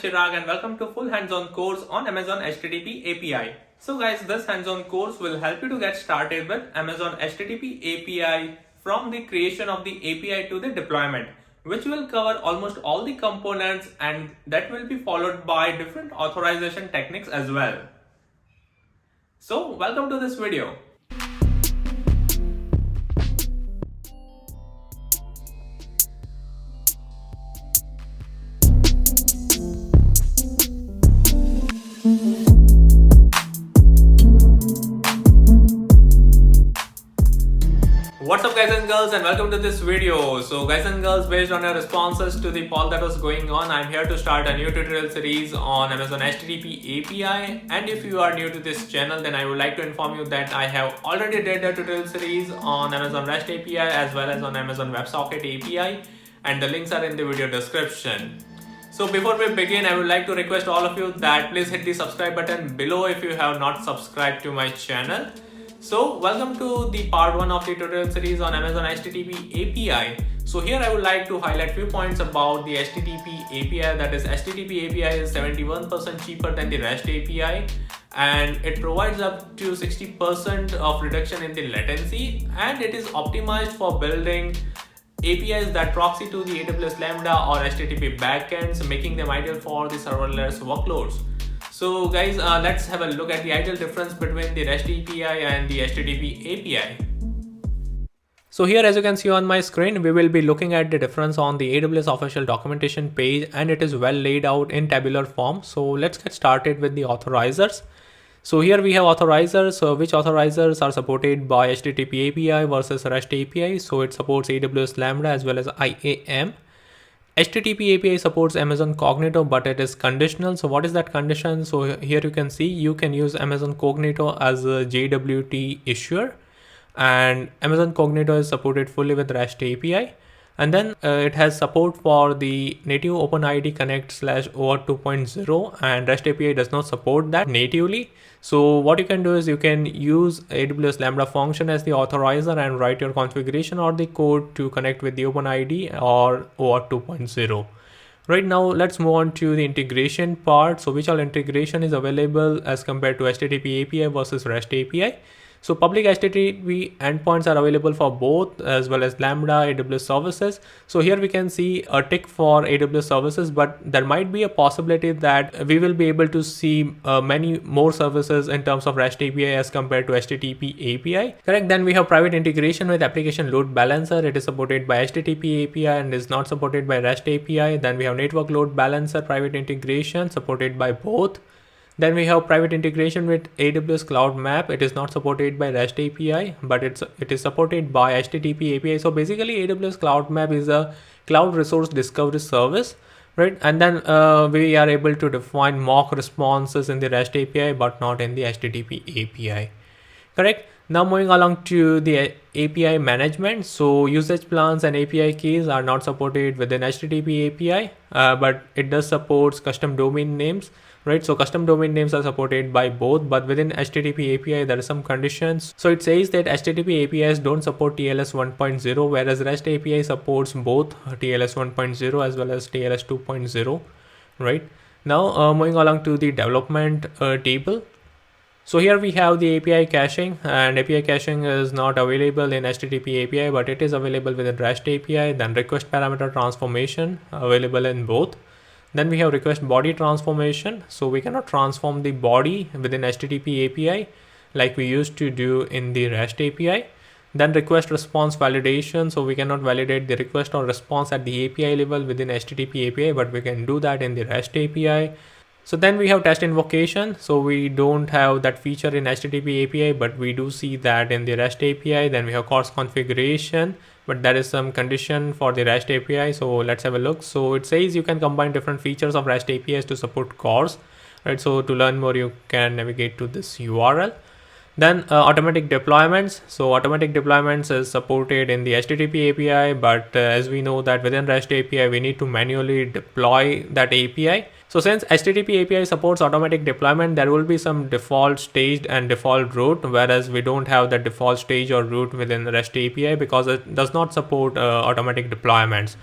Chirag and welcome to full hands-on course on Amazon HTTP API. So guys, this hands-on course will help you to get started with Amazon HTTP API from the creation of the API to the deployment, which will cover almost all the components and that will be followed by different authorization techniques as well. So welcome to this video. What's up guys and girls, and welcome to this video. So guys and girls, based on your responses to the poll that was going on, I'm here to start a new tutorial series on Amazon HTTP API. And if you are new to this channel, then I would like to inform you that I have already did a tutorial series on Amazon REST API as well as on Amazon WebSocket API, and the links are in the video description. So before we begin, I would like to request all of you that please hit the subscribe button below if you have not subscribed to my channel. So welcome to the part 1 of the tutorial series on Amazon HTTP API. So here I would like to highlight few points about the HTTP API. That is, HTTP API is 71% cheaper than the REST API, and it provides up to 60% of reduction in the latency, and it is optimized for building APIs that proxy to the AWS Lambda or HTTP backends, making them ideal for the serverless workloads. So guys, let's have a look at the ideal difference between the REST API and the HTTP API. So here, as you can see on my screen, we will be looking at the difference on the AWS official documentation page, and it is well laid out in tabular form. So let's get started with the authorizers. So here we have authorizers. So which authorizers are supported by HTTP API versus REST API? So it supports AWS Lambda as well as IAM. HTTP API supports Amazon Cognito, but it is conditional. So what is that condition? So here you can see you can use Amazon Cognito as a JWT issuer, and Amazon Cognito is supported fully with REST API. And then it has support for the native OpenID Connect /OAuth 2.0, and REST API does not support that natively. So what you can do is you can use AWS Lambda function as the authorizer and write your configuration or the code to connect with the OpenID or OAuth 2.0. Right now, let's move on to the integration part. So which all integration is available as compared to HTTP API versus REST API. So public HTTP endpoints are available for both as well as Lambda, AWS services. So here we can see a tick for AWS services, but there might be a possibility that we will be able to see many more services in terms of REST API as compared to HTTP API. Correct. Then we have private integration with application load balancer. It is supported by HTTP API and is not supported by REST API. Then we have network load balancer private integration supported by both. Then we have private integration with AWS Cloud Map. It is not supported by REST API, but it is supported by HTTP API. So basically, AWS Cloud Map is a cloud resource discovery service, right? And then we are able to define mock responses in the REST API, but not in the HTTP API. Correct. Now moving along to the API management. So usage plans and API keys are not supported within HTTP API, but it does support custom domain names, right? So custom domain names are supported by both, but within HTTP API, there are some conditions. So it says that HTTP APIs don't support TLS 1.0, whereas REST API supports both TLS 1.0 as well as TLS 2.0, right? Now moving along to the development table. So here we have the API caching, and API caching is not available in HTTP API, but it is available within REST API. Then request parameter transformation available in both. Then we have request body transformation. So we cannot transform the body within HTTP API like we used to do in the REST API. Then request response validation. So we cannot validate the request or response at the API level within HTTP API, but we can do that in the REST API. So then we have test invocation. So we don't have that feature in HTTP API, but we do see that in the REST API. Then we have CORS configuration, but there is some condition for the REST API. So let's have a look. So it says you can combine different features of REST APIs to support CORS, right? So to learn more, you can navigate to this URL. Then automatic deployments. So automatic deployments is supported in the HTTP API, but as we know that within REST API, we need to manually deploy that API. So since HTTP API supports automatic deployment, there will be some default staged and default route, whereas we don't have the default stage or route within REST API because it does not support automatic deployments.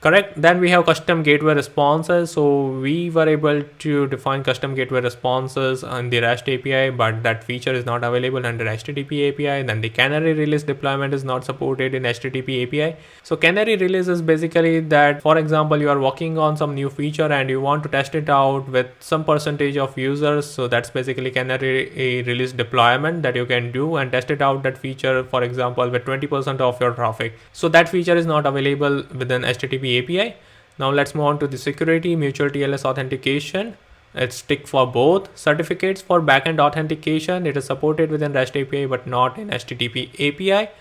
Correct. Then we have custom gateway responses. So we were able to define custom gateway responses on the REST API, but that feature is not available under HTTP API. Then the canary release deployment is not supported in HTTP API. So canary release is basically that, for example, you are working on some new feature and you want to test it out with some percentage of users. So that's basically canary release deployment that you can do and test it out, that feature, for example, with 20% of your traffic. So that feature is not available within HTTP API. Now let's move on to the security, mutual TLS authentication. It's tick for both. Certificates for backend authentication, it is supported within REST API but not in HTTP API.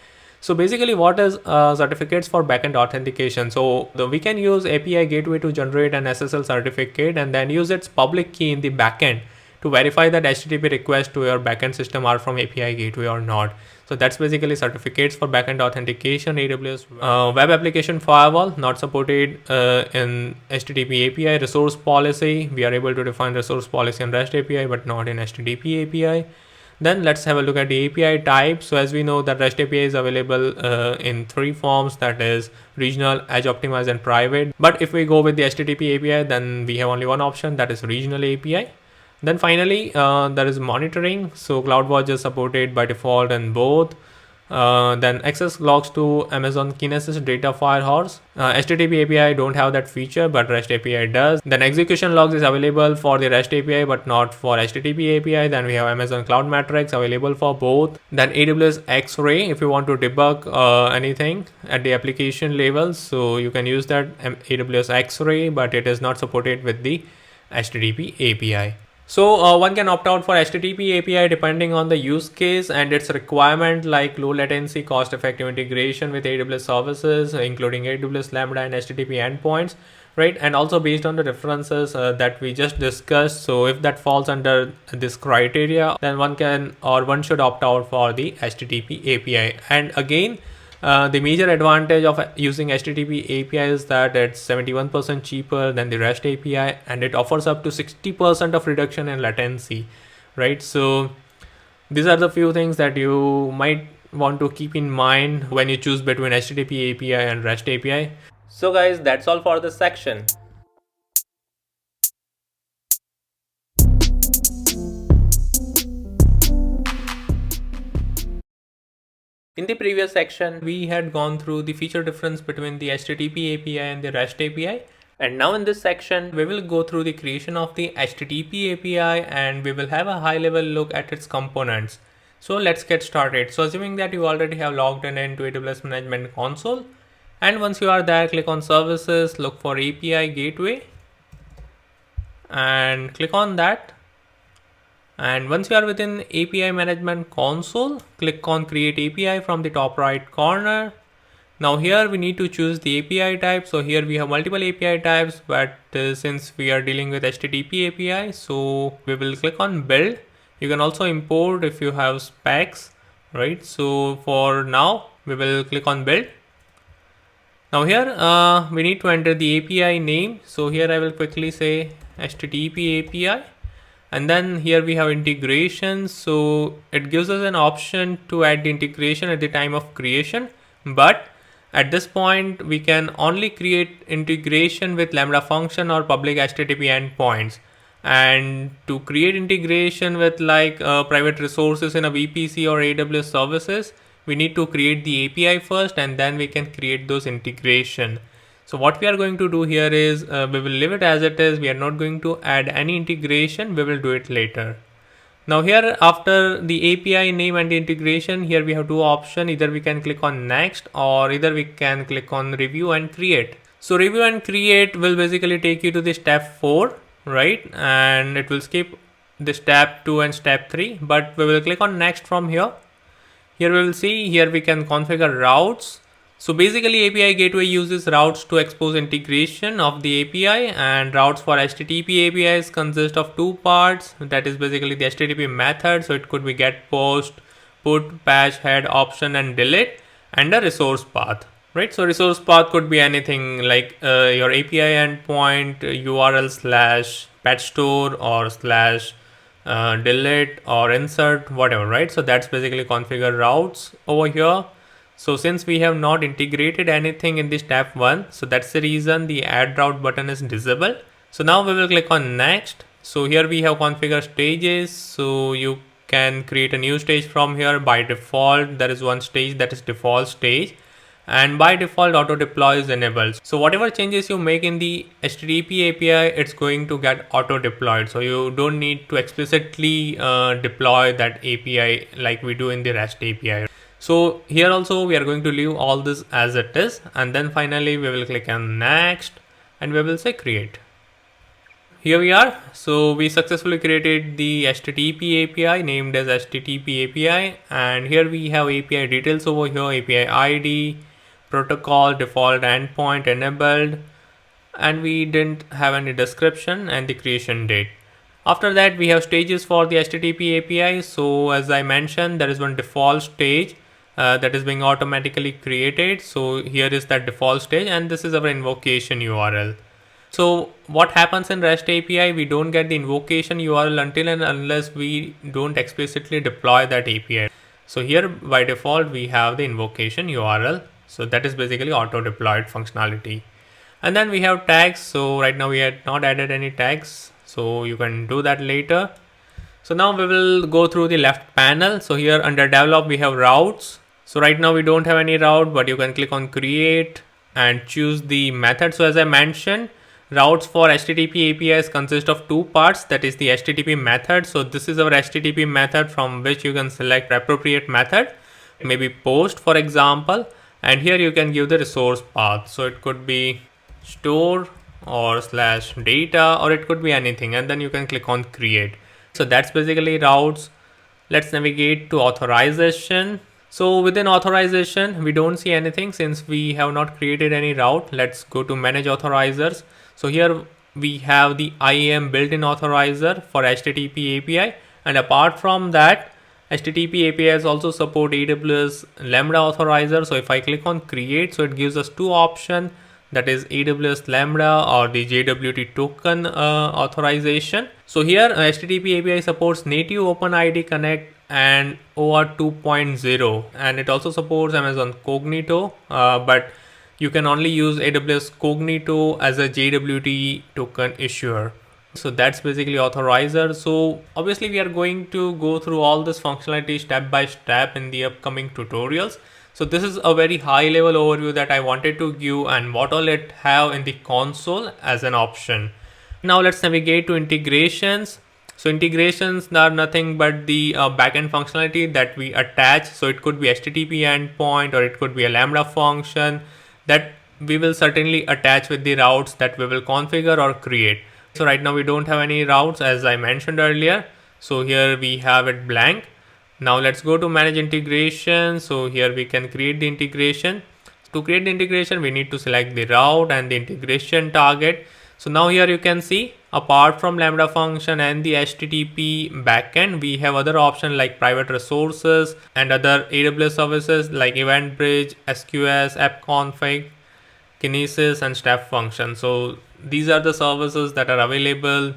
So basically, what is certificates for backend authentication? So we can use API gateway to generate an SSL certificate and then use its public key in the backend to verify that HTTP requests to your backend system are from API gateway or not. So that's basically certificates for backend authentication. AWS web application firewall, not supported in HTTP API. Resource policy, we are able to define resource policy in REST API but not in HTTP API. Then let's have a look at the API type. So as we know that REST API is available in three forms, that is regional, edge optimized and private. But if we go with the HTTP API, then we have only one option, that is regional API. Then finally, there is monitoring. So CloudWatch is supported by default in both. Then access logs to Amazon Kinesis Data Firehorse. HTTP API don't have that feature, but REST API does. Then execution logs is available for the REST API, but not for HTTP API. Then we have Amazon Cloud Metrics available for both. Then AWS X-Ray, if you want to debug anything at the application level, so you can use that AWS X-Ray, but it is not supported with the HTTP API. So one can opt out for HTTP API depending on the use case and its requirement, like low latency, cost-effective integration with AWS services, including AWS Lambda and HTTP endpoints, right? And also based on the references that we just discussed. So if that falls under this criteria, then one should opt out for the HTTP API. And again, the major advantage of using HTTP API is that it's 71% cheaper than the REST API and it offers up to 60% of reduction in latency, right? So these are the few things that you might want to keep in mind when you choose between HTTP API and REST API. So guys, that's all for this section. In the previous section, we had gone through the feature difference between the HTTP API and the REST API. And now in this section, we will go through the creation of the HTTP API and we will have a high level look at its components. So let's get started. So assuming that you already have logged in into AWS Management Console, and once you are there, click on Services, look for API Gateway and click on that. And once you are within API Management Console, click on Create API from the top right corner. Now here we need to choose the API type. So here we have multiple API types, but since we are dealing with HTTP API, so we will click on Build. You can also import if you have specs, right? So for now, we will click on Build. Now here we need to enter the API name. So here I will quickly say HTTP API. And then here we have integration. So it gives us an option to add the integration at the time of creation. But at this point, we can only create integration with Lambda function or public HTTP endpoints. And to create integration with like private resources in a VPC or AWS services, we need to create the API first and then we can create those integration. So what we are going to do here is we will leave it as it is. We are not going to add any integration. We will do it later. Now here after the API name and the integration, here we have two options. Either we can click on next or either we can click on review and create. So review and create will basically take you to the step 4, right? And it will skip the step 2 and step 3, but we will click on next from here. Here we will see, here we can configure routes. So basically API gateway uses routes to expose integration of the API, and routes for HTTP APIs consist of two parts. That is basically the HTTP method. So it could be get, post, put, patch, head, option and delete, and a resource path, right? So resource path could be anything like your API endpoint URL / patch store or / delete or insert, whatever, right? So that's basically configure routes over here. So since we have not integrated anything in the step 1, so that's the reason the add route button is disabled. So now we will click on next. So here we have configure stages. So you can create a new stage from here. By default there is one stage, that is default stage, and by default auto deploy is enabled. So whatever changes you make in the HTTP API, it's going to get auto deployed. So you don't need to explicitly deploy that API like we do in the REST API. So here also we are going to leave all this as it is, and then finally we will click on next and we will say create. Here we are. So we successfully created the HTTP API named as HTTP API, and here we have API details over here, API ID, protocol, default endpoint enabled, and we didn't have any description and the creation date. After that we have stages for the HTTP API. So as I mentioned, there is one default stage that is being automatically created. So here is that default stage, and this is our invocation URL. So what happens in REST API, we don't get the invocation URL until and unless we don't explicitly deploy that API. So here by default we have the invocation URL. So that is basically auto deployed functionality. And then we have tags. So right now we had not added any tags, so you can do that later. So now we will go through the left panel. So here under develop we have routes. So right now we don't have any route, but you can click on create and choose the method. So as I mentioned, routes for HTTP APIs consist of two parts, that is the HTTP method. So this is our HTTP method from which you can select appropriate method, maybe post for example, and here you can give the resource path. So it could be store or /data, or it could be anything, and then you can click on create. So that's basically routes. Let's navigate to authorization. So within authorization we don't see anything since we have not created any route. Let's go to manage authorizers. So here we have the IAM built-in authorizer for HTTP API, and apart from that HTTP APIs also support AWS Lambda authorizer. So if I click on create, so it gives us two options, that is AWS Lambda or the JWT token authorization. So here HTTP API supports native OpenID Connect and OAuth 2.0, and it also supports Amazon Cognito, but you can only use AWS Cognito as a JWT token issuer. So that's basically authorizer. So obviously we are going to go through all this functionality step by step in the upcoming tutorials. So this is a very high level overview that I wanted to give and what all it have in the console as an option. Now let's navigate to integrations. So integrations are nothing but the backend functionality that we attach. So it could be HTTP endpoint, or it could be a Lambda function that we will certainly attach with the routes that we will configure or create. So right now we don't have any routes as I mentioned earlier. So here we have it blank. Now let's go to manage integration. So here we can create the integration. To create the integration we need to select the route and the integration target. So now here you can see, apart from Lambda function and the HTTP backend, we have other options like private resources and other AWS services like EventBridge, SQS, AppConfig, Kinesis and step function. So these are the services that are available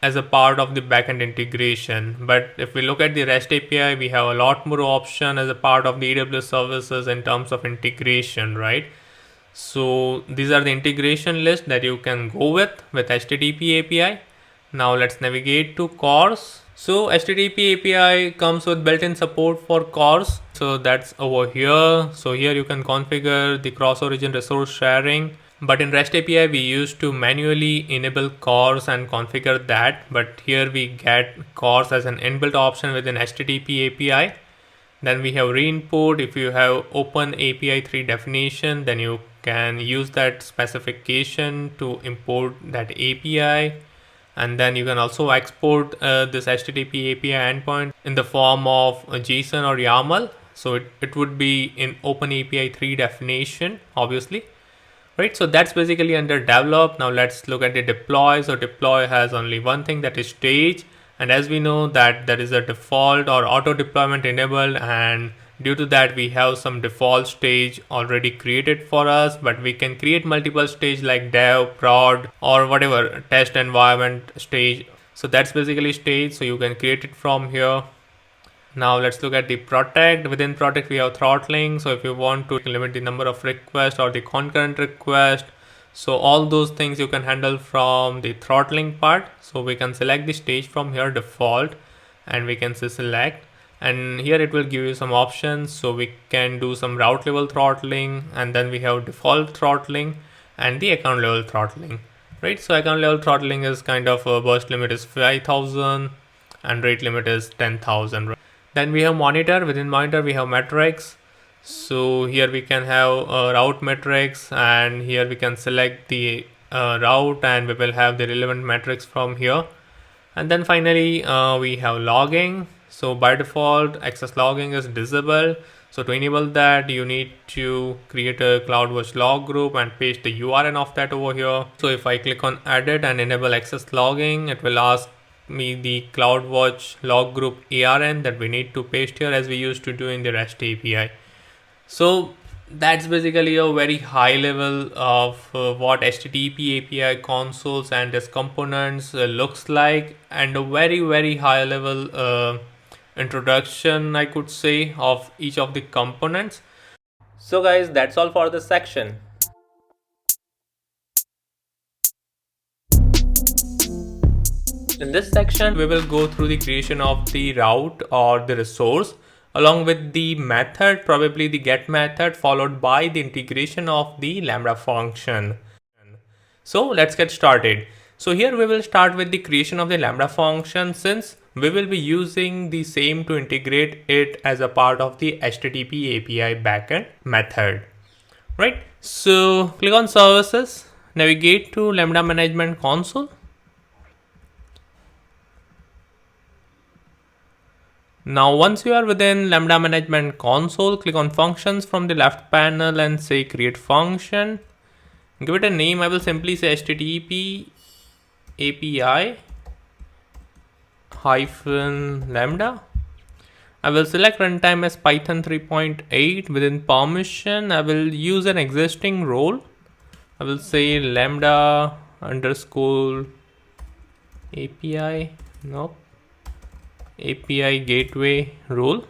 as a part of the backend integration. But if we look at the REST API, we have a lot more option as a part of the AWS services in terms of integration, right? So these are the integration list that you can go with HTTP API. Now let's navigate to CORS. So HTTP API comes with built-in support for CORS. So that's over here. So here you can configure the cross-origin resource sharing. But in REST API, we used to manually enable CORS and configure that. But here we get CORS as an inbuilt option within HTTP API. Then we have re-input. If you have open API 3 definition, then you can use that specification to import that API. And then you can also export this HTTP API endpoint in the form of a JSON or YAML. So it would be in open API 3 definition, obviously. Right, so that's basically under develop. Now let's look at the deploy. So deploy has only one thing, that is stage. And as we know that there is a default or auto deployment enabled, and due to that we have some default stage already created for us, but we can create multiple stage like dev, prod or whatever test environment stage. So that's basically stage. So you can create it from here. Now let's look at the protect. Within protect we have throttling. So if you want to limit the number of requests or the concurrent request, so all those things you can handle from the throttling part. So we can select the stage from here default, and we can say select, and here it will give you some options. So we can do some route level throttling, and then we have default throttling and the account level throttling, right? So account level throttling is kind of a burst limit is 5,000 and rate limit is 10,000. Then we have monitor. Within monitor we have metrics. So here we can have route metrics, and here we can select the route, and we will have the relevant metrics from here. And then finally we have logging. So by default access logging is disabled. So to enable that, you need to create a CloudWatch log group and paste the URL of that over here. So if I click on edit and enable access logging, it will ask me the CloudWatch log group ARN that we need to paste here, as we used to do in the REST API. So that's basically a very high level of what HTTP API consoles and its components looks like, and a very high level introduction, I could say, of each of the components. So guys, that's all for this section. In this section, we will go through the creation of the route or the resource along with the method, probably the get method, followed by the integration of the Lambda function. So let's get started. So here we will start with the creation of the Lambda function, since we will be using the same to integrate it as a part of the HTTP API backend method, right? So click on services, navigate to Lambda management console. Now once you are within Lambda management console, click on functions from the left panel and say create function. Give it a name. I will simply say HTTP API hyphen Lambda. I will select runtime as Python 3.8. Within permission, I will use an existing role. I will say Lambda underscore API. Nope. API gateway role,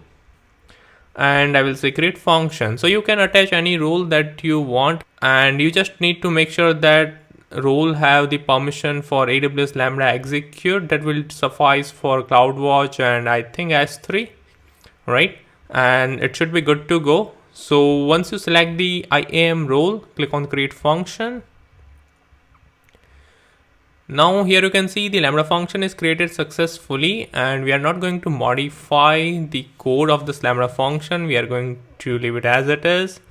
and I will say create function. So you can attach any role that you want, and you just need to make sure that role have the permission for AWS Lambda execute. That will suffice for CloudWatch and I think S3, right? And it should be good to go. So once you select the IAM role, click on create function. Now here you can see the Lambda function is created successfully, and we are not going to modify the code of this Lambda function. We are going to leave it as it is.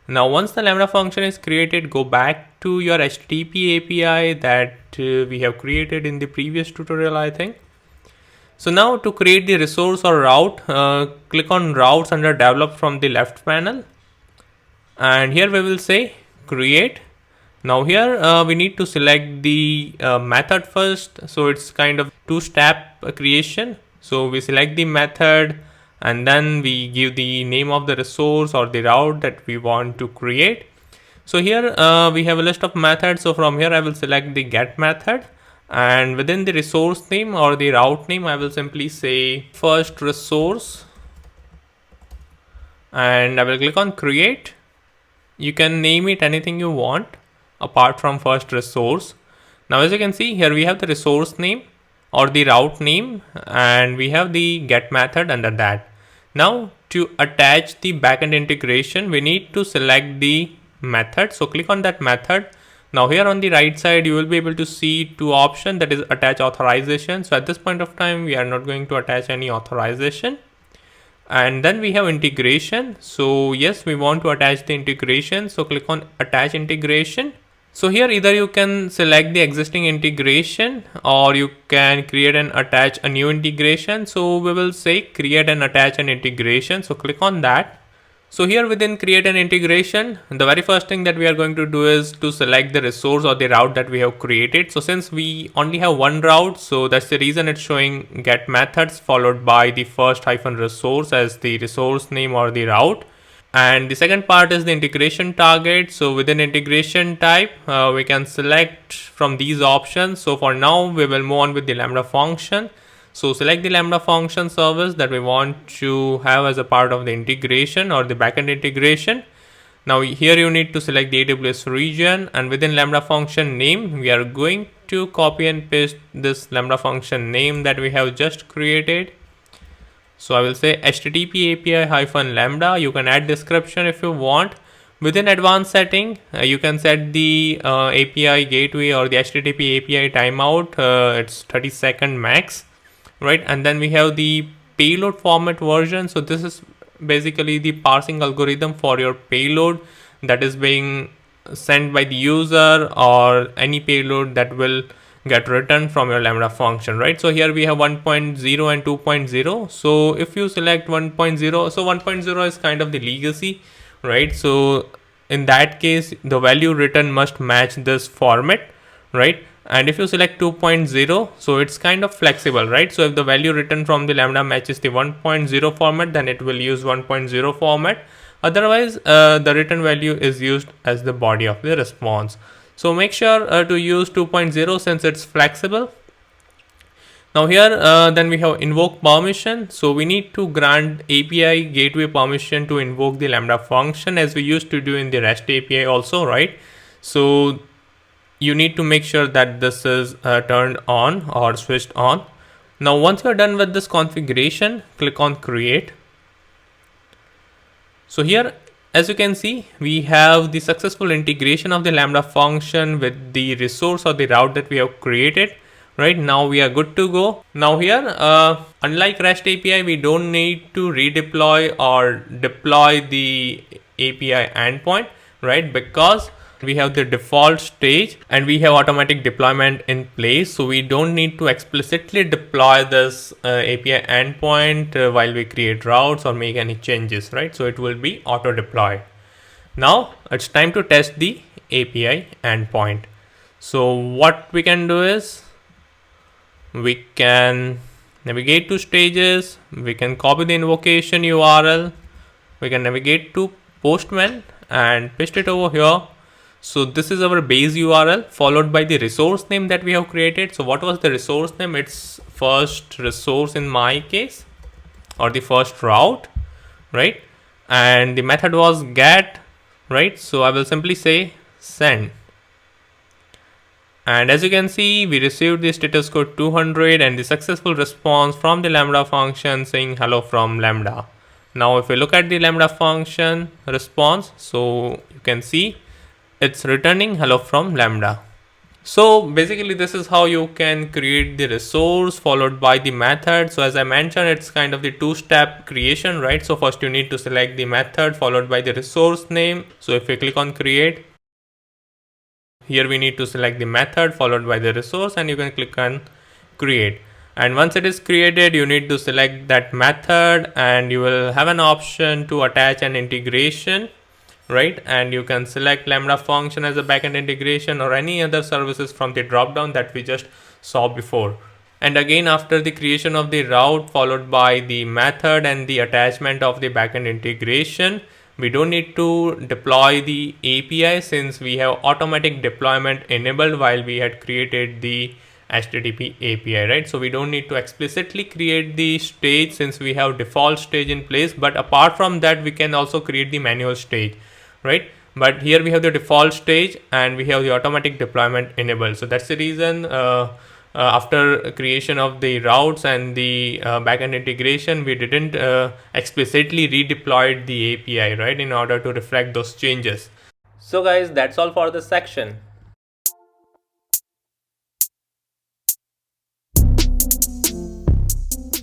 Now once the Lambda function is created, go back to your HTTP API that we have created in the previous tutorial, I think. So now to create the resource or route, click on routes under develop from the left panel, and here we will say create. Now here we need to select the method first. So it's kind of two-step creation. So we select the method, and then we give the name of the resource or the route that we want to create. So here we have a list of methods. So from here I will select the get method, and within the resource name or the route name, I will simply say first resource, and I will click on create. You can name it anything you want apart from first resource. Now as you can see here, we have the resource name or the route name, and we have the get method under that. Now to attach the backend integration, we need to select the method. So click on that method. Now here on the right side, you will be able to see two options, that is attach authorization. So at this point of time, we are not going to attach any authorization. And then we have integration. So yes, we want to attach the integration. So click on attach integration. So here either you can select the existing integration, or you can create and attach a new integration. So we will say create and attach an integration. So click on that. So here within create an integration, the very first thing that we are going to do is to select the resource or the route that we have created. So since we only have one route, so that's the reason it's showing get methods followed by the first hyphen resource as the resource name or the route. And the second part is the integration target. So within integration type, we can select from these options. So for now, we will move on with the Lambda function. So select the Lambda function service that we want to have as a part of the integration or the backend integration. Now here you need to select the AWS region, and within Lambda function name, we are going to copy and paste this Lambda function name that we have just created. So I will say HTTP API Lambda. You can add description if you want. Within advanced setting, you can set the API gateway or the HTTP API timeout. It's 30-second max, right? And then we have the payload format version. So this is basically the parsing algorithm for your payload that is being sent by the user, or any payload that will get returned from your Lambda function, right? So here we have 1.0 and 2.0. So if you select 1.0, so 1.0 is kind of the legacy, right? So in that case, the value written must match this format, right? And if you select 2.0, so it's kind of flexible, right? So if the value written from the Lambda matches the 1.0 format, then it will use 1.0 format. Otherwise, the written value is used as the body of the response. So make sure to use 2.0 since it's flexible. Now here then we have invoke permission. So we need to grant API gateway permission to invoke the Lambda function, as we used to do in the REST API also, right? So you need to make sure that this is turned on or switched on. Now once you're done with this configuration, click on create. So here, as you can see, we have the successful integration of the Lambda function with the resource or the route that we have created. Right now we are good to go. Now here, unlike REST API, we don't need to redeploy or deploy the API endpoint, right? Because we have the default stage and we have automatic deployment in place, so we don't need to explicitly deploy this API endpoint while we create routes or make any changes, right? So it will be auto deployed. Now it's time to test the API endpoint. So what we can do is we can navigate to stages, we can copy the invocation URL, we can navigate to Postman and paste it over here. So this is our base URL followed by the resource name that we have created. So what was the resource name? It's first resource in my case, or the first route, right? And the method was get, right? So I will simply say send. And as you can see, we received the status code 200 and the successful response from the Lambda function saying hello from Lambda. Now if we look at the Lambda function response, so you can see it's returning hello from Lambda. So basically this is how you can create the resource followed by the method. So as I mentioned, it's kind of the two-step creation, right? So first you need to select the method followed by the resource name. So if we click on create, here we need to select the method followed by the resource, and you can click on create. And once it is created, you need to select that method and you will have an option to attach an integration, right? And you can select Lambda function as a backend integration or any other services from the drop down that we just saw before. And again, after the creation of the route followed by the method and the attachment of the backend integration, we don't need to deploy the API since we have automatic deployment enabled while we had created the HTTP API, right? So we don't need to explicitly create the stage since we have default stage in place. But apart from that, we can also create the manual stage, right? But here we have the default stage and we have the automatic deployment enabled. So that's the reason after creation of the routes and the backend integration, we didn't explicitly redeploy the API, right, in order to reflect those changes. So guys, that's all for this section.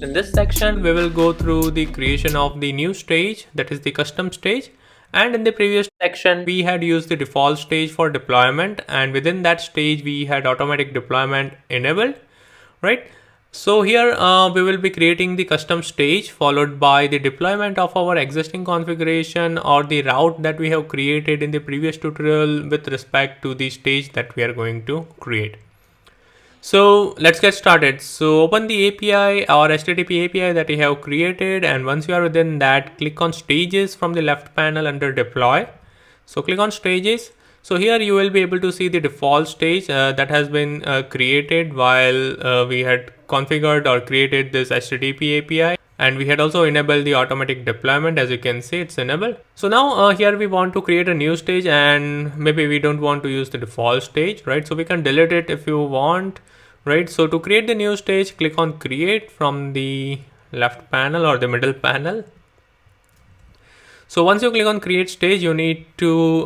In this section, we will go through the creation of the new stage, that is the custom stage. And in the previous section, we had used the default stage for deployment, and within that stage, we had automatic deployment enabled, right? So here we will be creating the custom stage followed by the deployment of our existing configuration or the route that we have created in the previous tutorial with respect to the stage that we are going to create. So let's get started. So open the API or HTTP API that you have created, and once you are within that, click on stages from the left panel under deploy. So click on stages. So here you will be able to see the default stage that has been created while we had configured or created this HTTP API, and we had also enabled the automatic deployment. As you can see, it's enabled. So now here we want to create a new stage, and maybe we don't want to use the default stage, right? So we can delete it if you want, right? So to create the new stage, click on create from the left panel or the middle panel. So once you click on create stage, you need to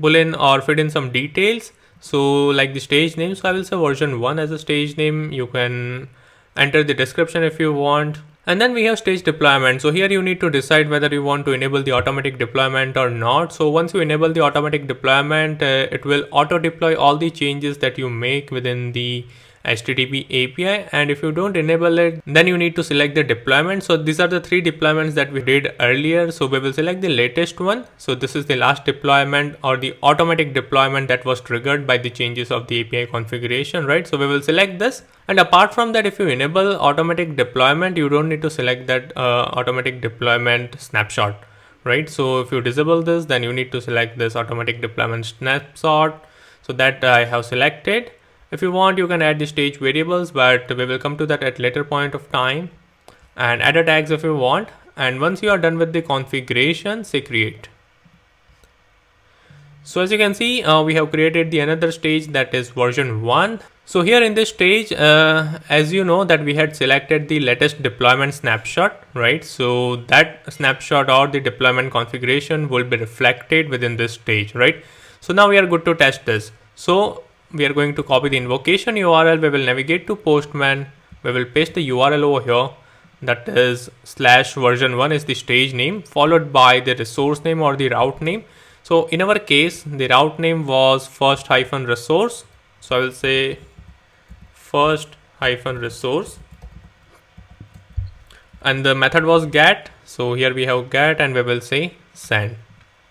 pull in or fit in some details. So like the stage name, so I will say version 1 as a stage name. You can enter the description if you want. And then we have stage deployment. So here you need to decide whether you want to enable the automatic deployment or not. So once you enable the automatic deployment, it will auto deploy all the changes that you make within the HTTP API, and if you don't enable it, then you need to select the deployment. So these are the 3 deployments that we did earlier. So we will select the latest one. So this is the last deployment or the automatic deployment that was triggered by the changes of the API configuration, right? So we will select this. And apart from that, if you enable automatic deployment, you don't need to select that automatic deployment snapshot, right? So if you disable this, then you need to select this automatic deployment snapshot. So that I have selected. If you want, you can add the stage variables, but we will come to that at later point of time, and add a tags if you want. And once you are done with the configuration, say create. So as you can see, we have created the another stage, that is version 1. So here in this stage, as you know that we had selected the latest deployment snapshot, right? So that snapshot or the deployment configuration will be reflected within this stage, right? So now we are good to test this. So we are going to copy the invocation URL. We will navigate to Postman. We will paste the URL over here. That is /version1 is the stage name, followed by the resource name or the route name. So in our case, the route name was first-resource. So I will say first-resource. And the method was get. So here we have get, and we will say send.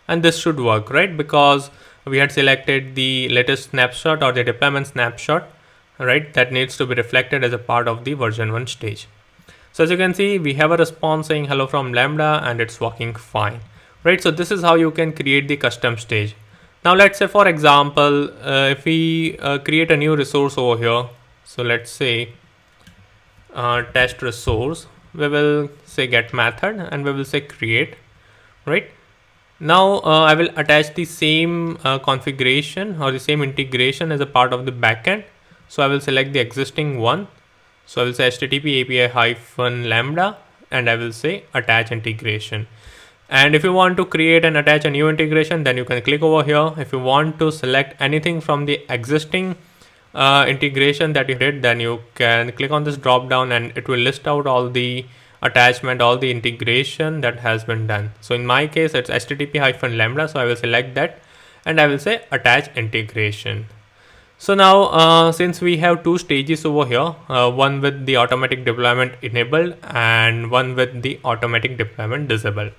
And this should work, right? Because we had selected the latest snapshot or the deployment snapshot, right? That needs to be reflected as a part of the version 1 stage. So as you can see, we have a response saying hello from Lambda, and it's working fine, right? So this is how you can create the custom stage. Now let's say, for example, if we create a new resource over here. So let's say test resource, we will say get method, and we will say create, right? Now I will attach the same configuration or the same integration as a part of the backend. So I will select the existing one. So I will say HTTP API -lambda, and I will say attach integration. And if you want to create and attach a new integration, then you can click over here. If you want to select anything from the existing integration that you did, then you can click on this drop down, and it will list out all the attachment, all the integration that has been done. So in my case, it's HTTP -lambda. So I will select that, and I will say attach integration. So now since we have 2 stages over here, one with the automatic deployment enabled and one with the automatic deployment disabled.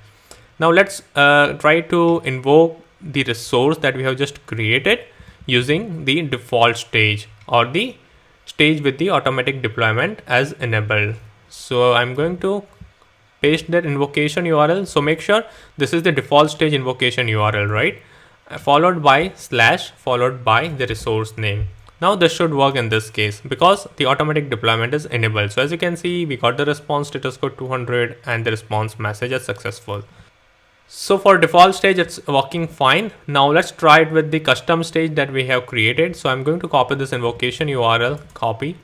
Now let's try to invoke the resource that we have just created using the default stage or the stage with the automatic deployment as enabled. So I'm going to paste that invocation URL. So make sure this is the default stage invocation URL, right? Followed by / followed by the resource name. Now this should work in this case because the automatic deployment is enabled. So as you can see, we got the response status code 200 and the response message is successful. So for default stage, it's working fine. Now let's try it with the custom stage that we have created. So I'm going to copy this invocation URL, copy,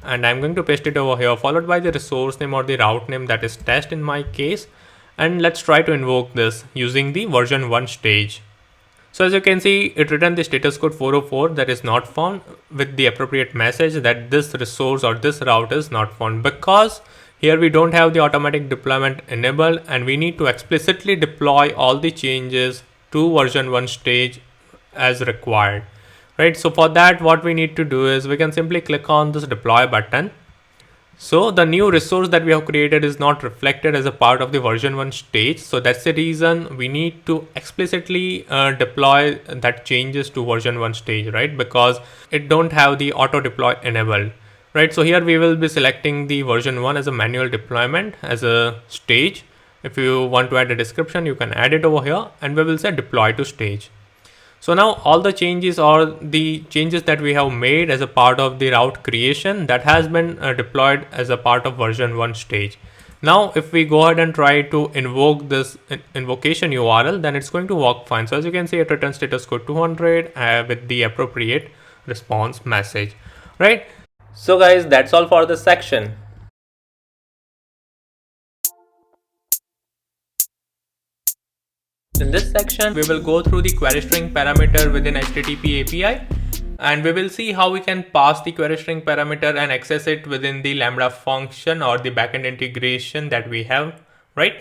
and I'm going to paste it over here, followed by the resource name or the route name, that is test in my case. And let's try to invoke this using the version 1 stage. So as you can see, it returned the status code 404 that is not found with the appropriate message that this resource or this route is not found, because here we don't have the automatic deployment enabled and we need to explicitly deploy all the changes to version 1 stage as required, right? So for that, what we need to do is we can simply click on this deploy button. So the new resource that we have created is not reflected as a part of the version 1 stage. So that's the reason we need to explicitly deploy that changes to version 1 stage, right? Because it don't have the auto deploy enabled, right? So here we will be selecting the version 1 as a manual deployment as a stage. If you want to add a description, you can add it over here and we will say deploy to stage. So now all the changes or the changes that we have made as a part of the route creation, that has been deployed as a part of version 1 stage. Now if we go ahead and try to invoke this invocation URL, then it's going to work fine. So as you can see, it returns status code 200 with the appropriate response message, right? So guys, that's all for this section. In this section, we will go through the query string parameter within HTTP API, and we will see how we can pass the query string parameter and access it within the Lambda function or the backend integration that we have, right?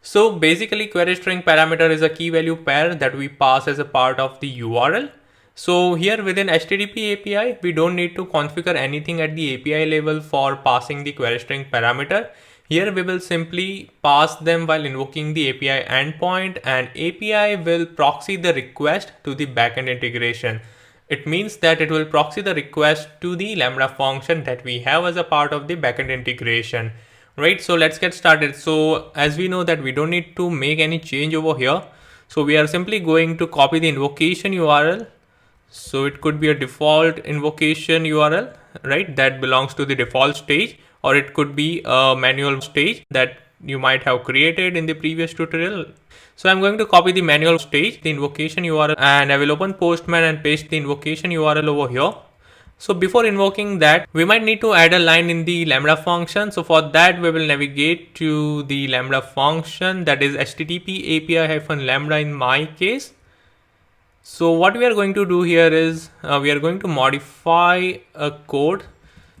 So basically, query string parameter is a key value pair that we pass as a part of the URL. So here within HTTP API, we don't need to configure anything at the API level for passing the query string parameter. Here we will simply pass them while invoking the API endpoint, and API will proxy the request to the backend integration. It means that it will proxy the request to the Lambda function that we have as a part of the backend integration, right? So let's get started. So as we know that we don't need to make any change over here. So we are simply going to copy the invocation URL. So it could be a default invocation URL, right? That belongs to the default stage, or it could be a manual stage that you might have created in the previous tutorial. So I'm going to copy the manual stage, the invocation URL, and I will open Postman and paste the invocation URL over here. So before invoking that, we might need to add a line in the Lambda function. So for that, we will navigate to the Lambda function, that is HTTP API-Lambda in my case. So what we are going to do here is we are going to modify a code.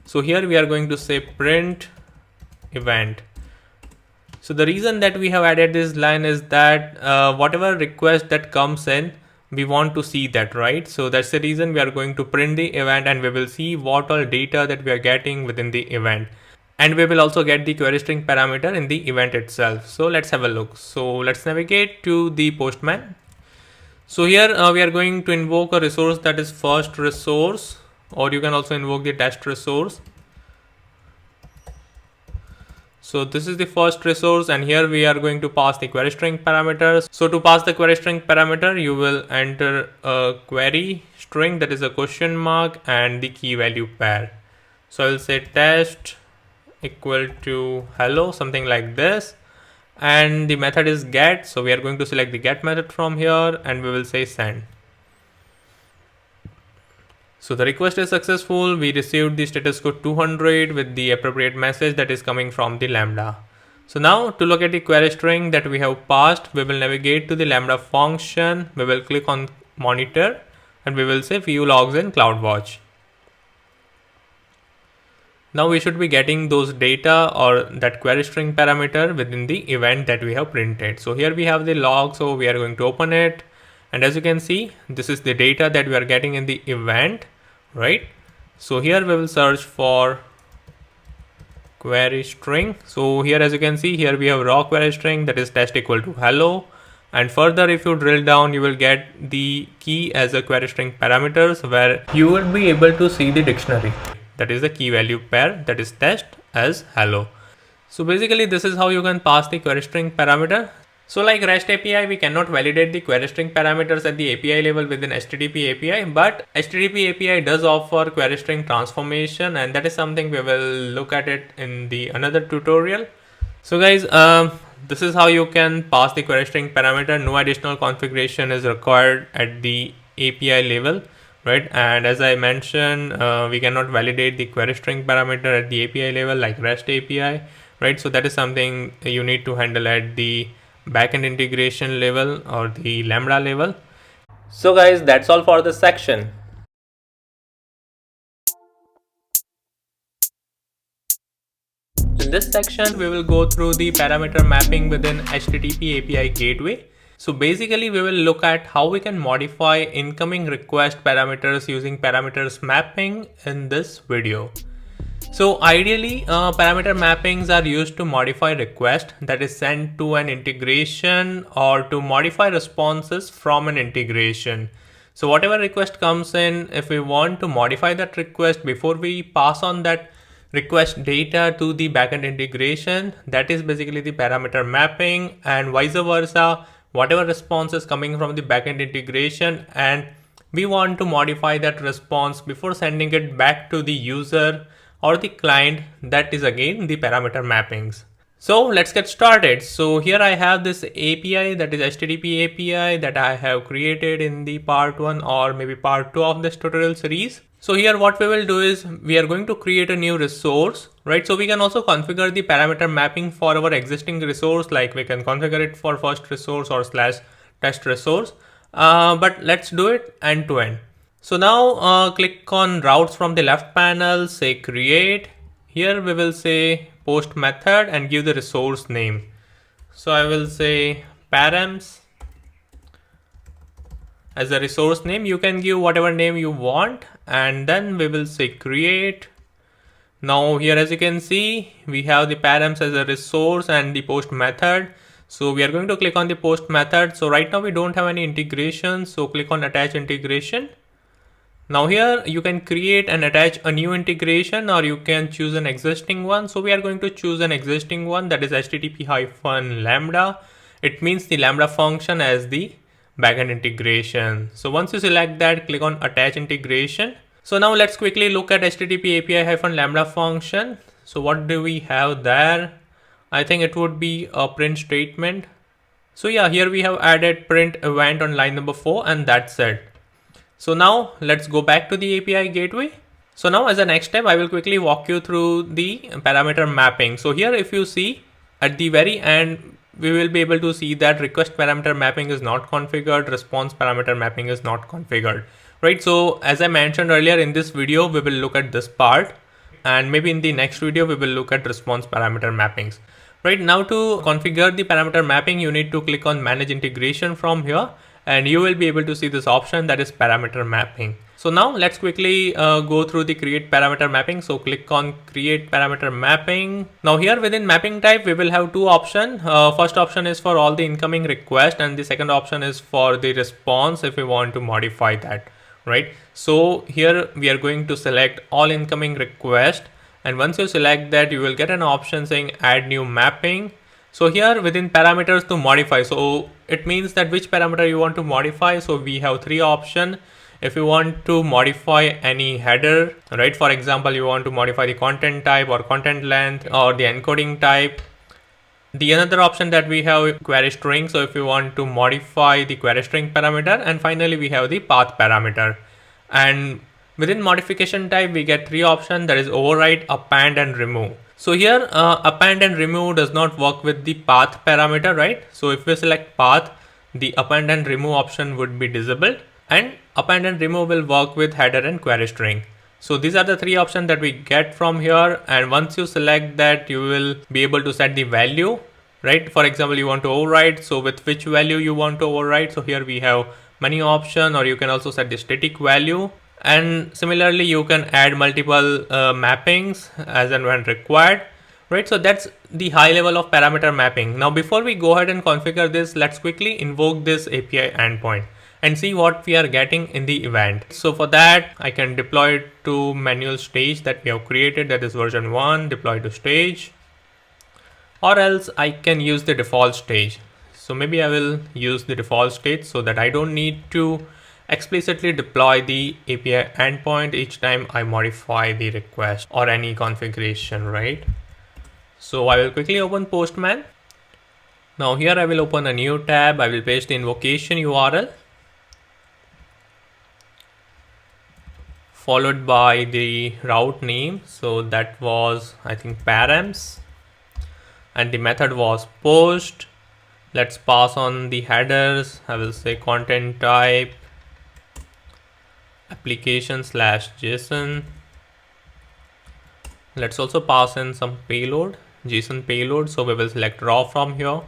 So here we are going to say print event. So the reason that we have added this line is that whatever request that comes in, we want to see that, right? So that's the reason we are going to print the event, and we will see what all data that we are getting within the event. And we will also get the query string parameter in the event itself. So let's have a look. So let's navigate to the Postman. So here we are going to invoke a resource that is first resource, or you can also invoke the test resource. So this is the first resource, and here we are going to pass the query string parameters. So to pass the query string parameter, you will enter a query string, that is a question mark, and the key value pair. So I'll say test equal to hello, something like this. And the method is get. So we are going to select the get method from here, and we will say send. So the request is successful. We received the status code 200 with the appropriate message that is coming from the Lambda. So now to look at the query string that we have passed, we will navigate to the Lambda function. We will click on monitor, and we will say view logs in CloudWatch. Now we should be getting those data or that query string parameter within the event that we have printed. So here we have the log, so we are going to open it. And as you can see, this is the data that we are getting in the event, right? So here we will search for query string. So here, as you can see, here we have raw query string, that is test equal to hello. And further, if you drill down, you will get the key as a query string parameters, where you will be able to see the dictionary. That is the key value pair, that is test as hello. So basically this is how you can pass the query string parameter. So like REST API, we cannot validate the query string parameters at the API level within HTTP API, but HTTP API does offer query string transformation, and that is something we will look at it in the another tutorial. So guys, this is how you can pass the query string parameter. No additional configuration is required at the API level, right? And as I mentioned, we cannot validate the query string parameter at the API level like REST API, right? So that is something you need to handle at the backend integration level or the Lambda level. So guys, that's all for this section. In this section, we will go through the parameter mapping within HTTP API gateway. So basically, we will look at how we can modify incoming request parameters using parameters mapping in this video. So ideally, parameter mappings are used to modify request that is sent to an integration or to modify responses from an integration. So whatever request comes in, if we want to modify that request before we pass on that request data to the backend integration, that is basically the parameter mapping, and vice versa. whatever response is coming from the backend integration, and we want to modify that response before sending it back to the user or the client. That is again the parameter mappings. So let's get started. So here I have this API, that is HTTP API, that I have created in the part 1 or maybe part 2 of this tutorial series. So here what we will do is we are going to create a new resource, right? So we can also configure the parameter mapping for our existing resource, like we can configure it for first resource or slash test resource. But let's do it end to end. So now click on routes from the left panel, say create. Here we will say post method and give the resource name. So I will say params as a resource name. You can give whatever name you want, and then we will say create. Now here, as you can see, we have the params as a resource and the post method. So we are going to click on the post method. So right now we don't have any integration, so click on attach integration. Now here you can create and attach a new integration, or you can choose an existing one. So we are going to choose an existing one, that is HTTP-Lambda. It means the Lambda function as the backend integration. So once you select that, click on attach integration. So now let's quickly look at HTTP API-Lambda function. So what do we have there? I think it would be a print statement. So yeah, here we have added print event on line number 4, and that's it. So now let's go back to the API gateway. So now as a next step, I will quickly walk you through the parameter mapping. So here, if you see at the very end, we will be able to see that request parameter mapping is not configured, response parameter mapping is not configured, right? So as I mentioned earlier, in this video, we will look at this part, and maybe in the next video, we will look at response parameter mappings. Right now, to configure the parameter mapping, you need to click on manage integration from here, and you will be able to see this option, that is parameter mapping. So now let's quickly go through the create parameter mapping. So click on create parameter mapping. Now here within mapping type, we will have two options. First option is for all the incoming request, and the second option is for the response if we want to modify that, right? So here we are going to select all incoming request, and once you select that, you will get an option saying add new mapping. So here within parameters to modify, so it means that which parameter you want to modify. So we have three options. If you want to modify any header, right? For example, you want to modify the content type or content length or the encoding type. The another option that we have query string. So if you want to modify the query string parameter, and finally we have the path parameter. And within modification type, we get three options, that is override, append, and remove. So here append and remove does not work with the path parameter, right? So if we select path, the append and remove option would be disabled, and append and remove will work with header and query string. So these are the three options that we get from here, and once you select that, you will be able to set the value, right? For example, you want to override, so with which value you want to override. So here we have many options, or you can also set the static value. And similarly, you can add multiple mappings as and when required, right? So that's the high level of parameter mapping. Now, before we go ahead and configure this, let's quickly invoke this API endpoint and see what we are getting in the event. So for that, I can deploy it to manual stage that we have created, that is version 1, deploy to stage, or else I can use the default stage. So maybe I will use the default stage so that I don't need to explicitly deploy the API endpoint each time I modify the request or any configuration, right? So I will quickly open Postman. Now here I will open a new tab. I will paste the invocation URL followed by the route name. So that was, I think, params, and the method was post. Let's pass on the headers. I will say content type application/JSON. Let's also pass in some payload, JSON payload. So we will select raw from here.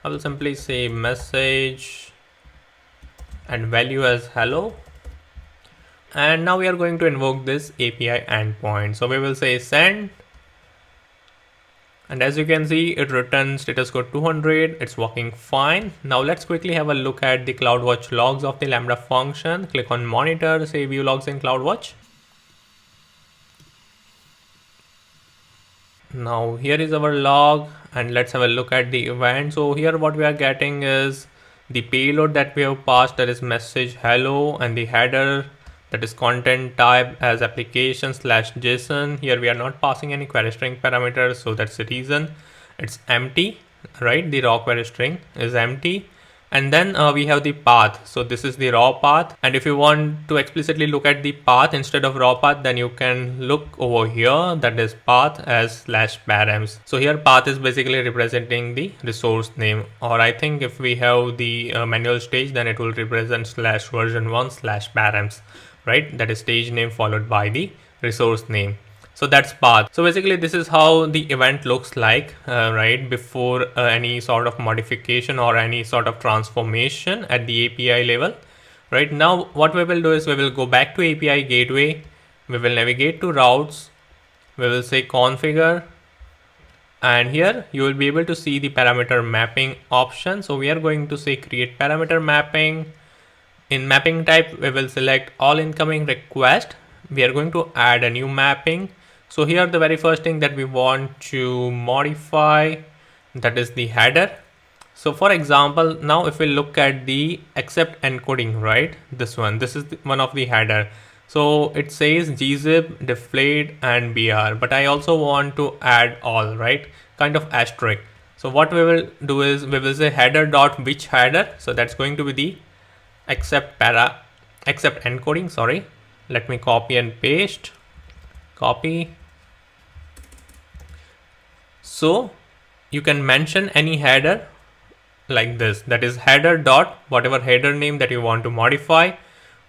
I will simply say message and value as hello. And now we are going to invoke this API endpoint. So we will say send. And as you can see, it returns status code 200. It's working fine. Now let's quickly have a look at the CloudWatch logs of the Lambda function. Click on monitor, say view logs in CloudWatch. Now here is our log, and let's have a look at the event. So here what we are getting is the payload that we have passed, that is message hello, and the header, that is content type as application slash JSON. Here we are not passing any query string parameters, so that's the reason it's empty, right? The raw query string is empty. And then we have the path. So this is the raw path, and if you want to explicitly look at the path instead of raw path, then you can look over here, that is path as /params. So here path is basically representing the resource name, or I think if we have the manual stage, then it will represent /version1 /params, right? That is stage name followed by the resource name. So that's path. So basically this is how the event looks like, right, before any sort of modification or any sort of transformation at the API level. Right now what we will do is we will go back to API gateway, we will navigate to routes, we will say configure, and here you will be able to see the parameter mapping option. So we are going to say create parameter mapping. In mapping type we will select all incoming request. We are going to add a new mapping. So here the very first thing that we want to modify, that is the header. So for example, now if we look at the accept encoding, right, this is one of the header. So it says gzip, deflate and br, but I also want to add all, right, kind of asterisk. So what we will do is we will say header dot which header. So that's going to be the accept encoding, sorry. Let me copy and paste, copy. So you can mention any header like this, that is header dot whatever header name that you want to modify.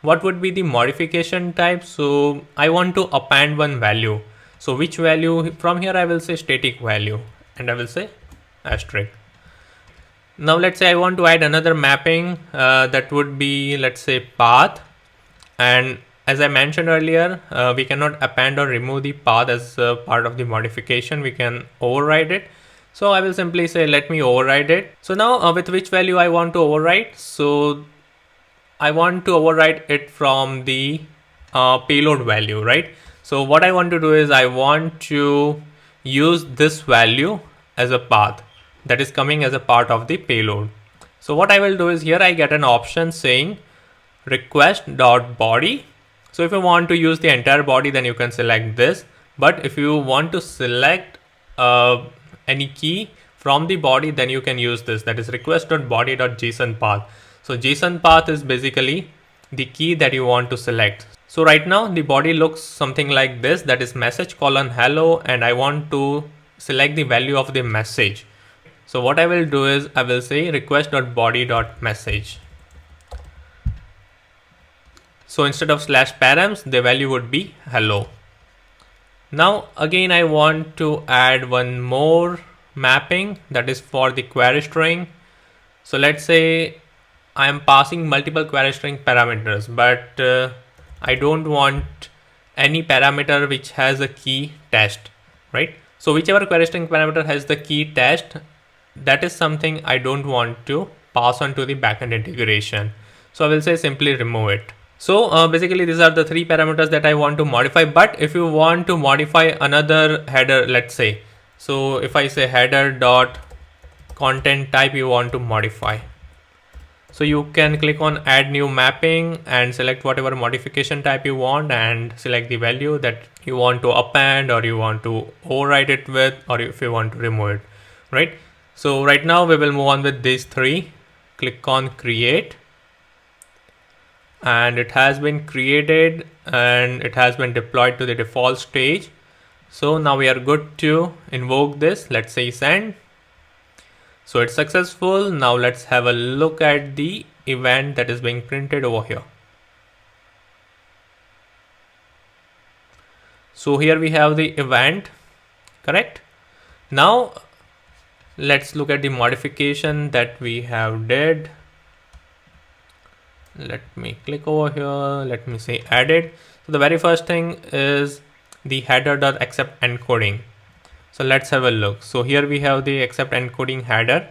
What would be the modification type? So I want to append one value. So which value? From here I will say static value, and I will say asterisk. Now let's say I want to add another mapping, that would be, let's say, path. And as I mentioned earlier, we cannot append or remove the path as part of the modification. We can override it. So I will simply say let me override it. So now with which value I want to override? So I want to override it from the payload value, right? So what I want to do is I want to use this value as a path that is coming as a part of the payload. So what I will do is here I get an option saying request.body. So if you want to use the entire body, then you can select this. But if you want to select any key from the body, then you can use this, that is request.body.json path. So JSON path is basically the key that you want to select. So right now the body looks something like this, that is message : hello, and I want to select the value of the message. So what I will do is I will say request.body.message. So instead of /params, the value would be hello. Now again I want to add one more mapping, that is for the query string. So let's say I am passing multiple query string parameters, but I don't want any parameter which has a key test, right? So whichever query string parameter has the key test, that is something I don't want to pass on to the backend integration. So I will say simply remove it. So basically these are the three parameters that I want to modify. But if you want to modify another header, let's say, so if I say header dot content type you want to modify, so you can click on add new mapping and select whatever modification type you want and select the value that you want to append, or you want to override it with, or if you want to remove it, right? So right now we will move on with these three. Click on create, and it has been created and it has been deployed to the default stage. So now we are good to invoke this. Let's say send. So it's successful. Now let's have a look at the event that is being printed over here. So here we have the event, correct? Now let's look at the modification that we have did. Let me click over here. Let me say added. So the very first thing is the header.accept encoding. So let's have a look. So here we have the accept encoding header.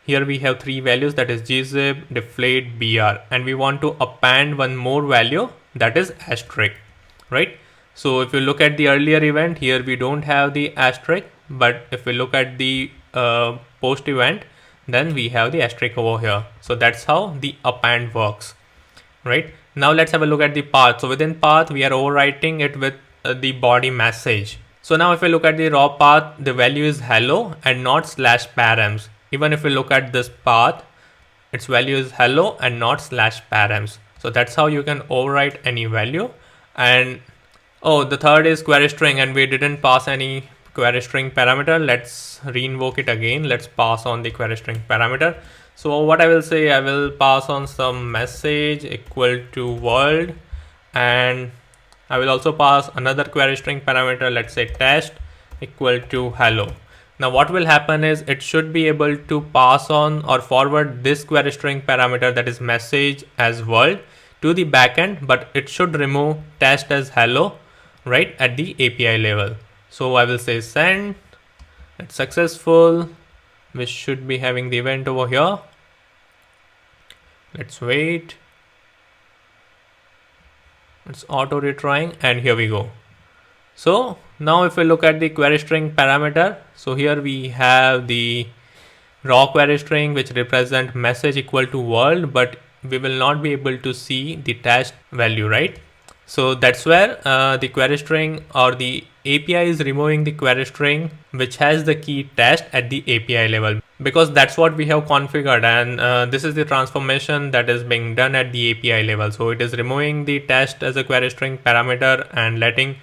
Here we have three values, that is gzip, deflate, br, and we want to append one more value, that is asterisk, right? So if you look at the earlier event, here we don't have the asterisk, but if we look at the post event, then we have the asterisk over here. So that's how the append works, right? Now let's have a look at the path. So within path, we are overwriting it with the body message. So now if we look at the raw path, the value is hello and not slash params. Even if we look at this path, its value is hello and not slash params. So that's how you can overwrite any value. And oh, the third is query string, and we didn't pass any query string parameter. Let's reinvoke it again. Let's pass on the query string parameter. So what I will say, I will pass on some message equal to world, and I will also pass another query string parameter, let's say test equal to hello. Now what will happen is it should be able to pass on or forward this query string parameter, that is message as world, to the backend, but it should remove test as hello, right, at the API level. So I will say send, it's successful. We should be having the event over here. Let's wait. It's auto retrying, and here we go. So now if we look at the query string parameter, so here we have the raw query string which represent message equal to world, but we will not be able to see the test value, right? So that's where the query string or the API is removing the query string which has the key test at the API level, because that's what we have configured, and this is the transformation that is being done at the API level. So it is removing the test as a query string parameter and letting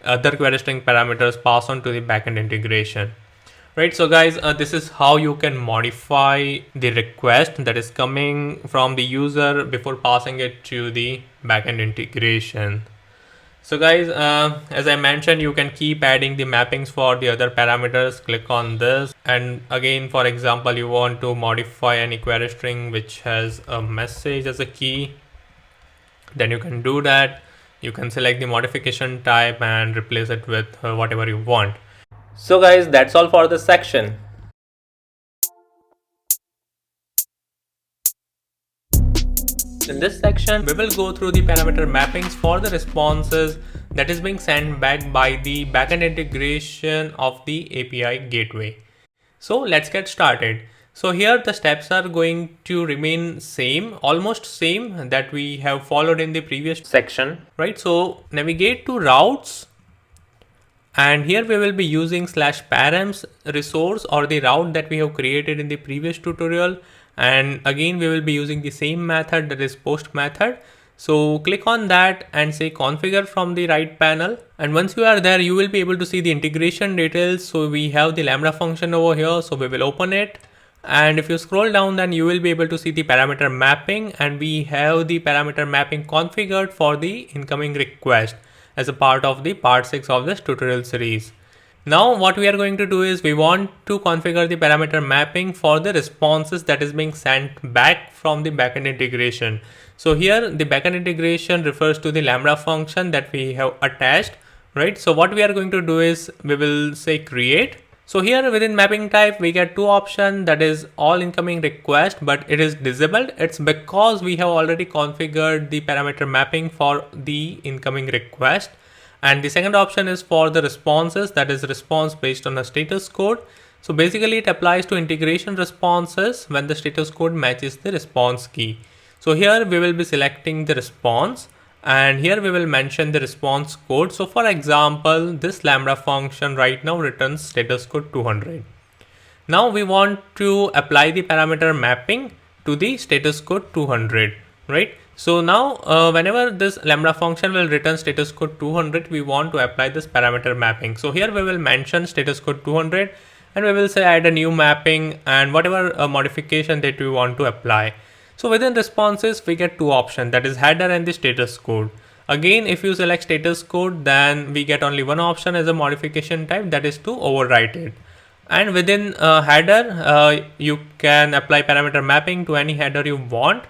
other query string parameters pass on to the backend integration. Right, so guys, this is how you can modify the request that is coming from the user before passing it to the backend integration. So guys, as I mentioned, you can keep adding the mappings for the other parameters. Click on this, and again, for example, you want to modify any query string which has a message as a key, then you can do that. You can select the modification type and replace it with whatever you want. So guys, that's all for this section. In this section, we will go through the parameter mappings for the responses that is being sent back by the backend integration of the API gateway. So let's get started. So here the steps are going to remain same, almost same that we have followed in the previous section, right? So navigate to routes, and here we will be using /params resource or the route that we have created in the previous tutorial. And again, we will be using the same method, that is post method. So click on that and say configure from the right panel. And once you are there, you will be able to see the integration details. So we have the Lambda function over here. So we will open it. And if you scroll down, then you will be able to see the parameter mapping, and we have the parameter mapping configured for the incoming request as a part of the part 6 of this tutorial series. Now what we are going to do is we want to configure the parameter mapping for the responses that is being sent back from the backend integration. So here the backend integration refers to the Lambda function that we have attached, right? So what we are going to do is we will say create. So here within mapping type, we get two options, that is all incoming request, but it is disabled. It's because we have already configured the parameter mapping for the incoming request. And the second option is for the responses, that is response based on a status code. So basically it applies to integration responses when the status code matches the response key. So here we will be selecting the response, and here we will mention the response code. So for example, this Lambda function right now returns status code 200. Now we want to apply the parameter mapping to the status code 200, right? So now whenever this Lambda function will return status code 200, we want to apply this parameter mapping. So here we will mention status code 200, and we will say add a new mapping and whatever modification that we want to apply. So within responses, we get two options, that is header and the status code. Again, if you select status code, then we get only one option as a modification type, that is to overwrite it. And within header, you can apply parameter mapping to any header you want,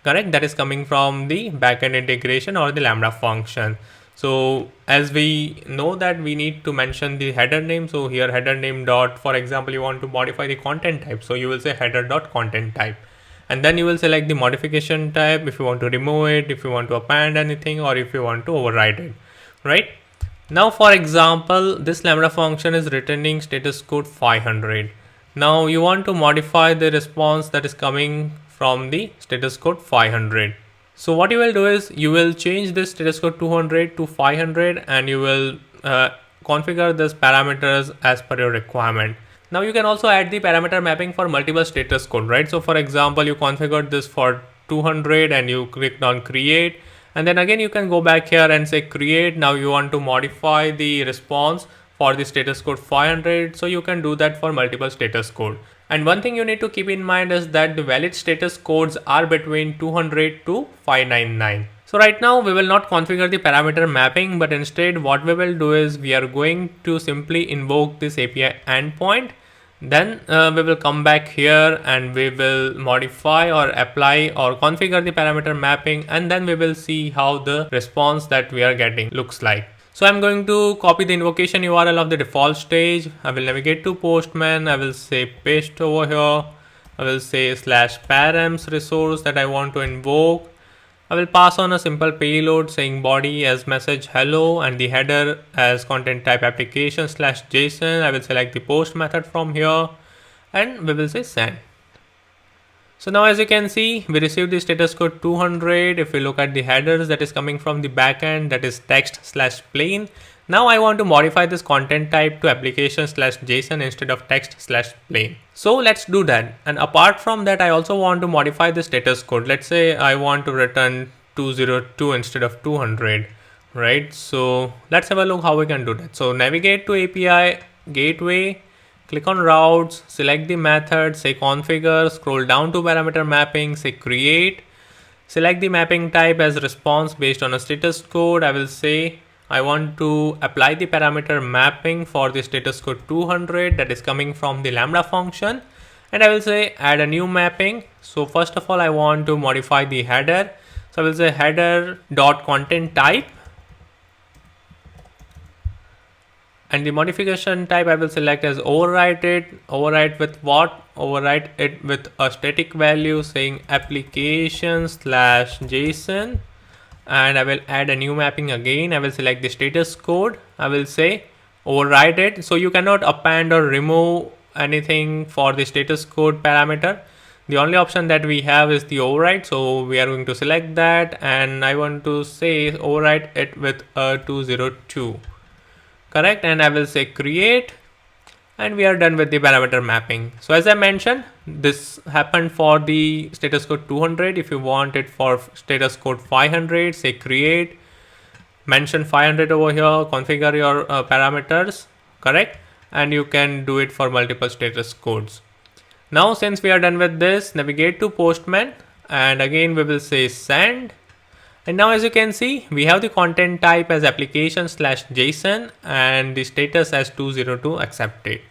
correct? That is coming from the backend integration or the Lambda function. So as we know that we need to mention the header name. So here header name dot, for example, you want to modify the content type. So you will say header dot content type. And then you will select the modification type if you want to remove it, if you want to append anything, or if you want to override it, right? Now, for example, this Lambda function is returning status code 500. Now you want to modify the response that is coming from the status code 500. So what you will do is you will change this status code 200 to 500 and you will configure this parameters as per your requirement. Now you can also add the parameter mapping for multiple status code, right? So for example, you configured this for 200 and you clicked on create, and then again you can go back here and say create. Now you want to modify the response for the status code 500, so you can do that for multiple status code. And one thing you need to keep in mind is that the valid status codes are between 200 to 599. So right now we will not configure the parameter mapping, but instead what we will do is we are going to simply invoke this API endpoint. Then we will come back here and we will modify or apply or configure the parameter mapping, and then we will see how the response that we are getting looks like. So I'm going to copy the invocation URL of the default stage. I will navigate to Postman. I will say paste over here. I will say /params resource that I want to invoke. I will pass on a simple payload saying body as message hello and the header as content type application /JSON. I will select the post method from here and we will say send. So now as you can see, we received the status code 200. If we look at the headers that is coming from the backend, that is text/plain. Now I want to modify this content type to application/JSON instead of text/plain. So let's do that. And apart from that, I also want to modify the status code. Let's say I want to return 202 instead of 200, right? So let's have a look how we can do that. So navigate to API gateway. Click on routes, select the method, say configure, scroll down to parameter mapping, say create, select the mapping type as response based on a status code. I will say I want to apply the parameter mapping for the status code 200 that is coming from the Lambda function, and I will say add a new mapping. So first of all, I want to modify the header. So I will say header dot content type. And the modification type I will select as overwrite it. Overwrite with what? Overwrite it with a static value saying application/JSON. And I will add a new mapping again. I will select the status code. I will say override it. So you cannot append or remove anything for the status code parameter. The only option that we have is the override. So we are going to select that. And I want to say override it with a 202. Correct, and I will say create, and we are done with the parameter mapping. So as I mentioned, this happened for the status code 200. If you want it for status code 500, say create, mention 500 over here, configure your parameters, correct, and you can do it for multiple status codes. Now since we are done with this, navigate to Postman, and again we will say send. And now as you can see, we have the content type as application/JSON and the status as 202 accepted.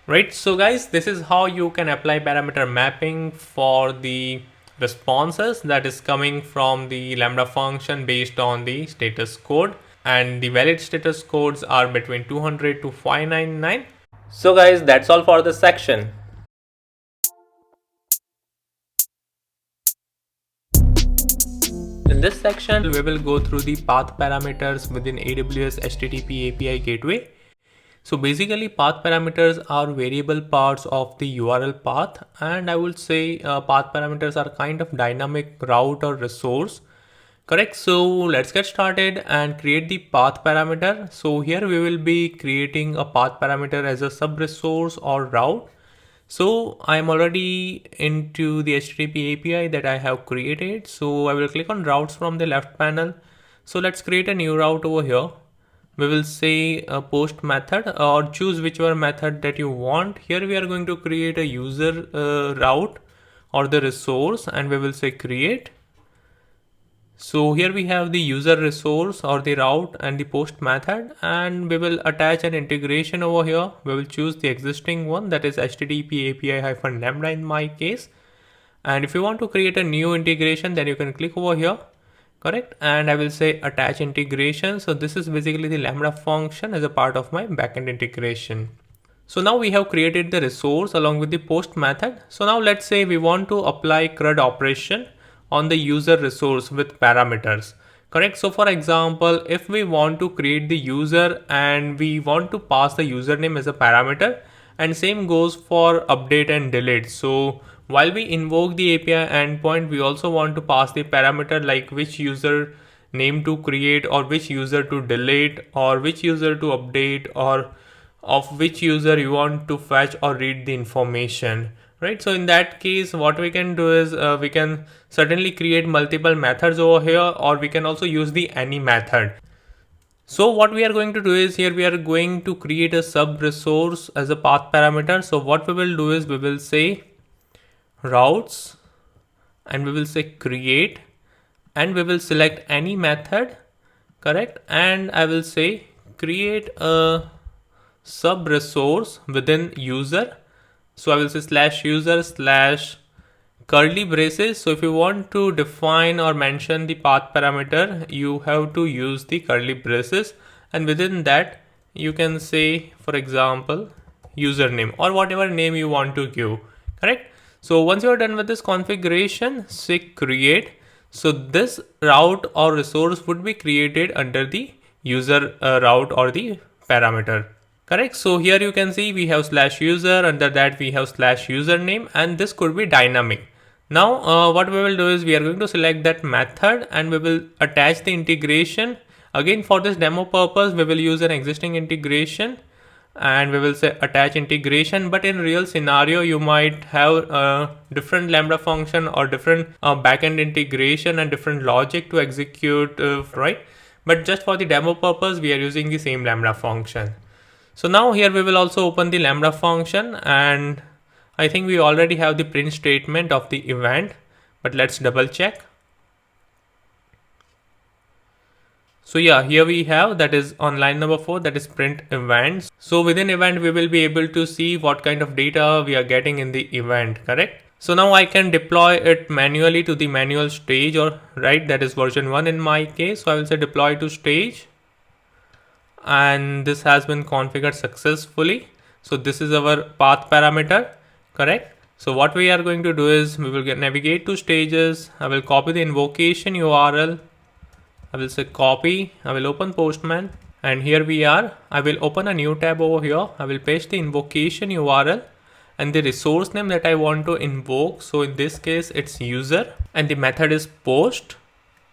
Right. So guys, this is how you can apply parameter mapping for the responses that is coming from the Lambda function based on the status code, and the valid status codes are between 200 to 599. So guys, that's all for this section. In this section, we will go through the path parameters within AWS HTTP API gateway. So basically, path parameters are variable parts of the URL path, and I would say path parameters are kind of dynamic route or resource. Correct. So let's get started and create the path parameter. So here we will be creating a path parameter as a sub resource or route. So I'm already into the HTTP API that I have created. So I will click on routes from the left panel. So let's create a new route over here. We will say a post method or choose whichever method that you want. Here we are going to create a user route or the resource, and we will say create. So here we have the user resource or the route and the post method, and we will attach an integration over here. We will choose the existing one, that is HTTP API-Lambda in my case. And if you want to create a new integration, then you can click over here. Correct. And I will say attach integration. So this is basically the Lambda function as a part of my backend integration. So now we have created the resource along with the post method. So now let's say we want to apply CRUD operation on the user resource with parameters. Correct. So for example, if we want to create the user and we want to pass the username as a parameter, and same goes for update and delete. So while we invoke the API endpoint, we also want to pass the parameter like which user name to create, or which user to delete, or which user to update, or of which user you want to fetch or read the information, right? So in that case, what we can do is we can certainly create multiple methods over here, or we can also use the any method. So what we are going to do is, here we are going to create a sub resource as a path parameter. So what we will do is, we will say routes, and we will say create, and we will select any method, correct? And I will say create a sub resource within user. So I will say slash user slash curly braces. So if you want to define or mention the path parameter, you have to use the curly braces, and within that you can say, for example, username or whatever name you want to give, correct? So once you are done with this configuration, say create. So this route or resource would be created under the user route or the parameter, correct? So here you can see we have slash user, under that we have slash username, and this could be dynamic. Now what we will do is, we are going to select that method and we will attach the integration. Again, for this demo purpose, we will use an existing integration and we will say attach integration. But in real scenario, you might have a different Lambda function or different backend integration and different logic to execute, right? But just for the demo purpose, we are using the same Lambda function. So now here we will also open the Lambda function, and I think we already have the print statement of the event, but let's double check. So yeah, here we have, that is on line number 4, that is print events. So within event, we will be able to see what kind of data we are getting in the event, correct? So now I can deploy it manually to the manual stage, or right, that is version 1 in my case. So I will say deploy to stage, and this has been configured successfully. So this is our path parameter, correct? So what we are going to do is, we will navigate to stages. I will copy the invocation URL. I will say copy. I will open Postman, and here we are. I will open a new tab over here. I will paste the invocation URL and the resource name that I want to invoke. So in this case, it's user, and the method is post.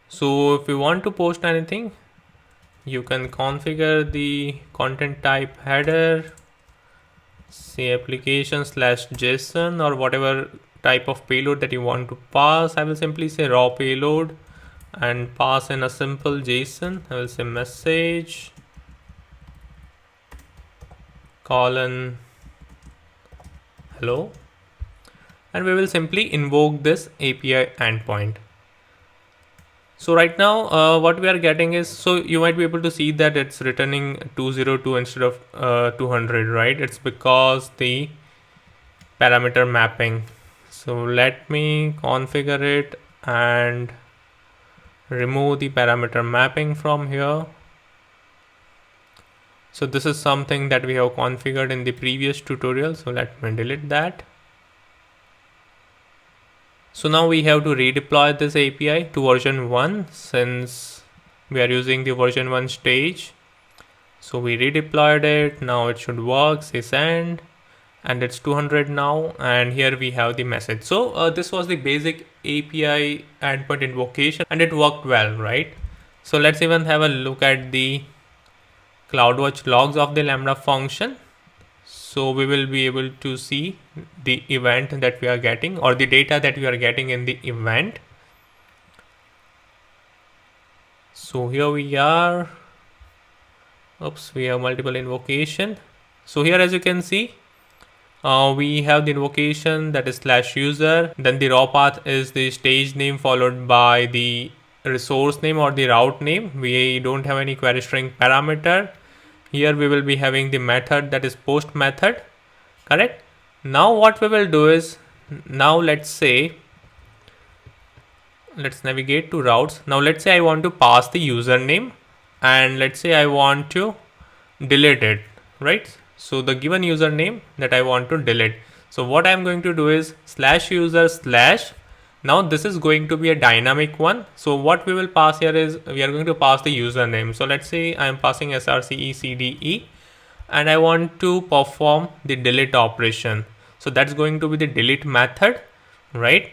So if you want to post anything, you can configure the content type header, say application /JSON, or whatever type of payload that you want to pass. I will simply say raw payload and pass in a simple JSON. I will say message colon hello, and we will simply invoke this API endpoint. So right now what we are getting is, so you might be able to see that it's returning 202 instead of 200, right? It's because the parameter mapping. So let me configure it and remove the parameter mapping from here. So this is something that we have configured in the previous tutorial. So let me delete that. So now we have to redeploy this API to version 1 since we are using the version 1 stage. So we redeployed it. Now it should work. Say send, and it's 200 now. And here we have the message. So this was the basic API endpoint invocation, and it worked well, right? So let's even have a look at the CloudWatch logs of the Lambda function. So we will be able to see the event that we are getting, or the data that we are getting in the event. So here we are. Oops, we have multiple invocation. So here, as you can see, we have the invocation that is /user. Then the raw path is the stage name followed by the resource name or the route name. We don't have any query string parameter. Here we will be having the method, that is post method, correct? Now what we will do is, now let's navigate to routes. Now let's say I want to pass the username, and let's say I want to delete it, right? So the given username that I want to delete. So what I'm going to do is /user/. Now this is going to be a dynamic one. So what we will pass here is, we are going to pass the username. So let's say I'm passing srcecde, and I want to perform the delete operation. So that's going to be the delete method, right?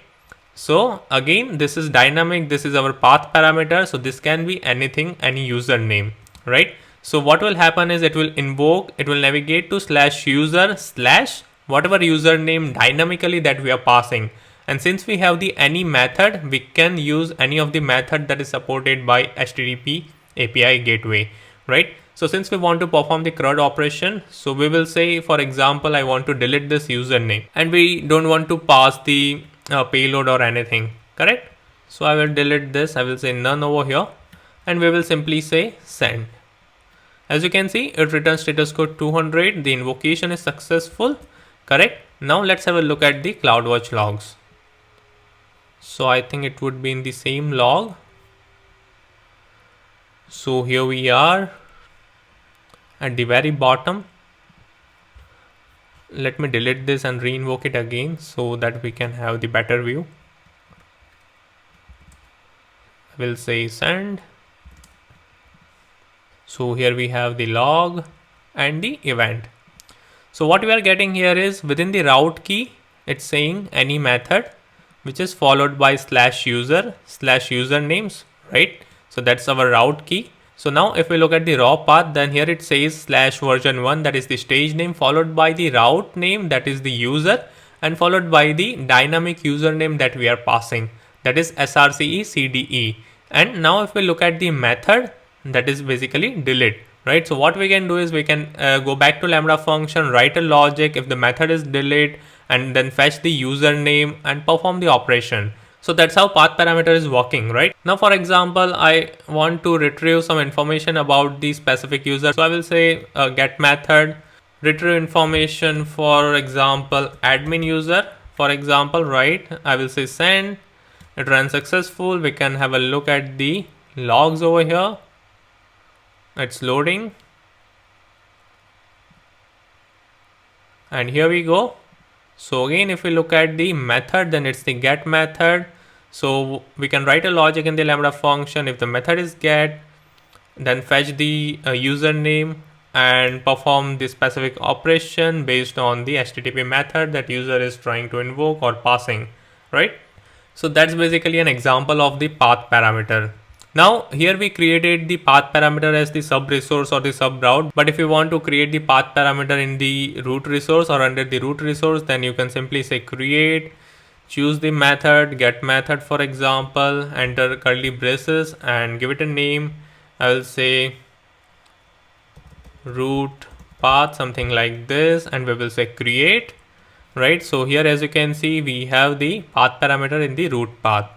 So again, this is dynamic, this is our path parameter, so this can be anything, any username, right? So what will happen is it will invoke, it will navigate to /user/ whatever username dynamically that we are passing. And since we have the any method, we can use any of the method that is supported by HTTP API gateway, right? So since we want to perform the CRUD operation, so we will say, for example, I want to delete this username and we don't want to pass the payload or anything, correct? So I will delete this, I will say none over here, and we will simply say send. As you can see, it returns status code 200, the invocation is successful, correct? Now let's have a look at the CloudWatch logs. So I think it would be in the same log. So here we are at the very bottom. Let me delete this and re-invoke it again so that we can have the better view. I will say send. So here we have the log and the event. So what we are getting here is within the route key, it's saying any method which is followed by /user/ usernames, right? So that's our route key. So now if we look at the raw path, then here it says /version1, that is the stage name, followed by the route name, that is the user, and followed by the dynamic username that we are passing, that is srce/cde. And now if we look at the method, that is basically delete, right? So what we can do is we can go back to Lambda function, write a logic if the method is delete, and then fetch the username and perform the operation. So that's how path parameter is working, right? Now, for example, I want to retrieve some information about the specific user. So I will say get method, retrieve information, for example, admin user, for example, right? I will say send, it runs successful. We can have a look at the logs over here. It's loading. And here we go. So again, if we look at the method, then it's the get method. So we can write a logic in the Lambda function. If the method is get, then fetch the username and perform the specific operation based on the HTTP method that user is trying to invoke or passing, right? So that's basically an example of the path parameter. Now here we created the path parameter as the sub resource or the sub route, but if you want to create the path parameter in the root resource or under the root resource, then you can simply say create, choose the method, get method, for example, enter curly braces and give it a name. I will say root path, something like this, and we will say create, right? So here, as you can see, we have the path parameter in the root path,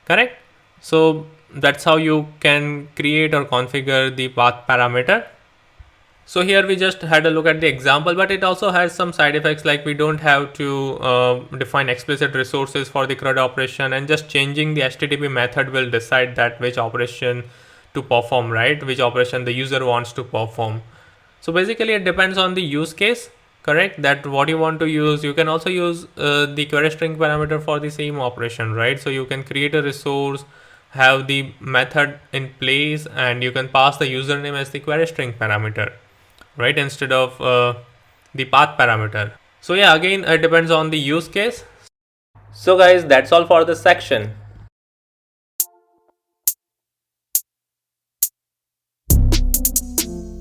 correct? So that's how you can create or configure the path parameter. So here we just had a look at the example, but it also has some side effects, like we don't have to define explicit resources for the CRUD operation, and just changing the HTTP method will decide that which operation to perform, right? Which operation the user wants to perform. So basically it depends on the use case, correct? That what you want to use. You can also use the query string parameter for the same operation, right? So you can create a resource, have the method in place, and you can pass the username as the query string parameter, right, instead of the path parameter. So yeah, again, it depends on the use case. So guys, that's all for this section.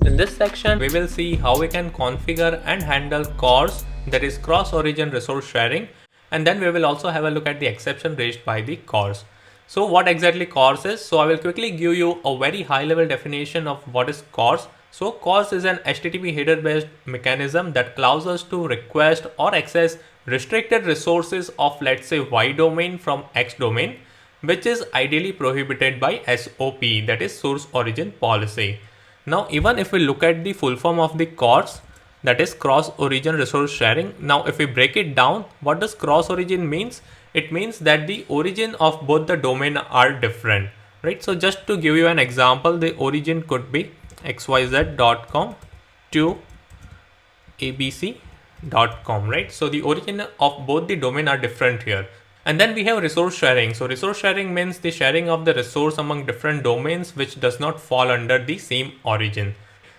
In this section, we will see how we can configure and handle CORS, that is cross-origin resource sharing, and then we will also have a look at the exception raised by the CORS. So what exactly CORS is? So I will quickly give you a very high-level definition of what is CORS. So CORS is an HTTP header-based mechanism that allows us to request or access restricted resources of, let's say, Y domain from X domain, which is ideally prohibited by SOP, that is source origin policy. Now, even if we look at the full form of the CORS, that is cross origin resource sharing. Now, if we break it down, what does cross origin means? It means that the origin of both the domain are different, right? So just to give you an example, the origin could be xyz.com to abc.com, right? So the origin of both the domain are different here. And then we have resource sharing. So resource sharing means the sharing of the resource among different domains which does not fall under the same origin.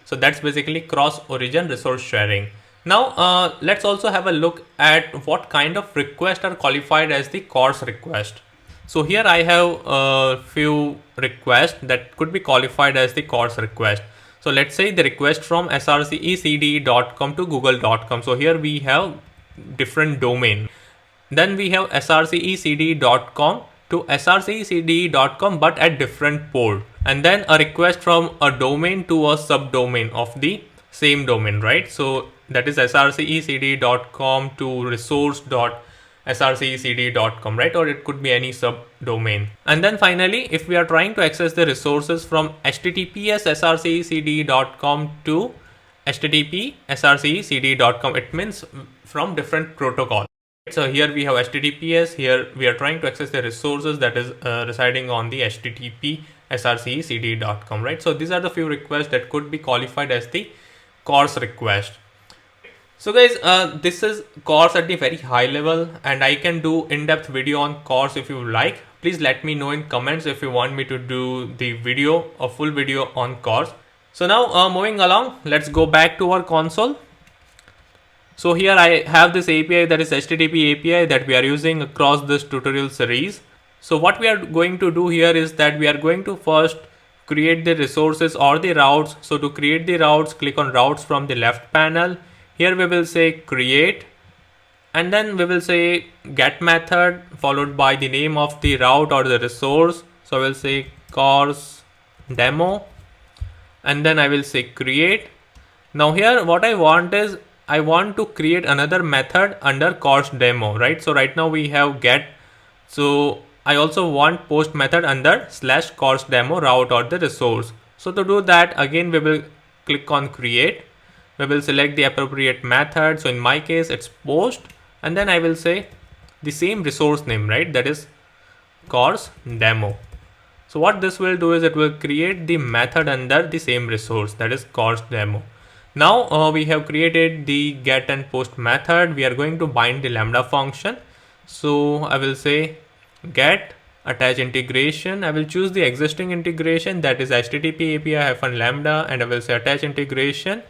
So that's basically cross origin resource sharing. Now let's also have a look at what kind of requests are qualified as the CORS request. So here I have a few requests that could be qualified as the CORS request. So let's say the request from srcecd.com to google.com. So here we have different domain. Then we have srcecd.com to srcecd.com but at different port. And then a request from a domain to a subdomain of the same domain, right? So that is srcecd.com to resource.srcecd.com, right? Or it could be any subdomain. And then finally, if we are trying to access the resources from https srcecd.com to http srcecd.com, it means from different protocol. So here we have HTTPS, here we are trying to access the resources that is residing on the http srcecd.com, right? So these are the few requests that could be qualified as the CORS request. So guys, this is CORS at the very high level, and I can do in-depth video on CORS if you like. Please let me know in comments if you want me to do the video, a full video on CORS. So now moving along, let's go back to our console. So here I have this API, that is HTTP API, that we are using across this tutorial series. So what we are going to do here is that we are going to first create the resources or the routes. So to create the routes, click on routes from the left panel. Here we will say create, and then we will say get method followed by the name of the route or the resource. So I will say CORS demo, and then I will say create. Now here what I want is I want to create another method under CORS demo, right? So right now we have get. So I also want post method under /CORS demo route or the resource. So to do that, again we will click on create. We will select the appropriate method. So in my case it's post, and then I will say the same resource name, right? That is CORS demo. So what this will do is it will create the method under the same resource, that is CORS demo. Now we have created the get and post method. We are going to bind the Lambda function. So I will say get attach integration. I will choose the existing integration, that is http api-lambda, and I will say attach integration.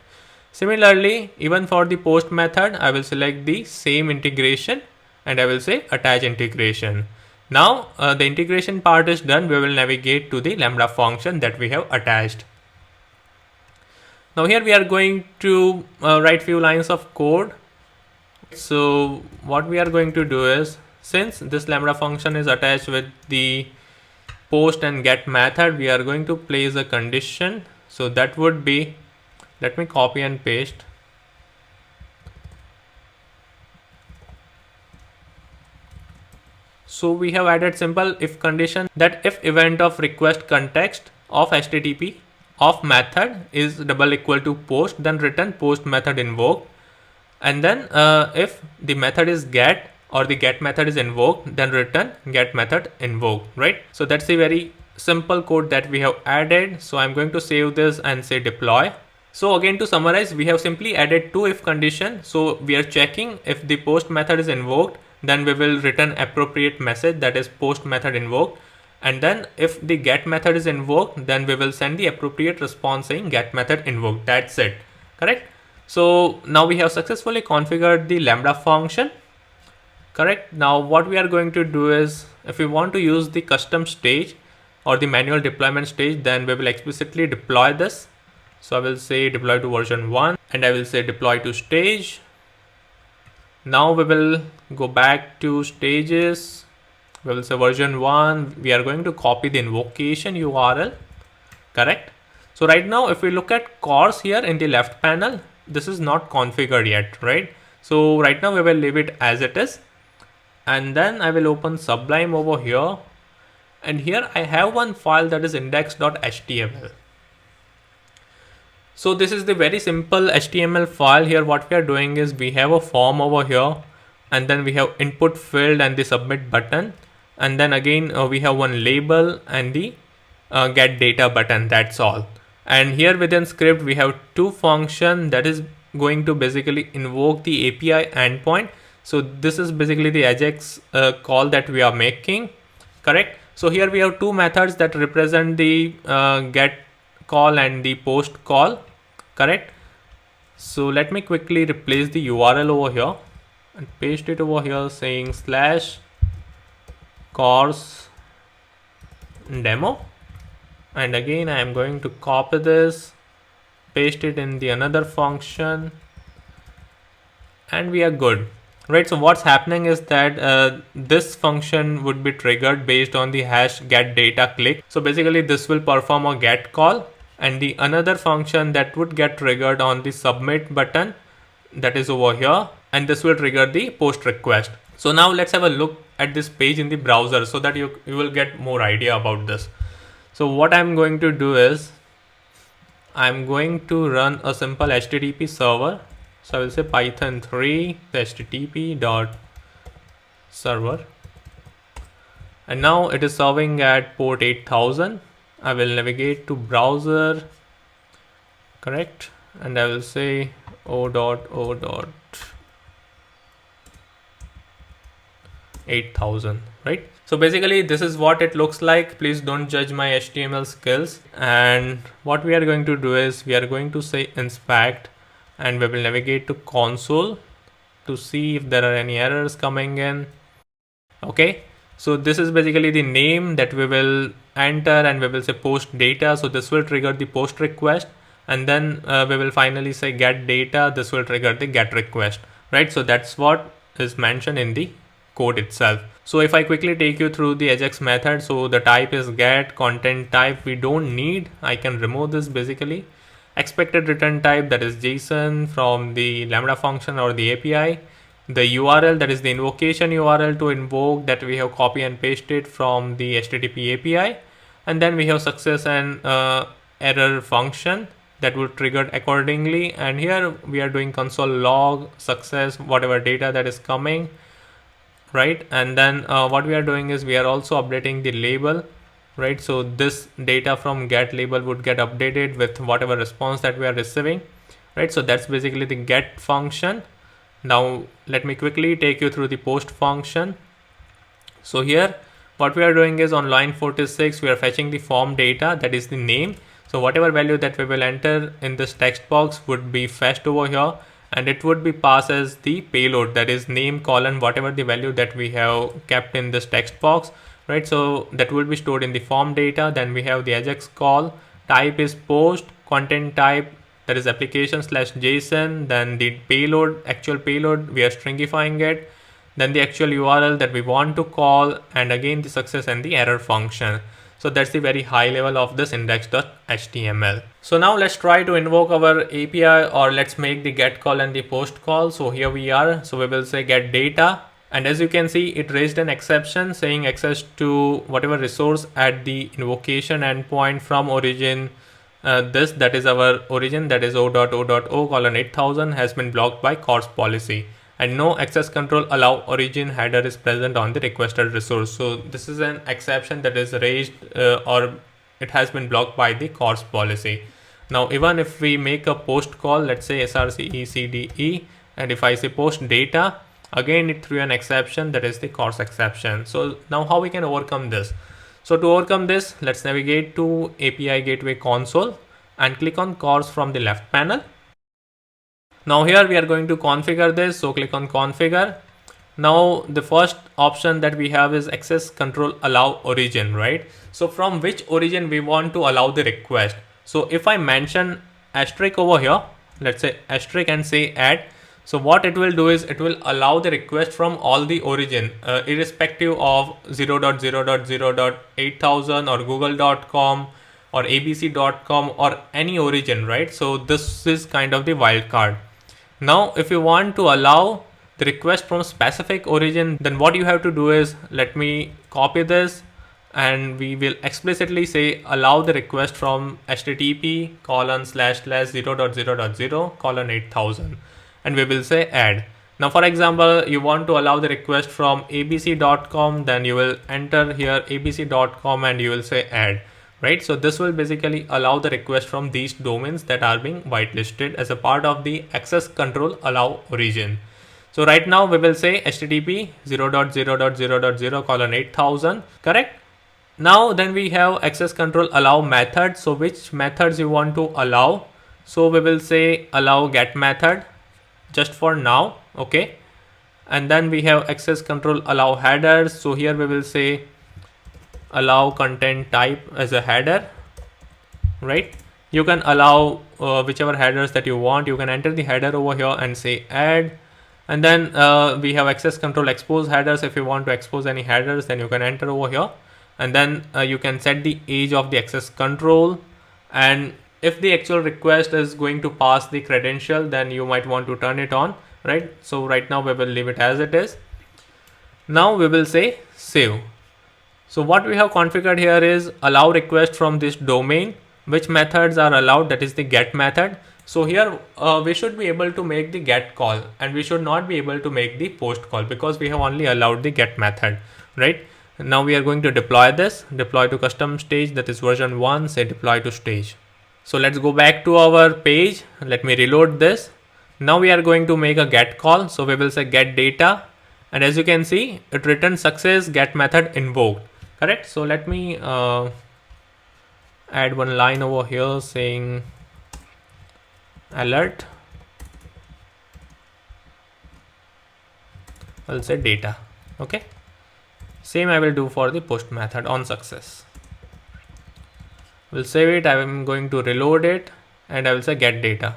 Similarly, even for the post method, I will select the same integration and I will say attach integration. Now the integration part is done. We will navigate to the Lambda function that we have attached. Now here we are going to write few lines of code. So what we are going to do is, since this Lambda function is attached with the post and get method, we are going to place a condition. So that would be, let me copy and paste. So we have added simple if condition that if event of request context of HTTP of method is double equal to post, then return post method invoked. And then if the method is get or the get method is invoked, then return get method invoked, right? So that's a very simple code that we have added. So I'm going to save this and say deploy. So again, to summarize, we have simply added two if condition. So we are checking if the post method is invoked, then we will return appropriate message, that is post method invoked. And then if the get method is invoked, then we will send the appropriate response saying get method invoked. That's it, correct? So now we have successfully configured the Lambda function, correct? Now what we are going to do is, if we want to use the custom stage or the manual deployment stage, then we will explicitly deploy this. So I will say deploy to version 1 and I will say deploy to stage. Now we will go back to stages. We will say version 1. We are going to copy the invocation URL, correct? So right now, if we look at CORS here in the left panel, this is not configured yet, right? So right now we will leave it as it is. And then I will open Sublime over here. And here I have one file that is index.html. So this is the very simple HTML file. Here what we are doing is we have a form over here, and then we have input field and the submit button. And then again we have one label and the get data button, that's all. And here within script we have two functions that is going to basically invoke the API endpoint. So this is basically the AJAX call that we are making, correct? So here we have two methods that represent the get call and the post call. correct? So let me quickly replace the URL over here and paste it over here saying slash course demo, and again I am going to copy this, paste it in the another function, and we are good, right? So what's happening is that this function would be triggered based on the hash get data click. So basically this will perform a get call, and the another function that would get triggered on the submit button, that is over here, and this will trigger the post request. So now let's have a look at this page in the browser so that you will get more idea about this. So what I'm going to do is I'm going to run a simple HTTP server. So I will say Python 3 HTTP dot server, and now it is serving at port 8000. I will navigate to browser, correct, and I will say o.o.8000, right? So basically this is what it looks like. Please don't judge my HTML skills. And what we are going to do is we are going to say inspect, and we will navigate to console to see if there are any errors coming in. Okay, so this is basically the name that we will enter, and we will say post data. So this will trigger the post request, and then we will finally say get data. This will trigger the get request, right? So that's what is mentioned in the code itself. So if I quickly take you through the Ajax method, so the type is get, content type we don't need, I can remove this basically. Expected return type, that is JSON from the Lambda function or the API. The URL, that is the invocation URL to invoke, that we have copy and pasted from the HTTP API. And then we have success and error function that will trigger accordingly. And here we are doing console log success, whatever data that is coming, right? And then what we are doing is we are also updating the label, right? So this data from get label would get updated with whatever response that we are receiving, right? So that's basically the get function. Now let me quickly take you through the post function. So here what we are doing is on line 46 we are fetching the form data, that is the name. So whatever value that we will enter in this text box would be fetched over here, and it would be passed as the payload, that is name colon whatever the value that we have kept in this text box, right? So that will be stored in the form data. Then we have the Ajax call, type is post, content type, that is application slash JSON. Then the payload, actual payload, we are stringifying it. Then the actual URL that we want to call, and again the success and the error function. So that's the very high level of this index.html. So now let's try to invoke our API, or let's make the get call and the post call. So here we are. So we will say get data, and as you can see it raised an exception saying access to whatever resource at the invocation endpoint from origin, that is our origin, that is o.o.o:8000 has been blocked by CORS policy, and no access control allow origin header is present on the requested resource. So this is an exception that is raised or it has been blocked by the CORS policy. Now even if we make a post call, let's say srcecde, and if I say post data, again it threw an exception, that is the CORS exception. So now how we can overcome this? So to overcome this, let's navigate to API Gateway console and click on CORS from the left panel. Now here we are going to configure this, so click on configure. Now the first option that we have is access control allow origin, right? So from which origin we want to allow the request. So if I mention asterisk over here, let's say asterisk and say add, so what it will do is it will allow the request from all the origin, irrespective of 0.0.0.8000 or google.com or abc.com or any origin, right? So this is kind of the wildcard. Now if you want to allow the request from specific origin, then what you have to do is, let me copy this, and we will explicitly say allow the request from http://0.0.0:8000, and we will say add. Now for example, you want to allow the request from abc.com, then you will enter here abc.com and you will say add, right? So this will basically allow the request from these domains that are being whitelisted as a part of the access control allow origin. So right now we will say http 0.0.0.0:8000, correct? Now then we have access control allow method. So which methods you want to allow? So we will say allow get method just for now. Okay. And then we have access control allow headers. So here we will say allow content type as a header, right? You can allow whichever headers that you want. You can enter the header over here and say add. And then we have access control expose headers. If you want to expose any headers, then you can enter over here. And then you can set the age of the access control. And if the actual request is going to pass the credential, then you might want to turn it on, right? So right now we will leave it as it is. Now we will say save. So what we have configured here is allow request from this domain. Which methods are allowed? That is the get method. So here we should be able to make the get call, and we should not be able to make the post call because we have only allowed the get method, right? Now we are going to deploy this, deploy to custom stage, that is version 1, say deploy to stage. So let's go back to our page. Let me reload this. Now we are going to make a get call. So we will say get data, and as you can see, it returns success get method invoked, correct? So let me add one line over here saying alert. I'll say data. Okay. Same I will do for the post method on success. We'll save it. I am going to reload it and I will say get data.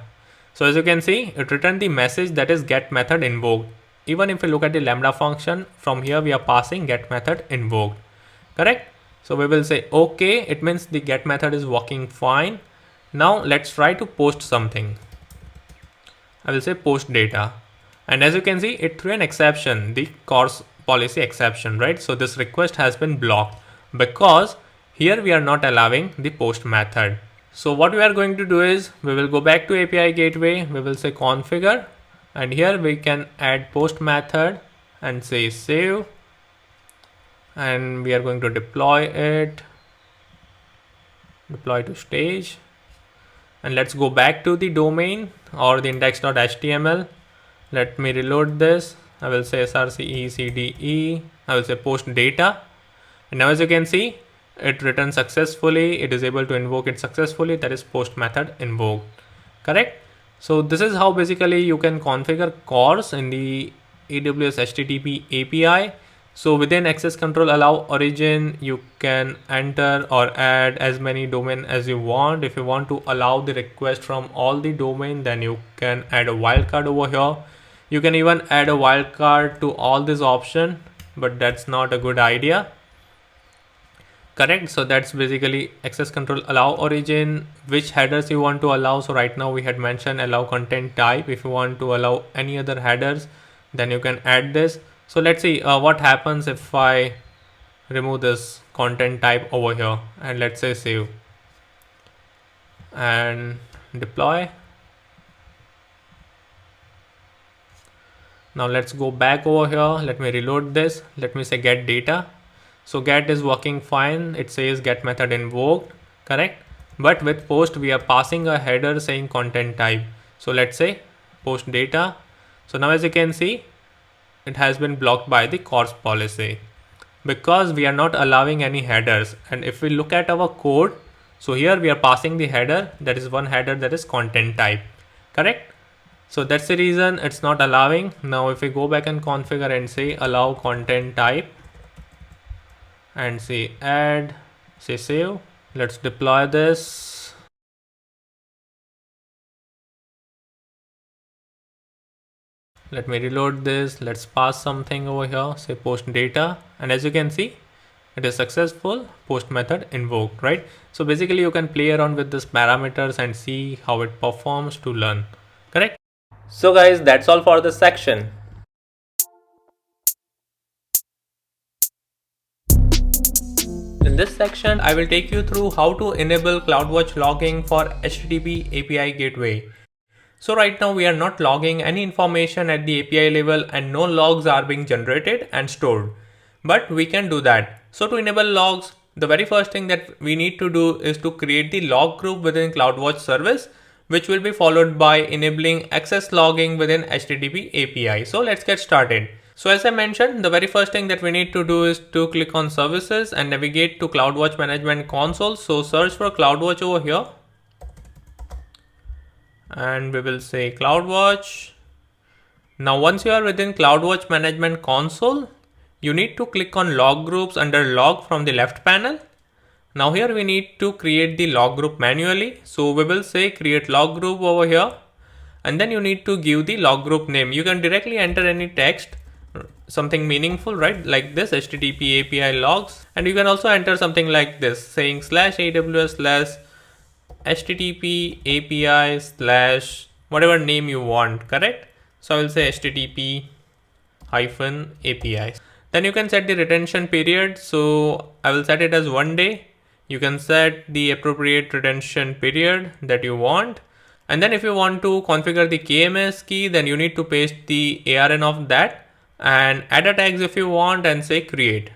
So as you can see, it returned the message that is get method invoked. Even if we look at the Lambda function, from here we are passing get method invoked, correct? So we will say okay, it means the get method is working fine. Now let's try to post something. I will say post data, and as you can see, it threw an exception, the course policy exception, right? So this request has been blocked because here we are not allowing the post method. So what we are going to do is we will go back to API gateway, we will say configure, and here we can add post method and say save, and we are going to deploy it, deploy to stage, and let's go back to the domain or the index.html. Let me reload this. I will say srcecde, I will say post data, and now as you can see, it returns successfully. It is able to invoke it successfully, that is post method invoked, correct? So this is how basically you can configure CORS in the AWS HTTP API. So within access control allow origin, you can enter or add as many domain as you want. If you want to allow the request from all the domain, then you can add a wildcard over here. You can even add a wildcard to all this option, but that's not a good idea, correct? So that's basically access control allow origin, which headers you want to allow. So right now we had mentioned allow content type. If you want to allow any other headers, then you can add this. So let's see what happens if I remove this content type over here, and let's say save and deploy. Now let's go back over here. Let me reload this. Let me say get data. So get is working fine. It says get method invoked, correct? But with post, we are passing a header saying content type. So let's say post data. So now as you can see, it has been blocked by the CORS policy because we are not allowing any headers. And if we look at our code, so here we are passing the header, that is one header, that is content type, correct? So that's the reason it's not allowing. Now if we go back and configure and say allow content type and say add, say save, let's deploy this. Let me reload this. Let's pass something over here, say post data, and as you can see, it is successful, post method invoked, right? So basically you can play around with this parameters and see how it performs to learn, correct? So guys, that's all for this section. In this section, I will take you through how to enable CloudWatch logging for HTTP API gateway. So right now we are not logging any information at the API level and no logs are being generated and stored, but we can do that. So to enable logs, the very first thing that we need to do is to create the log group within CloudWatch service, which will be followed by enabling access logging within HTTP API. So let's get started. So as I mentioned, the very first thing that we need to do is to click on services and navigate to CloudWatch management console. So search for CloudWatch over here. and we will say CloudWatch. Now once you are within CloudWatch management console, you need to click on log groups under log from the left panel. Now here we need to create the log group manually. So we will say create log group over here, and then you need to give the log group name. You can directly enter any text, something meaningful, right? Like this HTTP API logs, and you can also enter something like this saying /AWS/HTTP API/ whatever name you want, correct? So I will say HTTP API. Then you can set the retention period. So I will set it as 1 day. You can set the appropriate retention period that you want. And then if you want to configure the KMS key, then you need to paste the ARN of that and add a tags if you want and say create.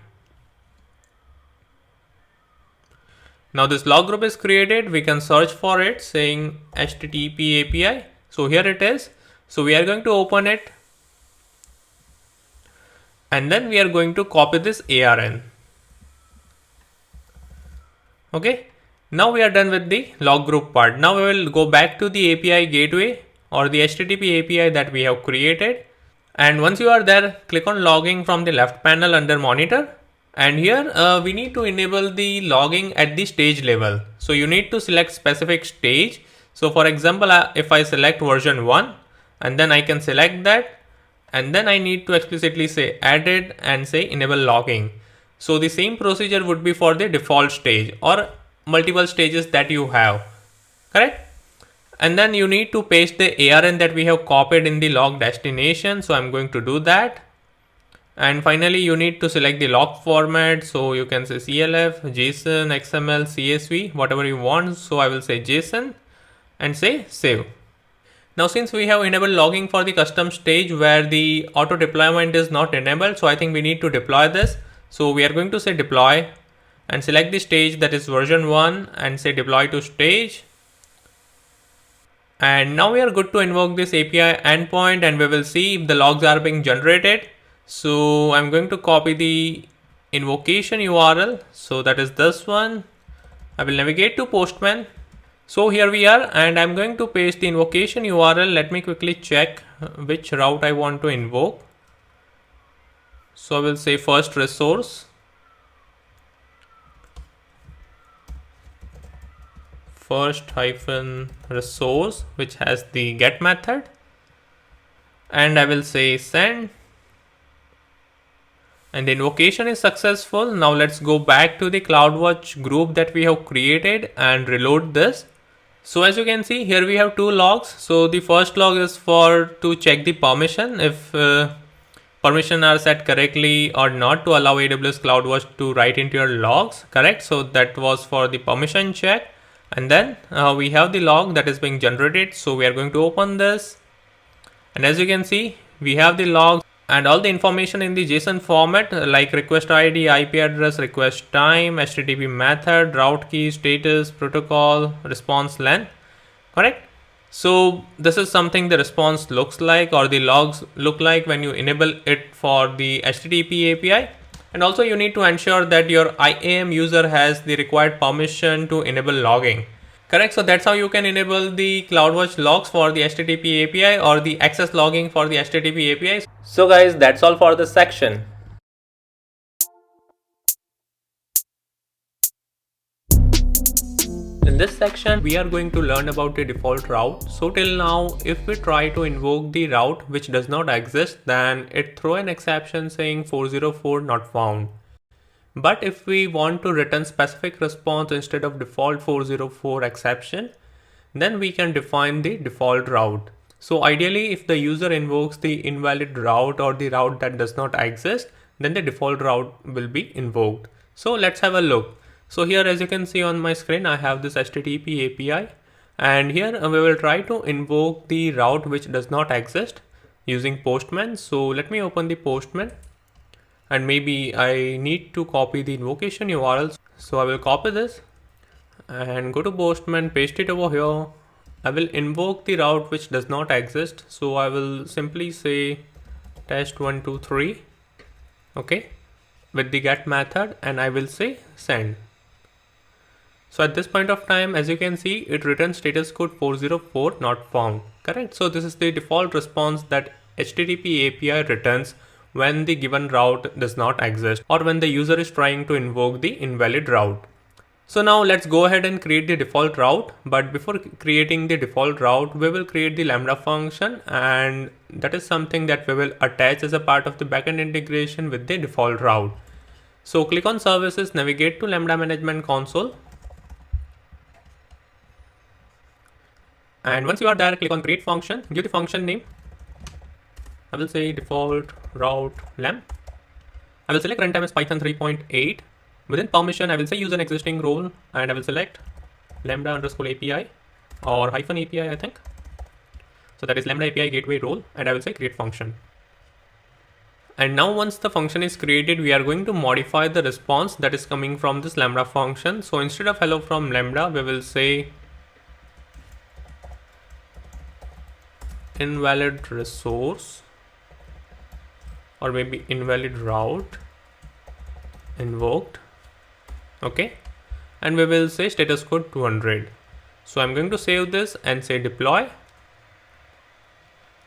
Now this log group is created. We can search for it saying HTTP API. So here it is. So we are going to open it, and then we are going to copy this ARN. Okay. Now we are done with the log group part. Now we will go back to the API gateway or the HTTP API that we have created. And once you are there, click on logging from the left panel under monitor. And here we need to enable the logging at the stage level. So you need to select specific stage. So for example, if I select version 1, and then I can select that, and then I need to explicitly say added and say enable logging. So the same procedure would be for the default stage or multiple stages that you have, correct? And then you need to paste the ARN that we have copied in the log destination. So I'm going to do that. And finally, you need to select the log format. So you can say CLF, JSON, XML, CSV, whatever you want. So I will say JSON and say save. Now, since we have enabled logging for the custom stage where the auto deployment is not enabled, so I think we need to deploy this. So we are going to say deploy and select the stage that is version 1 and say deploy to stage. And now we are good to invoke this API endpoint, and we will see if the logs are being generated. So I'm going to copy the invocation URL. So that is this one. I will navigate to Postman. So here we are, and I'm going to paste the invocation URL. Let me quickly check which route I want to invoke. So I will say first resource. First-resource, which has the get method. And I will say send. And the invocation is successful. Now let's go back to the CloudWatch group that we have created and reload this. So as you can see, here we have two logs. So the first log is to check the permission, if permission are set correctly or not to allow AWS CloudWatch to write into your logs, correct? So that was for the permission check. And then we have the log that is being generated. So we are going to open this. And as you can see, we have the logs and all the information in the JSON format like request ID, IP address, request time, HTTP method, route key, status, protocol, response length, correct? So this is something the response looks like, or the logs look like when you enable it for the HTTP API. And also you need to ensure that your IAM user has the required permission to enable logging. Correct. So that's how you can enable the CloudWatch logs for the HTTP API or the access logging for the HTTP API. So guys, that's all for this section. In this section, we are going to learn about the default route. So till now, if we try to invoke the route which does not exist, then it throws an exception saying 404 not found. But if we want to return specific response instead of default 404 exception, then we can define the default route. So ideally, if the user invokes the invalid route or the route that does not exist, then the default route will be invoked. So let's have a look. So here, as you can see on my screen, I have this HTTP API, and here we will try to invoke the route which does not exist using Postman. So let me open the Postman. And maybe I need to copy the invocation URL. So I will copy this and go to Postman, paste it over here. I will invoke the route which does not exist. So I will simply say test123, okay, with the get method, and I will say send. So at this point of time, as you can see, it returns status code 404 not found, correct? So this is the default response that HTTP API returns when the given route does not exist or when the user is trying to invoke the invalid route. So now let's go ahead and create the default route. But before creating the default route, we will create the Lambda function, and that is something that we will attach as a part of the backend integration with the default route. So click on services, navigate to Lambda management console. And once you are there, click on create function, give the function name. I will say default route lamb. I will select runtime as Python 3.8. Within permission, I will say use an existing role, and I will select lambda underscore API or hyphen API, I think. So that is lambda API gateway role, and I will say create function. And now once the function is created, we are going to modify the response that is coming from this lambda function. So instead of hello from lambda, we will say invalid resource or maybe invalid route invoked. Okay, and we will say status code 200. So I'm going to save this and say deploy.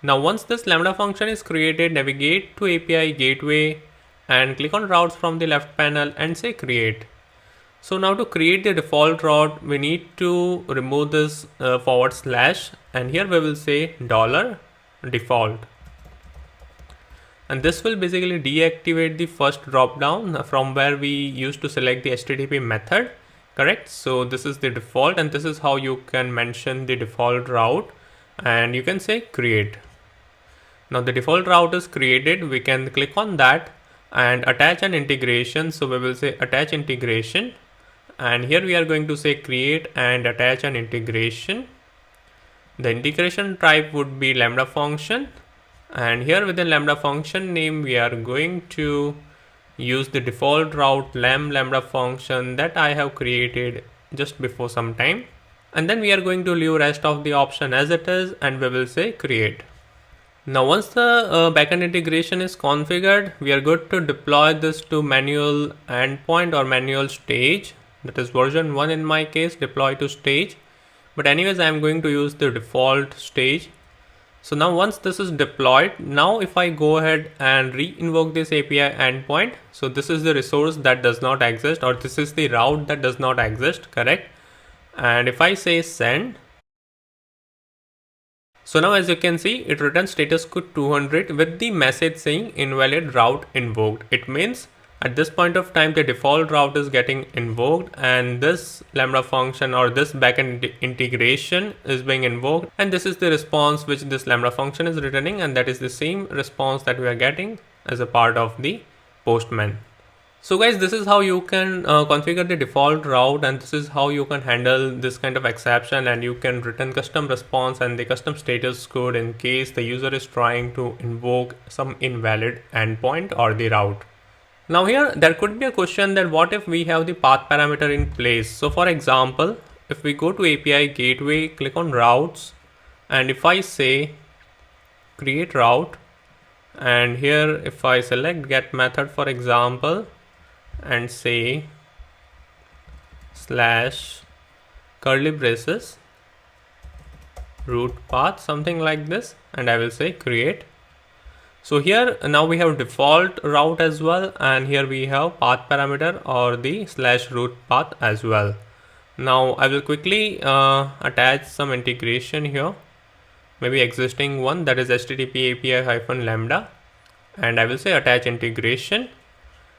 Now once this lambda function is created, navigate to API gateway and click on routes from the left panel and say create. So now to create the default route, we need to remove this forward slash, and here we will say $default. And this will basically deactivate the first drop down from where we used to select the HTTP method, correct? So this is the default, and this is how you can mention the default route, and you can say create. Now the default route is created. We can click on that and attach an integration. So we will say attach integration, and here we are going to say create and attach an integration. The integration type would be lambda function, and here within lambda function name we are going to use the default route lambda function that I have created just before some time, and then we are going to leave rest of the option as it is, and we will say create. Now once the backend integration is configured, we are good to deploy this to manual endpoint or manual stage. That is version 1 in my case, deploy to stage. But anyways, I am going to use the default stage. So now once this is deployed, now if I go ahead and re-invoke this API endpoint, so this is the resource that does not exist, or this is the route that does not exist, correct? And if I say send, so now as you can see, it returns status code 200 with the message saying invalid route invoked. It means at this point of time, the default route is getting invoked, and this lambda function or this backend integration is being invoked, and this is the response which this lambda function is returning, and that is the same response that we are getting as a part of the postman. So guys, this is how you can configure the default route, and this is how you can handle this kind of exception, and you can return custom response and the custom status code in case the user is trying to invoke some invalid endpoint or the route. Now here there could be a question that what if we have the path parameter in place. So for example, if we go to API gateway, click on routes, and if I say create route, and here if I select get method for example and say slash curly braces route path, something like this, and I will say create. So here now we have default route as well, and here we have path parameter or the slash route path as well. Now I will quickly attach some integration here, maybe existing one, that is HTTP API hyphen lambda, and I will say attach integration.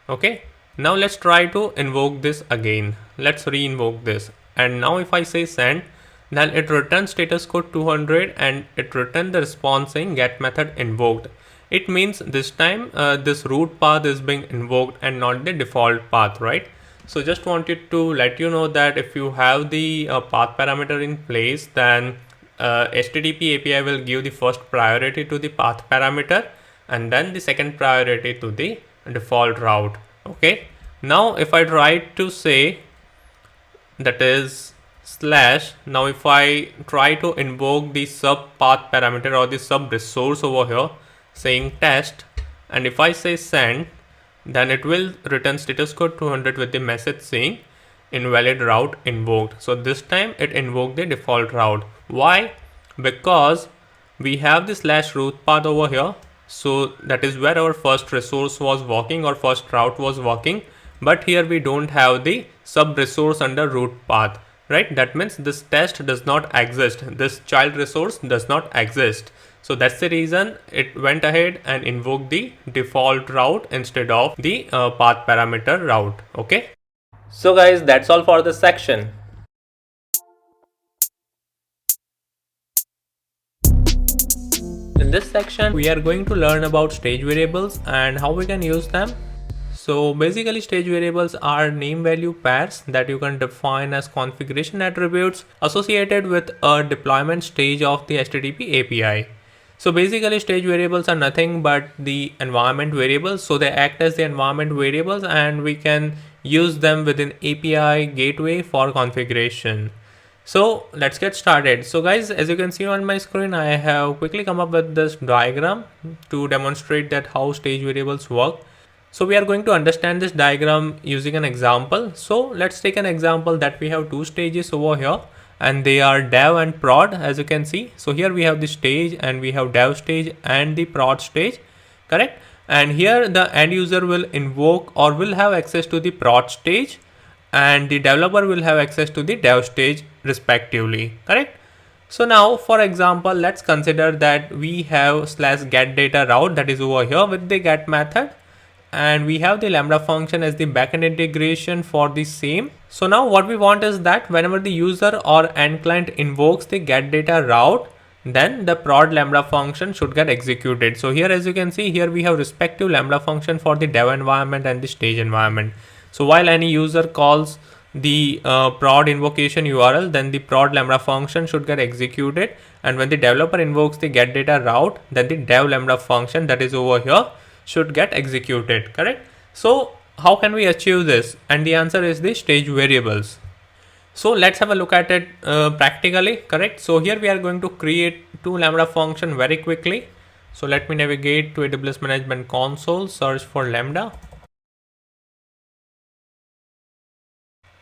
Okay, now let's try to invoke this again. Let's re-invoke this, and now if I say send, then it returns status code 200 and it returns the response saying get method invoked. It means this time this route path is being invoked and not the default path, right? So just wanted to let you know that if you have the path parameter in place, then HTTP API will give the first priority to the path parameter and then the second priority to the default route. Okay, now if I try to say, that is slash, now if I try to invoke the sub path parameter or the sub resource over here saying test, and if I say send, then it will return status code 200 with the message saying invalid route invoked. So this time it invoked the default route. Why? Because we have the slash root path over here. So that is where our first resource was walking or first route was walking. But here we don't have the sub resource under root path, right? That means this test does not exist. This child resource does not exist. So that's the reason it went ahead and invoked the default route instead of the path parameter route. Okay. So guys, that's all for this section. In this section, we are going to learn about stage variables and how we can use them. So basically stage variables are name value pairs that you can define as configuration attributes associated with a deployment stage of the HTTP API. So basically stage variables are nothing but the environment variables. So they act as the environment variables and we can use them within API gateway for configuration. So let's get started. So guys, as you can see on my screen, I have quickly come up with this diagram to demonstrate that how stage variables work. So we are going to understand this diagram using an example. So let's take an example that we have two stages over here and they are dev and prod, as you can see. So here we have the stage and we have dev stage and the prod stage, correct? And here the end user will invoke or will have access to the prod stage and the developer will have access to the dev stage respectively, correct? So now for example, let's consider that we have slash get data route that is over here with the get method, and we have the Lambda function as the backend integration for the same. So now what we want is that whenever the user or end client invokes the get data route, then the prod Lambda function should get executed. So here, as you can see, here we have respective Lambda function for the dev environment and the stage environment. So while any user calls the prod invocation URL, then the prod Lambda function should get executed. And when the developer invokes the get data route, then the dev Lambda function that is over here should get executed, correct? So how can we achieve this? And the answer is the stage variables. So let's have a look at it practically, correct? So here we are going to create two Lambda function very quickly. So let me navigate to AWS Management Console, search for Lambda.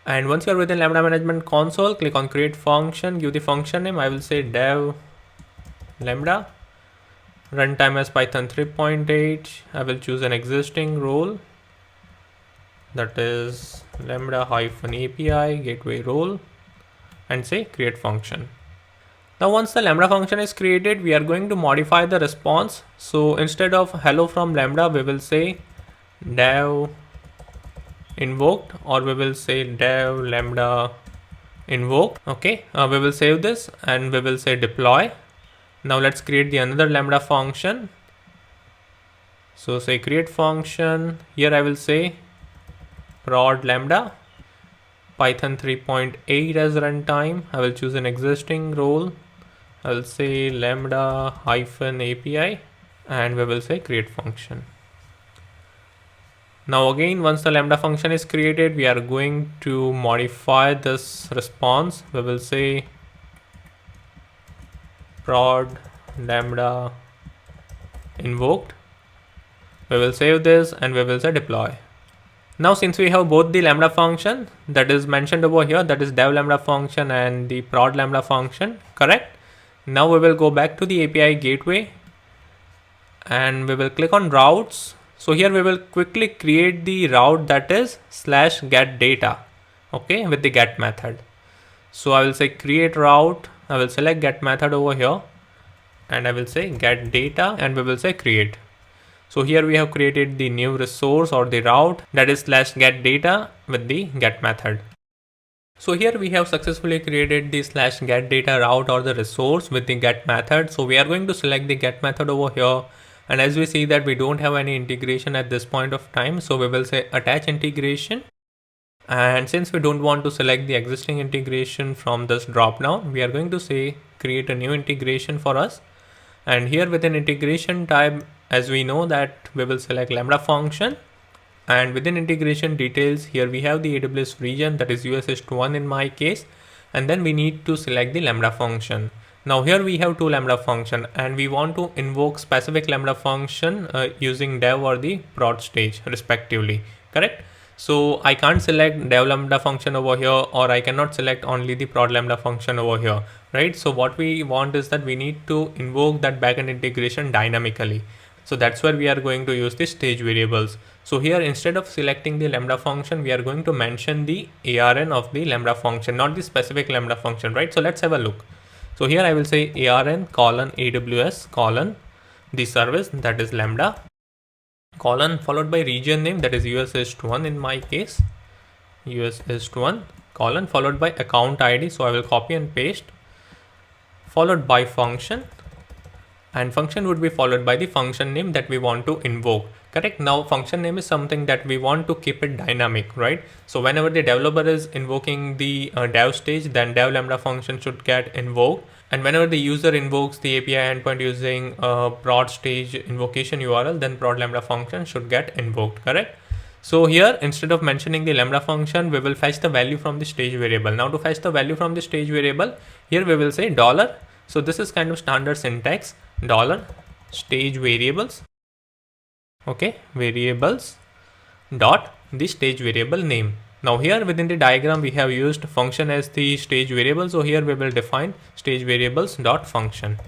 And once you're within Lambda Management Console, click on create function, give the function name. I will say dev Lambda. Runtime as Python 3.8. I will choose an existing role, that is Lambda-API gateway role, and say create function. Now once the Lambda function is created, we are going to modify the response. So instead of hello from Lambda, we will say dev invoked, or we will say dev Lambda invoked. Okay, we will save this and we will say deploy. Now let's create the another Lambda function. So say create function. Here I will say prod Lambda, Python 3.8 as runtime. I will choose an existing role. I will say Lambda-API and we will say create function. Now again, once the Lambda function is created, we are going to modify this response. We will say prod Lambda invoked. We will save this and we will say deploy. Now since we have both the Lambda function that is mentioned over here, that is dev Lambda function and the prod Lambda function, correct? Now we will go back to the API gateway and we will click on routes. So here we will quickly create the route that is slash get data, okay, with the get method. So I will say create route. I will select get method over here and I will say get data and we will say create. So here we have created the new resource or the route that is slash get data with the get method. So here we have successfully created the slash get data route or the resource with the get method. So we are going to select the get method over here. And as we see that we don't have any integration at this point of time, so we will say attach integration. And since we don't want to select the existing integration from this drop down, we are going to say create a new integration for us. And here within integration type, as we know that we will select Lambda function, and within integration details, here we have the AWS region, that is US East 1 in my case, and then we need to select the Lambda function. Now here we have two Lambda function and we want to invoke specific Lambda function using dev or the prod stage respectively, correct? So I can't select dev lambda function over here, or I cannot select only the prod lambda function over here, right? So what we want is that we need to invoke that backend integration dynamically. So that's where we are going to use the stage variables. So here, instead of selecting the lambda function, we are going to mention the ARN of the lambda function, not the specific lambda function, right? So let's have a look. So here I will say ARN colon AWS colon the service, that is lambda, colon followed by region name, that is US East 1 in my case, US East 1, colon followed by account ID. So I will copy and paste, followed by function, and function would be followed by the function name that we want to invoke. Correct. Now function name is something that we want to keep it dynamic, right? So whenever the developer is invoking the dev stage, then dev lambda function should get invoked, and whenever the user invokes the API endpoint using prod stage invocation URL, then prod lambda function should get invoked. Correct. So here, instead of mentioning the lambda function, we will fetch the value from the stage variable. Now to fetch the value from the stage variable, here we will say dollar. So this is kind of standard syntax, dollar stage variables, okay, variables dot the stage variable name. Now here within the diagram we have used function as the stage variable, so here we will define stage variables dot function.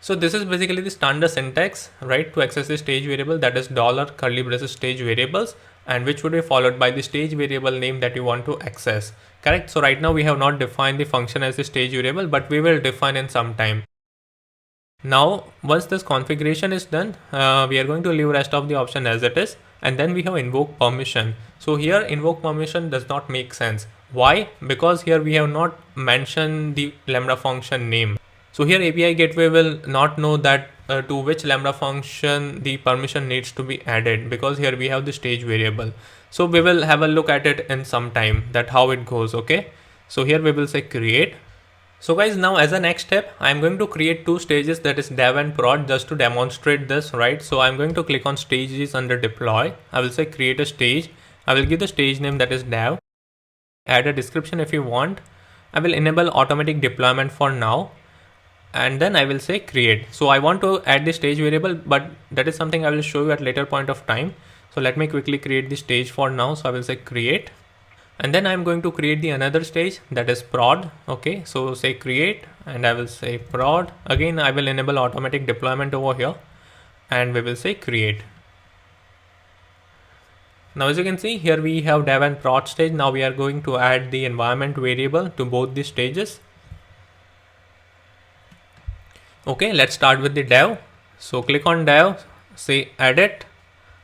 So this is basically the standard syntax, right, to access the stage variable, that is dollar curly braces stage variables, and which would be followed by the stage variable name that you want to access. Correct. So right now we have not defined the function as the stage variable, but we will define in some time. Now once this configuration is done, we are going to leave rest of the option as it is, and then we have invoke permission. So here invoke permission does not make sense. Why? Because here we have not mentioned the lambda function name. So here API gateway will not know that to which lambda function the permission needs to be added, because here we have the stage variable. So we will have a look at it in some time, that how it goes. Okay. So here we will say create. So guys, now as a next step, I'm going to create two stages, that is dev and prod, just to demonstrate this, right? So I'm going to click on stages under deploy. I will say create a stage. I will give the stage name, that is dev. Add a description if you want. I will enable automatic deployment for now, and then I will say create. So I want to add the stage variable, but that is something I will show you at later point of time. So let me quickly create the stage for now. So I will say create, and then I'm going to create the another stage, that is prod. Okay, so say create, and I will say prod. Again, I will enable automatic deployment over here, and we will say create. Now as you can see, here we have dev and prod stage. Now we are going to add the environment variable to both the stages. Okay, let's start with the dev. So click on dev, say edit,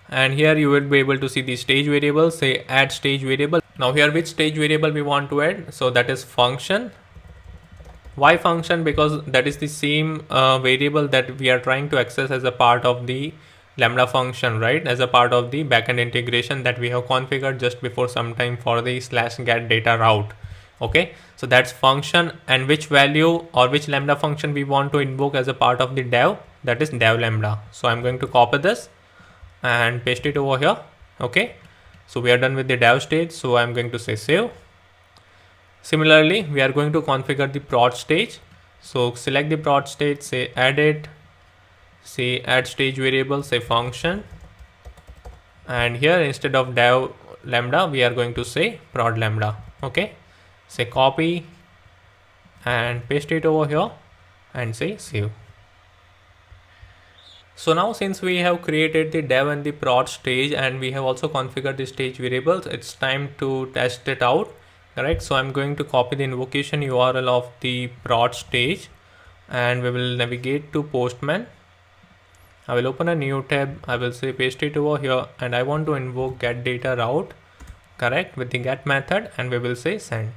and here you will be able to see the stage variable, say add stage variable. Now here which stage variable we want to add, so that is function. Why function? Because that is the same variable that we are trying to access as a part of the lambda function, right, as a part of the backend integration that we have configured just before some time for the /get data route. Okay, so that's function, and which value or which lambda function we want to invoke as a part of the dev, that is dev lambda. So I'm going to copy this and paste it over here. Okay, so we are done with the dev stage, so I'm going to say save. Similarly, we are going to configure the prod stage. So select the prod stage, say edit, say add stage variable, say function, and here instead of dev lambda we are going to say prod lambda. Okay, say copy and paste it over here and say save. So now since we have created the dev and the prod stage, and we have also configured the stage variables, it's time to test it out. Alright, so I'm going to copy the invocation URL of the prod stage, and we will navigate to Postman. I will open a new tab. I will say paste it over here, and I want to invoke get data route, correct, with the get method, and we will say send.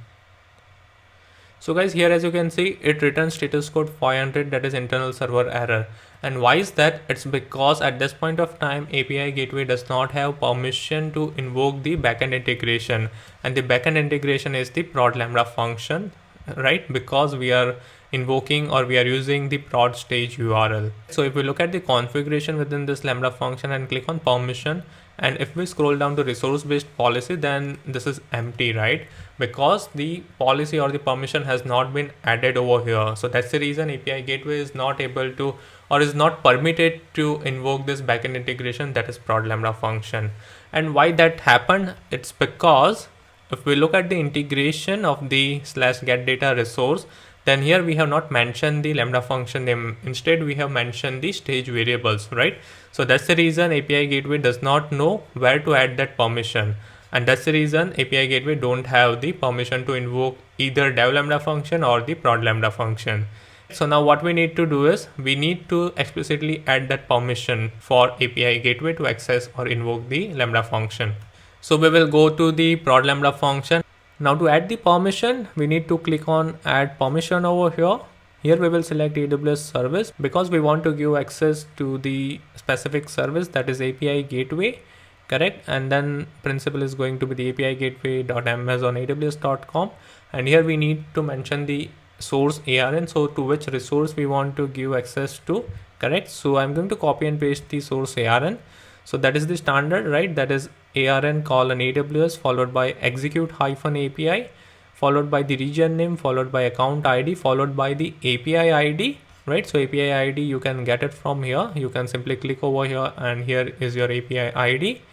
So guys, here as you can see, it returns status code 500, that is internal server error. And why is that? It's because at this point of time API gateway does not have permission to invoke the backend integration, and the backend integration is the prod lambda function, right, because we are invoking or we are using the prod stage URL. So if we look at the configuration within this lambda function and click on permission, and if we scroll down to resource based policy, then this is empty, right, because the policy or the permission has not been added over here. So that's the reason API gateway is not able to or is not permitted to invoke this backend integration, that is prod lambda function. And why that happened? It's because if we look at the integration of the slash get data resource, then here we have not mentioned the Lambda function name. Instead, we have mentioned the stage variables, right? So that's the reason API gateway does not know where to add that permission. And that's the reason API gateway don't have the permission to invoke either dev Lambda function or the prod Lambda function. So now what we need to do is we need to explicitly add that permission for API gateway to access or invoke the Lambda function. So we will go to the prod Lambda function. Now to add the permission, we need to click on add permission over here. Here we will select AWS service because we want to give access to the specific service, that is API gateway, correct? And then principal is going to be the API gateway.amazonaws.com. And here we need to mention the source ARN, so to which resource we want to give access to, correct? So I'm going to copy and paste the source ARN. So that is the standard, right? That is ARN colon AWS followed by execute hyphen API followed by the region name followed by account ID followed by the API ID, right? So API ID you can get it from here. You can simply click over here and here is your API ID,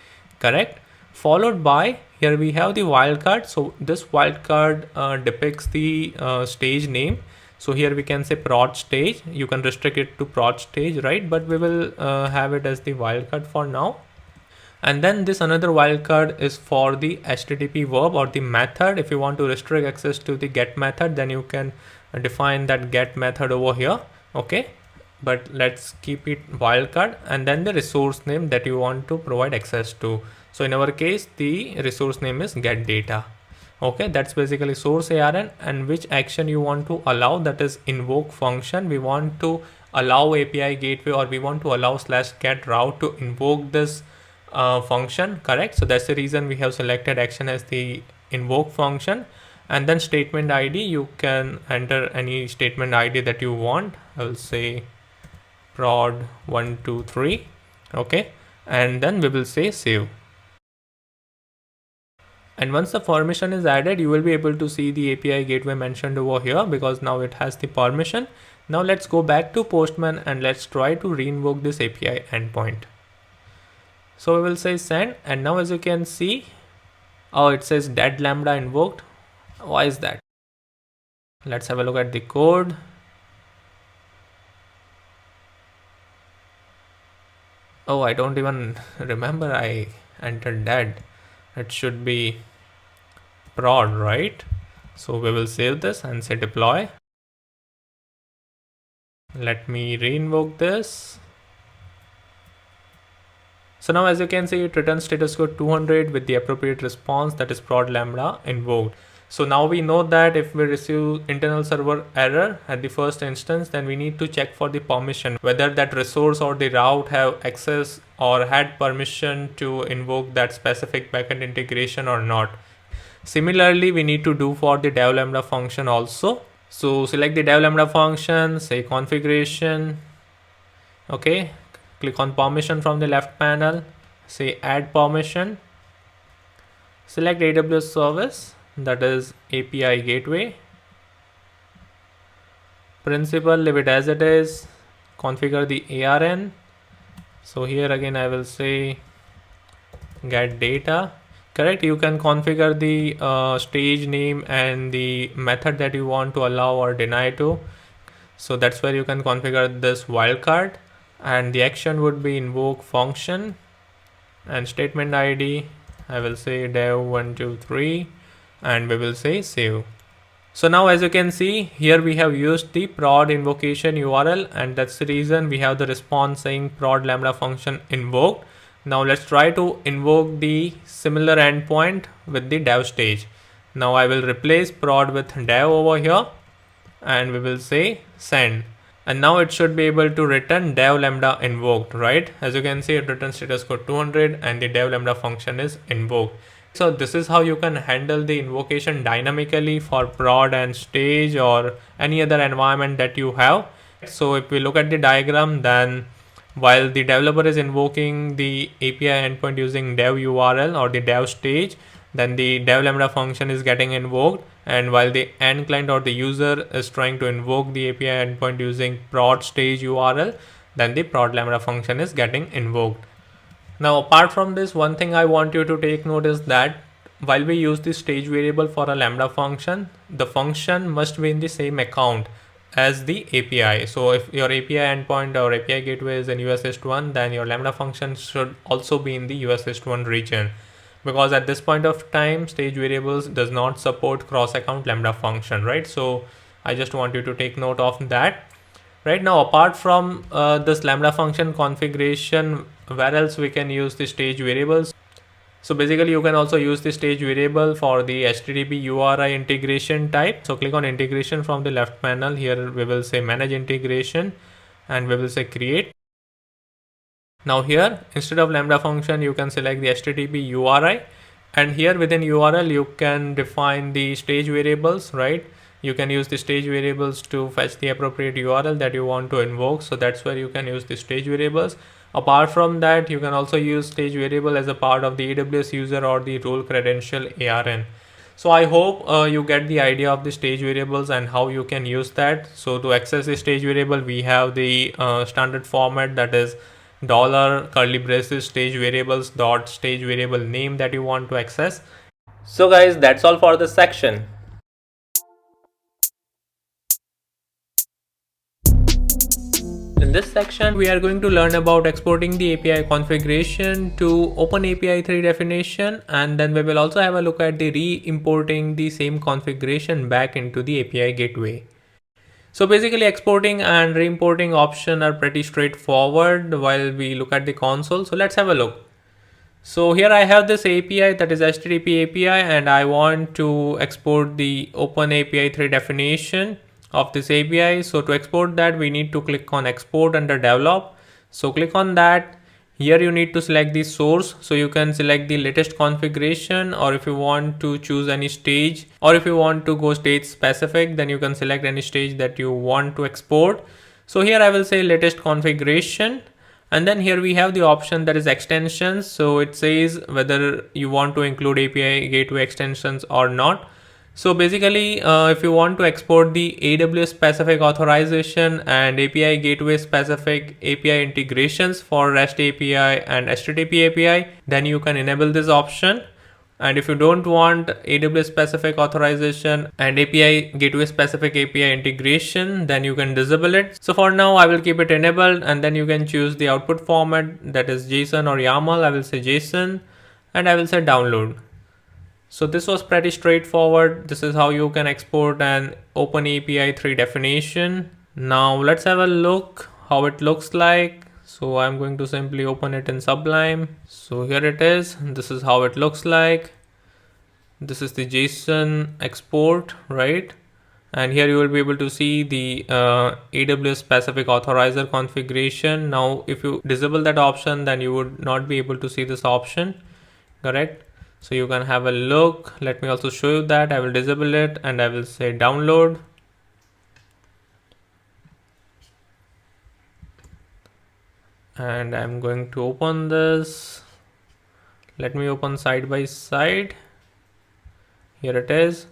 correct? Followed by here we have the wildcard. So this wildcard depicts the stage name. So here we can say prod stage. You can restrict it to prod stage, right? But we will have it as the wildcard for now. And then this another wildcard is for the HTTP verb or the method. If you want to restrict access to the get method, then you can define that get method over here. Okay. But let's keep it wildcard, and then the resource name that you want to provide access to. So in our case, the resource name is get data. Okay, that's basically source ARN, and which action you want to allow, that is invoke function. We want to allow API gateway or we want to allow slash get route to invoke this function, correct? So that's the reason we have selected action as the invoke function. And then statement ID, you can enter any statement ID that you want. I'll say prod 123, okay, and then we will say save. And once the permission is added, you will be able to see the API gateway mentioned over here because now it has the permission. Now let's go back to Postman and let's try to reinvoke this API endpoint. So we will say send, and now as you can see, oh, it says dead Lambda invoked. Why is that? Let's have a look at the code. Oh, I don't even remember I entered dead. It should be prod, right? So we will save this and say deploy. Let me reinvoke this. So now as you can see, it returns status code 200 with the appropriate response, that is prod Lambda invoked. So now we know that if we receive internal server error at the first instance, then we need to check for the permission, whether that resource or the route have access or had permission to invoke that specific backend integration or not. Similarly, we need to do for the dev Lambda function also. So select the dev Lambda function, say configuration, okay, click on permission from the left panel, say add permission, select AWS service, that is API gateway, principal, leave it as it is, configure the ARN. So here again I will say get data, correct? You can configure the stage name and the method that you want to allow or deny to. So that's where you can configure this wildcard, and the action would be invoke function, and statement ID I will say dev123, and we will say save. So now as you can see, here we have used the prod invocation URL, and that's the reason we have the response saying prod Lambda function invoked. Now let's try to invoke the similar endpoint with the dev stage. Now I will replace prod with dev over here, and we will say send. And now it should be able to return dev Lambda invoked, right? As you can see, it returns status code 200 and the dev Lambda function is invoked. So this is how you can handle the invocation dynamically for prod and stage or any other environment that you have. So if we look at the diagram, then while the developer is invoking the API endpoint using dev URL or the dev stage, then the dev Lambda function is getting invoked. And while the end client or the user is trying to invoke the API endpoint using prod stage URL, then the prod Lambda function is getting invoked. Now, apart from this, one thing I want you to take note is that while we use the stage variable for a Lambda function, the function must be in the same account as the API. So if your API endpoint or API gateway is in US East 1, then your Lambda function should also be in the US East 1 region, because at this point of time, stage variables does not support cross account Lambda function, right? So I just want you to take note of that. Right now, apart from this Lambda function configuration, where else we can use the stage variables? So basically, you can also use the stage variable for the HTTP URI integration type. So click on integration from the left panel. Here we will say manage integration and we will say create. Now here, instead of Lambda function, you can select the HTTP URI, and here within URL, you can define the stage variables, right? You can use the stage variables to fetch the appropriate URL that you want to invoke. So that's where you can use the stage variables. Apart from that, you can also use stage variable as a part of the AWS user or the role credential ARN. So I hope you get the idea of the stage variables and how you can use that. So to access the stage variable, we have the standard format, that is dollar curly braces stage variables dot stage variable name that you want to access. So guys, that's all for this section. In this section, we are going to learn about exporting the API configuration to OpenAPI 3 definition, and then we will also have a look at the re-importing the same configuration back into the API gateway. So basically, exporting and re-importing option are pretty straightforward while we look at the console. So let's have a look. So here I have this API, that is HTTP API, and I want to export the OpenAPI 3 definition of this API. So to export that, we need to click on export under develop. So click on that. Here you need to select the source. So you can select the latest configuration, or if you want to choose any stage, or if you want to go stage specific, then you can select any stage that you want to export. So here I will say latest configuration. And then here we have the option that is extensions. So it says whether you want to include API gateway extensions or not. So basically, if you want to export the AWS specific authorization and API gateway specific API integrations for REST API and HTTP API, then you can enable this option. And if you don't want AWS specific authorization and API gateway specific API integration, then you can disable it. So for now, I will keep it enabled, and then you can choose the output format, that is JSON or YAML. I will say JSON, and I will say download. So this was pretty straightforward. This is how you can export an OpenAPI 3 definition. Now let's have a look how it looks like. So I'm going to simply open it in Sublime. So here it is. This is how it looks like. This is the JSON export, right? And here you will be able to see the AWS specific authorizer configuration. Now, if you disable that option, then you would not be able to see this option, correct? So you can have a look. Let me also show you that. I will disable it and I will say download. And I'm going to open this. Let me open side by side. Here it is.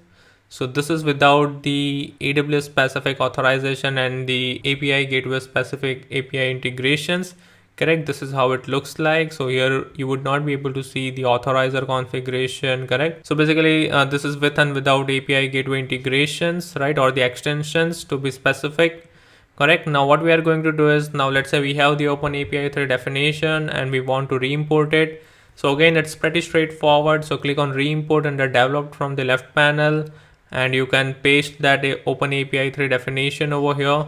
So this is without the AWS specific authorization and the API gateway specific API integrations, correct? This is how it looks like. So here you would not be able to see the authorizer configuration, correct? So basically this is with and without API gateway integrations, right? Or the extensions to be specific, correct? Now what we are going to do is, now let's say we have the OpenAPI 3 definition and we want to re-import it. So again, it's pretty straightforward. So click on re-import under developed from the left panel, and you can paste that OpenAPI 3 definition over here.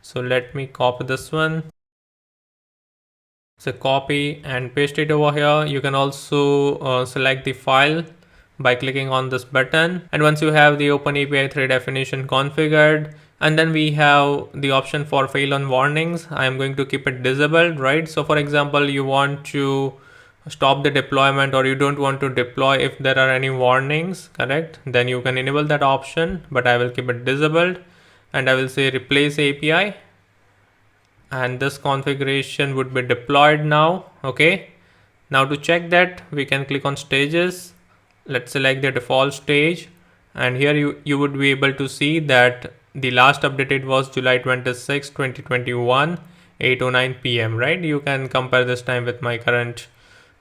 So let me copy this one. So copy and paste it over here. You can also select the file by clicking on this button. And once you have the OpenAPI 3 definition configured, and then we have the option for fail on warnings. I am going to keep it disabled, right? So for example, you want to stop the deployment, or you don't want to deploy if there are any warnings, correct? Then you can enable that option, but I will keep it disabled, and I will say replace API, and this configuration would be deployed now. Okay, now to check that, we can click on stages. Let's select the default stage, and here you would be able to see that the last updated was July 26, 2021, 8:09 p.m. right? You can compare this time with my current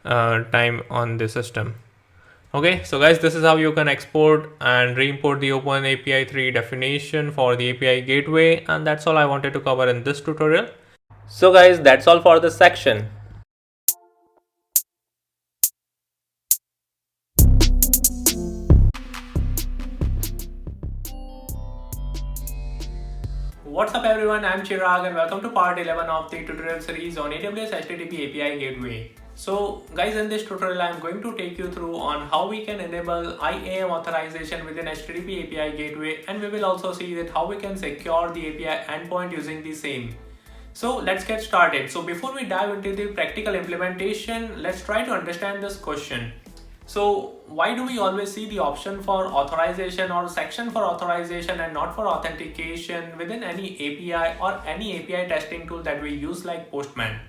time on the system. Okay, so guys, this is how you can export and re-import the Open API 3 definition for the API gateway, and that's all I wanted to cover in this tutorial. So guys, that's all for this section. What's up everyone, I'm Chirag and welcome to part 11 of the tutorial series on AWS HTTP API Gateway. So guys, in this tutorial I'm going to take you through on how we can enable IAM authorization within HTTP API Gateway, and we will also see that how we can secure the API endpoint using the same. So let's get started. So before we dive into the practical implementation, let's try to understand this question. So why do we always see the option for authorization or section for authorization and not for authentication within any API or any API testing tool that we use like Postman?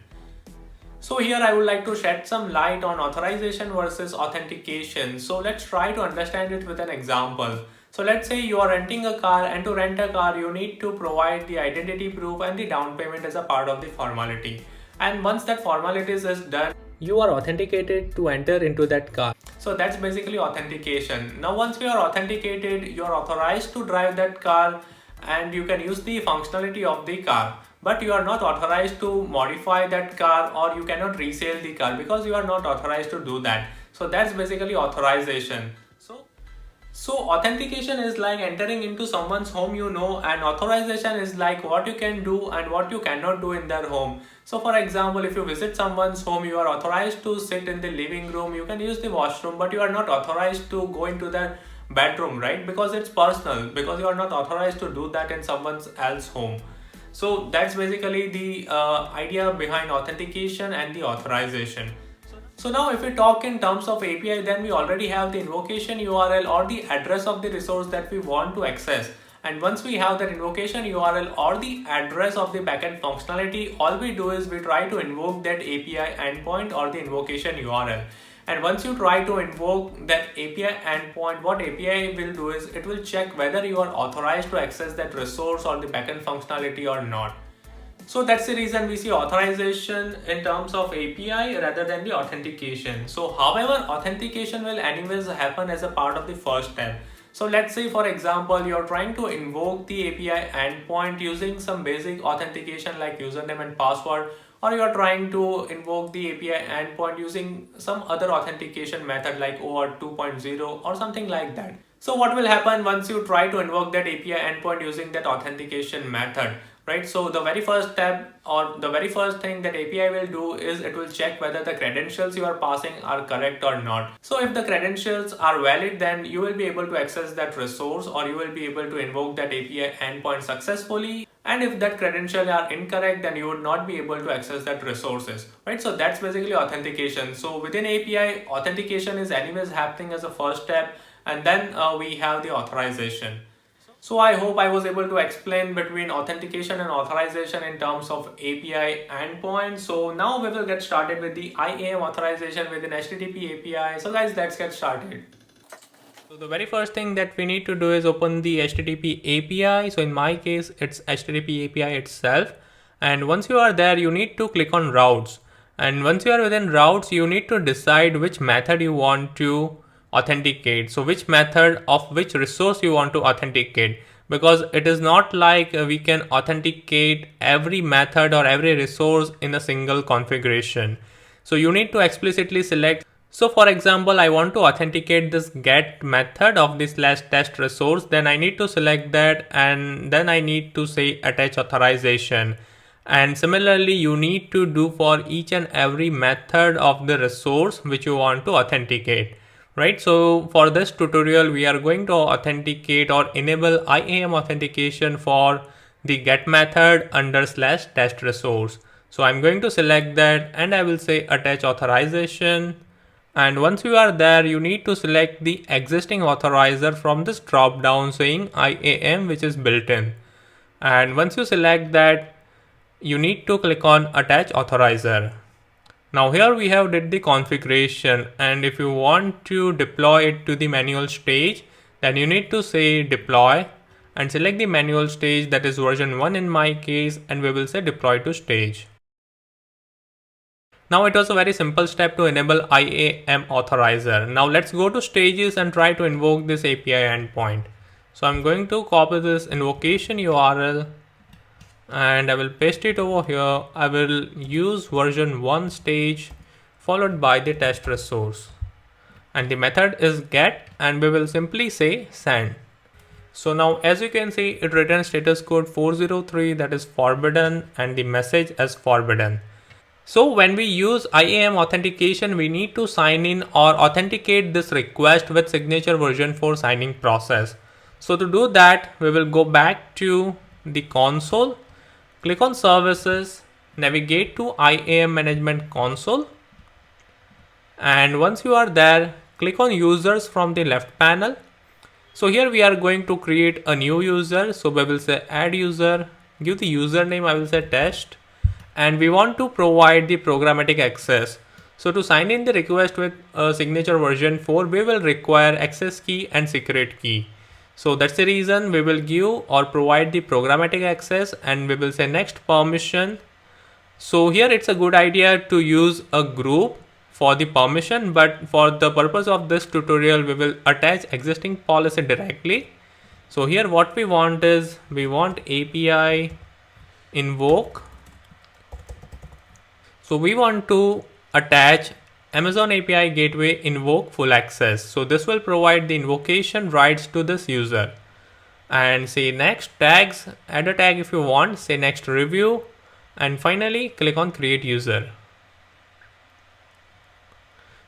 So here I would like to shed some light on authorization versus authentication. So let's try to understand it with an example. So let's say you are renting a car, and to rent a car you need to provide the identity proof and the down payment as a part of the formality. And once that formalities is done, you are authenticated to enter into that car. So that's basically authentication. Now once you are authenticated, you are authorized to drive that car and you can use the functionality of the car. But you are not authorized to modify that car, or you cannot resell the car because you are not authorized to do that. So that's basically authorization. So authentication is like entering into someone's home, and authorization is like what you can do and what you cannot do in their home. So for example, if you visit someone's home, you are authorized to sit in the living room, you can use the washroom, but you are not authorized to go into their bedroom, right? Because it's personal, because you are not authorized to do that in someone else's home. So that's basically the idea behind authentication and the authorization. So now if we talk in terms of API, then we already have the invocation URL or the address of the resource that we want to access. And once we have that invocation URL or the address of the backend functionality, all we do is we try to invoke that API endpoint or the invocation URL. And once you try to invoke that API endpoint, what API will do is it will check whether you are authorized to access that resource or the backend functionality or not. So that's the reason we see authorization in terms of API rather than the authentication. So however, authentication will anyways happen as a part of the first step. So let's say for example, you're trying to invoke the API endpoint using some basic authentication like username and password, or you're trying to invoke the API endpoint using some other authentication method like OAuth 2.0 or something like that. So what will happen once you try to invoke that API endpoint using that authentication method? Right, so the very first step or the very first thing that API will do is it will check whether the credentials you are passing are correct or not. So if the credentials are valid, then you will be able to access that resource, or you will be able to invoke that API endpoint successfully. And if that credentials are incorrect, then you would not be able to access that resources, right? So that's basically authentication. So within API, authentication is anyways happening as a first step, and then we have the authorization. So I hope I was able to explain between authentication and authorization in terms of API endpoint. So now we will get started with the IAM authorization within HTTP API. So guys, let's get started. So the very first thing that we need to do is open the HTTP API. So in my case, it's HTTP API itself. And once you are there, you need to click on routes. And once you are within routes, you need to decide which method you want to authenticate. So which method of which resource you want to authenticate, because it is not like we can authenticate every method or every resource in a single configuration. So you need to explicitly select. So for example, I want to authenticate this get method of this /test resource, then I need to select that, and then I need to say attach authorization. And similarly, you need to do for each and every method of the resource which you want to authenticate. Right, so for this tutorial, we are going to authenticate or enable IAM authentication for the get method under /test resource. So I'm going to select that and I will say attach authorization. And once you are there, you need to select the existing authorizer from this drop down saying IAM, which is built in. And once you select that, you need to click on attach authorizer. Now here we have did the configuration, and if you want to deploy it to the manual stage, then you need to say deploy and select the manual stage, that is version 1 in my case, and we will say deploy to stage. Now it was a very simple step to enable IAM authorizer. Now let's go to stages and try to invoke this API endpoint. So I'm going to copy this invocation URL and I will paste it over here. I will use version 1 stage followed by the test resource. And the method is get, and we will simply say send. So now as you can see, it returns status code 403, that is forbidden, and the message as forbidden. So when we use IAM authentication, we need to sign in or authenticate this request with signature version 4 signing process. So to do that, we will go back to the console, click on services, navigate to IAM management console. And once you are there, click on users from the left panel. So here we are going to create a new user. So we will say add user, give the username, I will say test, and we want to provide the programmatic access. So to sign in the request with a signature version 4, we will require access key and secret key. So that's the reason we will give or provide the programmatic access, and we will say next permission. So here it's a good idea to use a group for the permission, but for the purpose of this tutorial, we will attach existing policy directly. So here what we want is, we want API invoke. So we want to attach Amazon API gateway invoke full access. So this will provide the invocation rights to this user. And say next tags, add a tag if you want, say next review, and finally click on create user.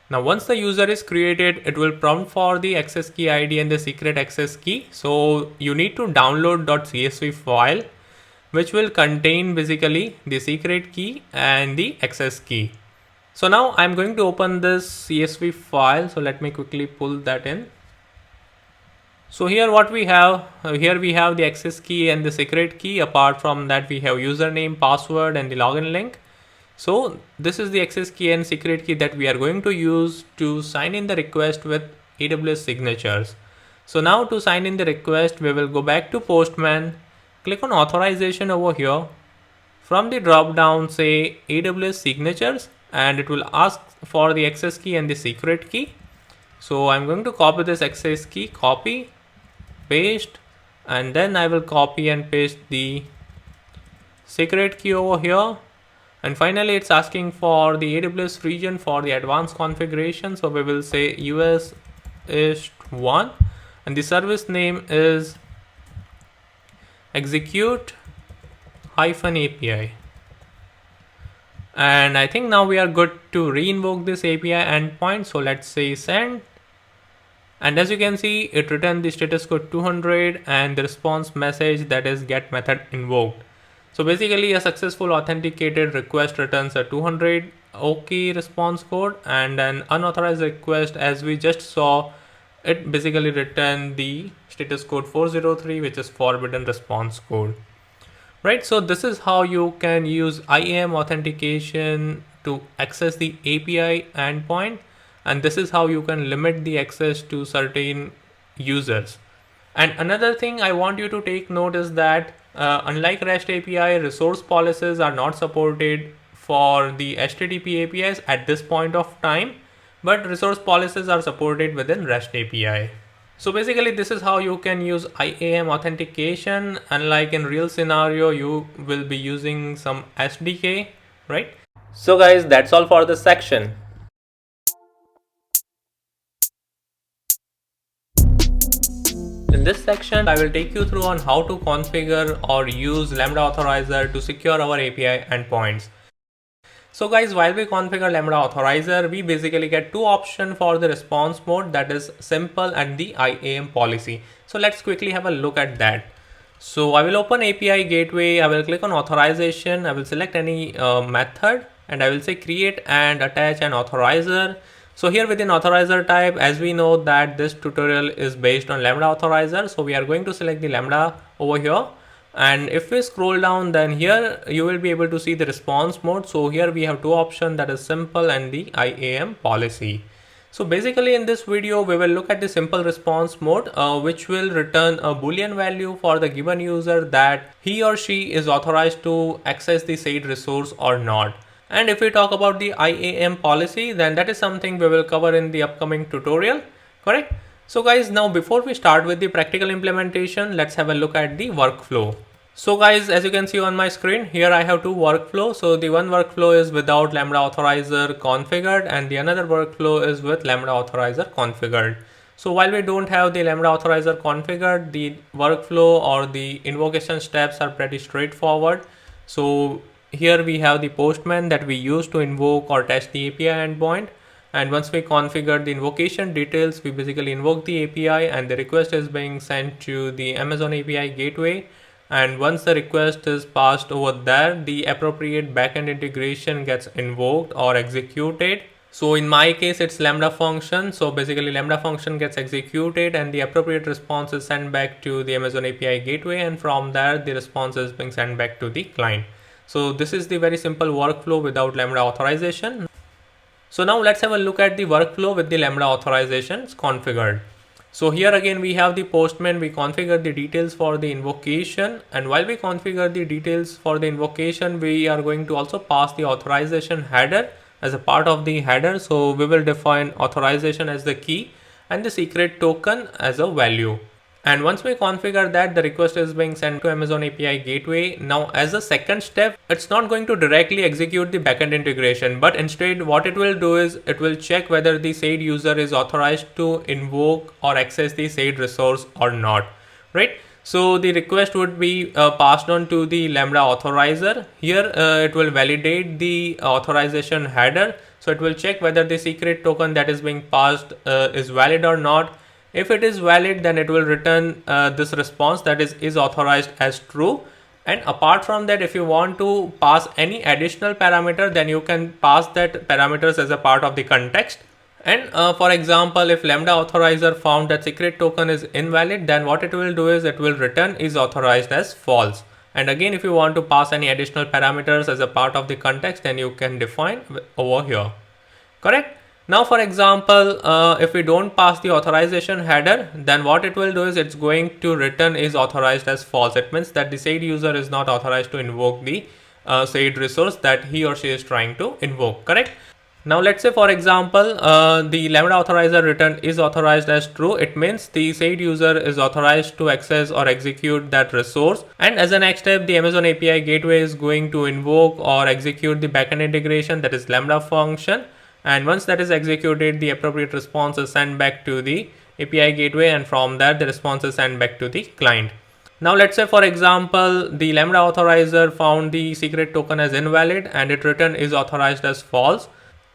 Now once the user is created, it will prompt for the access key ID and the secret access key. So you need to download .csv file, which will contain basically the secret key and the access key. So now I'm going to open this CSV file. So let me quickly pull that in. So here what we have, here we have the access key and the secret key. Apart from that, we have username, password, and the login link. So this is the access key and secret key that we are going to use to sign in the request with AWS signatures. So now to sign in the request, we will go back to Postman, click on authorization over here. From the drop down, say AWS signatures, and it will ask for the access key and the secret key. So I'm going to copy this access key, copy, paste, and then I will copy and paste the secret key over here. And finally, it's asking for the AWS region for the advanced configuration. So we will say US East 1, and the service name is execute -API. And I think now we are good to reinvoke this API endpoint. So let's say send. And as you can see, it returned the status code 200 and the response message, that is get method invoked. So basically a successful authenticated request returns a 200 OK response code, and an unauthorized request, as we just saw, it basically returned the status code 403, which is forbidden response code. Right, so this is how you can use IAM authentication to access the API endpoint, and this is how you can limit the access to certain users. And another thing I want you to take note is that unlike REST API, resource policies are not supported for the HTTP APIs at this point of time, but resource policies are supported within REST API. So basically this is how you can use IAM authentication. Unlike in real scenario, you will be using some SDK, right? So guys, that's all for this section. In this section, I will take you through on how to configure or use Lambda authorizer to secure our API endpoints. So guys, while we configure Lambda authorizer, we basically get two options for the response mode, that is simple and the IAM policy. So let's quickly have a look at that. So I will open API gateway, I will click on authorization, I will select any method, and I will say create and attach an authorizer. So here within authorizer type, as we know that this tutorial is based on Lambda authorizer, so we are going to select the Lambda over here. And if we scroll down, then here you will be able to see the response mode. So here we have two options, that is simple and the IAM policy. So basically in this video, we will look at the simple response mode, which will return a Boolean value for the given user that he or she is authorized to access the said resource or not. And if we talk about the IAM policy, then that is something we will cover in the upcoming tutorial, correct? So guys, now before we start with the practical implementation, let's have a look at the workflow. So guys, as you can see on my screen, here I have two workflows. So the one workflow is without Lambda authorizer configured, and the another workflow is with Lambda authorizer configured. So while we don't have the Lambda authorizer configured, the workflow or the invocation steps are pretty straightforward. So here we have the postman that we use to invoke or test the API endpoint. And once we configure the invocation details, we basically invoke the API and the request is being sent to the Amazon API gateway. And once the request is passed over there, the appropriate backend integration gets invoked or executed. So in my case, it's Lambda function. So basically Lambda function gets executed and the appropriate response is sent back to the Amazon API gateway. And from there, the response is being sent back to the client. So this is the very simple workflow without Lambda authorization. So now let's have a look at the workflow with the Lambda authorizations configured. So here again we have the postman, we configure the details for the invocation, and while we configure the details for the invocation, we are going to also pass the authorization header as a part of the header. So we will define authorization as the key and the secret token as a value. And once we configure that, the request is being sent to Amazon API gateway. Now as a second step, it's not going to directly execute the backend integration, but instead what it will do is it will check whether the said user is authorized to invoke or access the said resource or not, right? So the request would be passed on to the Lambda authorizer. Here it will validate the authorization header. So it will check whether the secret token that is being passed is valid or not. If it is valid, then it will return this response, that is authorized as true. And apart from that, if you want to pass any additional parameter, then you can pass that parameters as a part of the context. And for example, if Lambda authorizer found that secret token is invalid, then what it will do is it will return is authorized as false. And again, if you want to pass any additional parameters as a part of the context, then you can define over here, correct? Now, for example, if we don't pass the authorization header, then what it will do is it's going to return is authorized as false. It means that the said user is not authorized to invoke the said resource that he or she is trying to invoke, correct? Now, let's say, for example, the Lambda authorizer return is authorized as true. It means the said user is authorized to access or execute that resource. And as a next step, the Amazon API gateway is going to invoke or execute the backend integration, that is Lambda function. And once that is executed, the appropriate response is sent back to the API gateway, and from that the response is sent back to the client. Now let's say, for example, the Lambda authorizer found the secret token as invalid and it returned is authorized as false.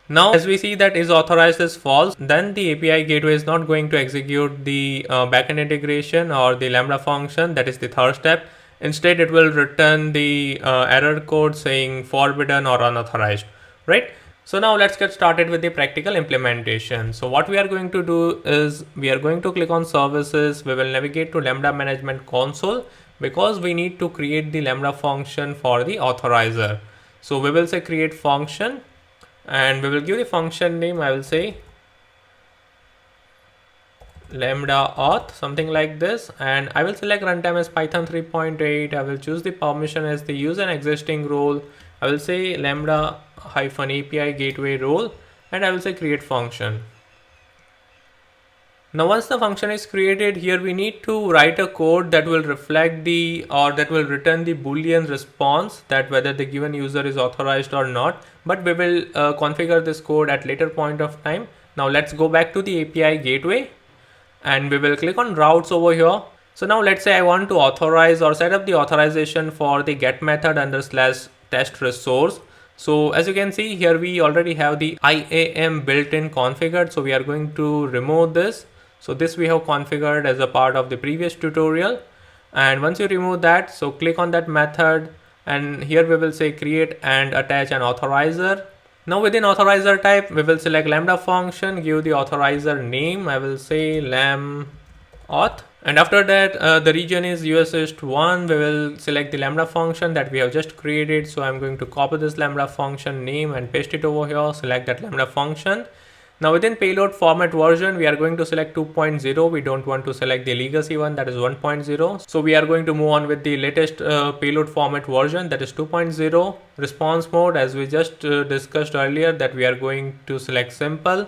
Now as we see that is authorized as false, then the API gateway is not going to execute the backend integration or the Lambda function, that is the third step. Instead it will return the error code saying forbidden or unauthorized, right? So now let's get started with the practical implementation. So what we are going to do is we are going to click on services. We will navigate to Lambda management console because we need to create the Lambda function for the authorizer. So we will say create function and we will give the function name. I will say Lambda auth, something like this, and I will select runtime as Python 3.8. I will choose the permission as the use an existing role. I will say Lambda -API gateway role, and I will say create function. Now once the function is created, here we need to write a code that will reflect the or that will return the Boolean response that whether the given user is authorized or not, but we will configure this code at later point of time. Now let's go back to the API gateway and we will click on routes over here. So now let's say I want to authorize or set up the authorization for the get method under /test resource. So as you can see here, we already have the IAM built-in configured. So we are going to remove this. So this we have configured as a part of the previous tutorial. And once you remove that, so click on that method and here we will say create and attach an authorizer. Now within authorizer type, we will select Lambda function, give the authorizer name. I will say lam auth. And after that, the region is US East 1. We will select the Lambda function that we have just created. So I'm going to copy this Lambda function name and paste it over here. Select that Lambda function. Now within payload format version, we are going to select 2.0. We don't want to select the legacy one, that is 1.0. So we are going to move on with the latest payload format version, that is 2.0. Response mode, as we just discussed earlier, that we are going to select simple.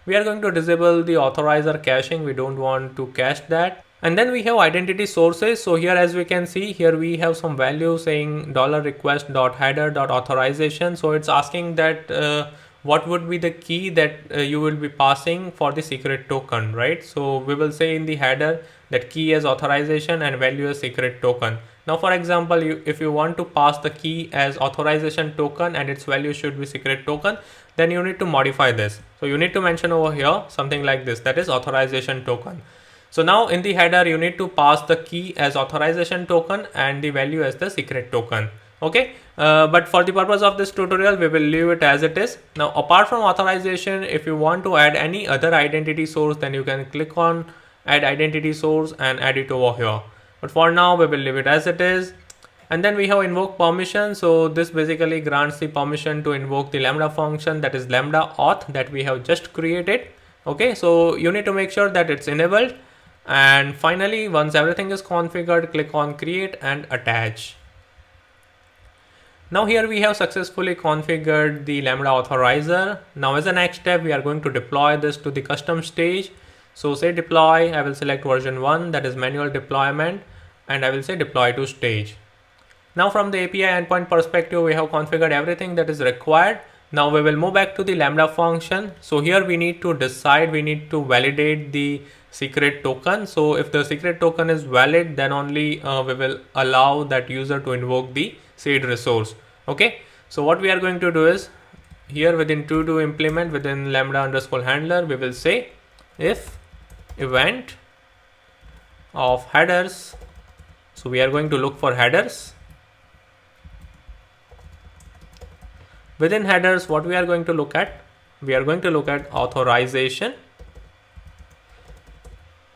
We are going to disable the authorizer caching. We don't want to cache that. And then we have identity sources. So here, as we can see, here we have some value saying $request.header.authorization. So it's asking that what would be the key that you will be passing for the secret token, right? So we will say in the header that key as authorization and value as secret token. Now, for example, if you want to pass the key as authorization token and its value should be secret token, then you need to modify this. So you need to mention over here something like this, that is authorization token. So now in the header, you need to pass the key as authorization token and the value as the secret token. Okay, but for the purpose of this tutorial, we will leave it as it is. Now, apart from authorization, if you want to add any other identity source, then you can click on add identity source and add it over here. But for now, we will leave it as it is. And then we have invoke permission. So this basically grants the permission to invoke the Lambda function, that is Lambda auth, that we have just created. Okay, so you need to make sure that it's enabled. And finally, once everything is configured, click on create and attach. Now here we have successfully configured the Lambda authorizer. Now as a next step, we are going to deploy this to the custom stage. So say deploy, I will select version 1, that is manual deployment, and I will say deploy to stage. Now from the API endpoint perspective, we have configured everything that is required. Now we will move back to the Lambda function. So here we need to decide, we need to validate the secret token. So if the secret token is valid, then only we will allow that user to invoke the seed resource. Okay, so what we are going to do is here within to implement within Lambda underscore handler, we will say if event of headers. So we are going to look for headers. Within headers, what we are going to look at? We are going to look at authorization.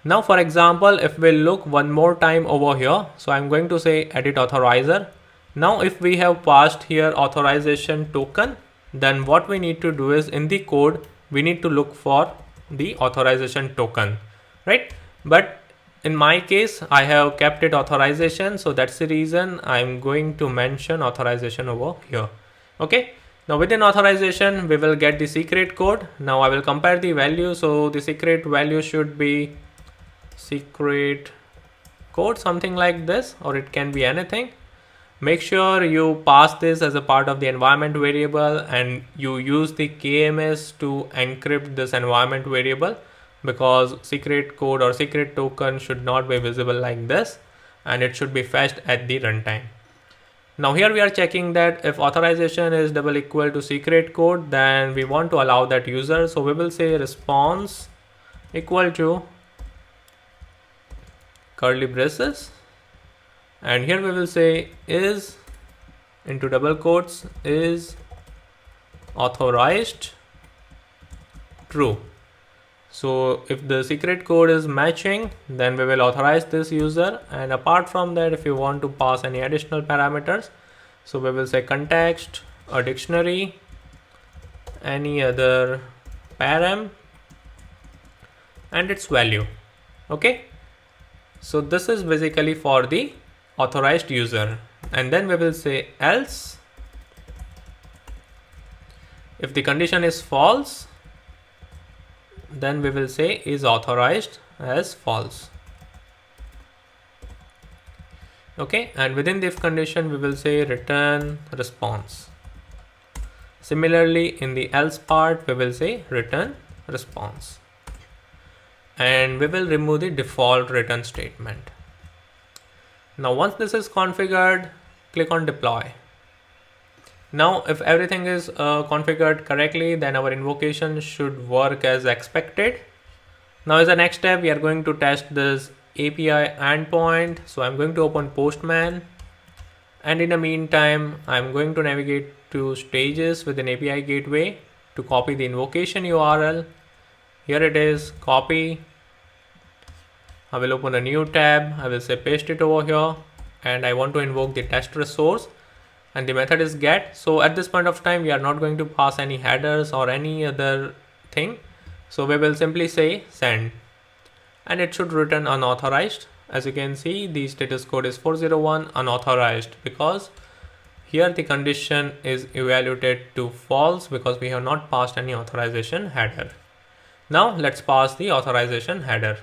Now, for example, if we look one more time over here, so I'm going to say edit authorizer. Now, if we have passed here authorization token, then what we need to do is in the code, we need to look for the authorization token, right? But in my case, I have kept it authorization. So that's the reason I'm going to mention authorization over here. Okay. Now within authorization, we will get the secret code. Now I will compare the value. So the secret value should be secret code, something like this, or it can be anything. Make sure you pass this as a part of the environment variable and you use the KMS to encrypt this environment variable, because secret code or secret token should not be visible like this and it should be fetched at the runtime. Now here we are checking that if authorization is double equal to secret code, then we want to allow that user. So we will say response equal to curly braces, and here we will say is into double quotes is authorized true. So if the secret code is matching, then we will authorize this user. And apart from that, if you want to pass any additional parameters, so we will say context, a dictionary, any other param, and its value. Okay, so this is basically for the authorized user. And then we will say else. If the condition is false, then we will say is authorized as false. Okay, and within the if condition, we will say return response. Similarly, in the else part, we will say return response. And we will remove the default return statement. Now, once this is configured, click on deploy. Now, if everything is configured correctly, then our invocation should work as expected. Now, as a next step, we are going to test this API endpoint. So I'm going to open Postman. And in the meantime, I'm going to navigate to stages within API gateway to copy the invocation URL. Here it is, copy. I will open a new tab. I will say paste it over here. And I want to invoke the test resource. And the method is get. So at this point of time, we are not going to pass any headers or any other thing. So we will simply say send, and it should return unauthorized. As you can see, the status code is 401 unauthorized, because here the condition is evaluated to false because we have not passed any authorization header. Now let's pass the authorization header.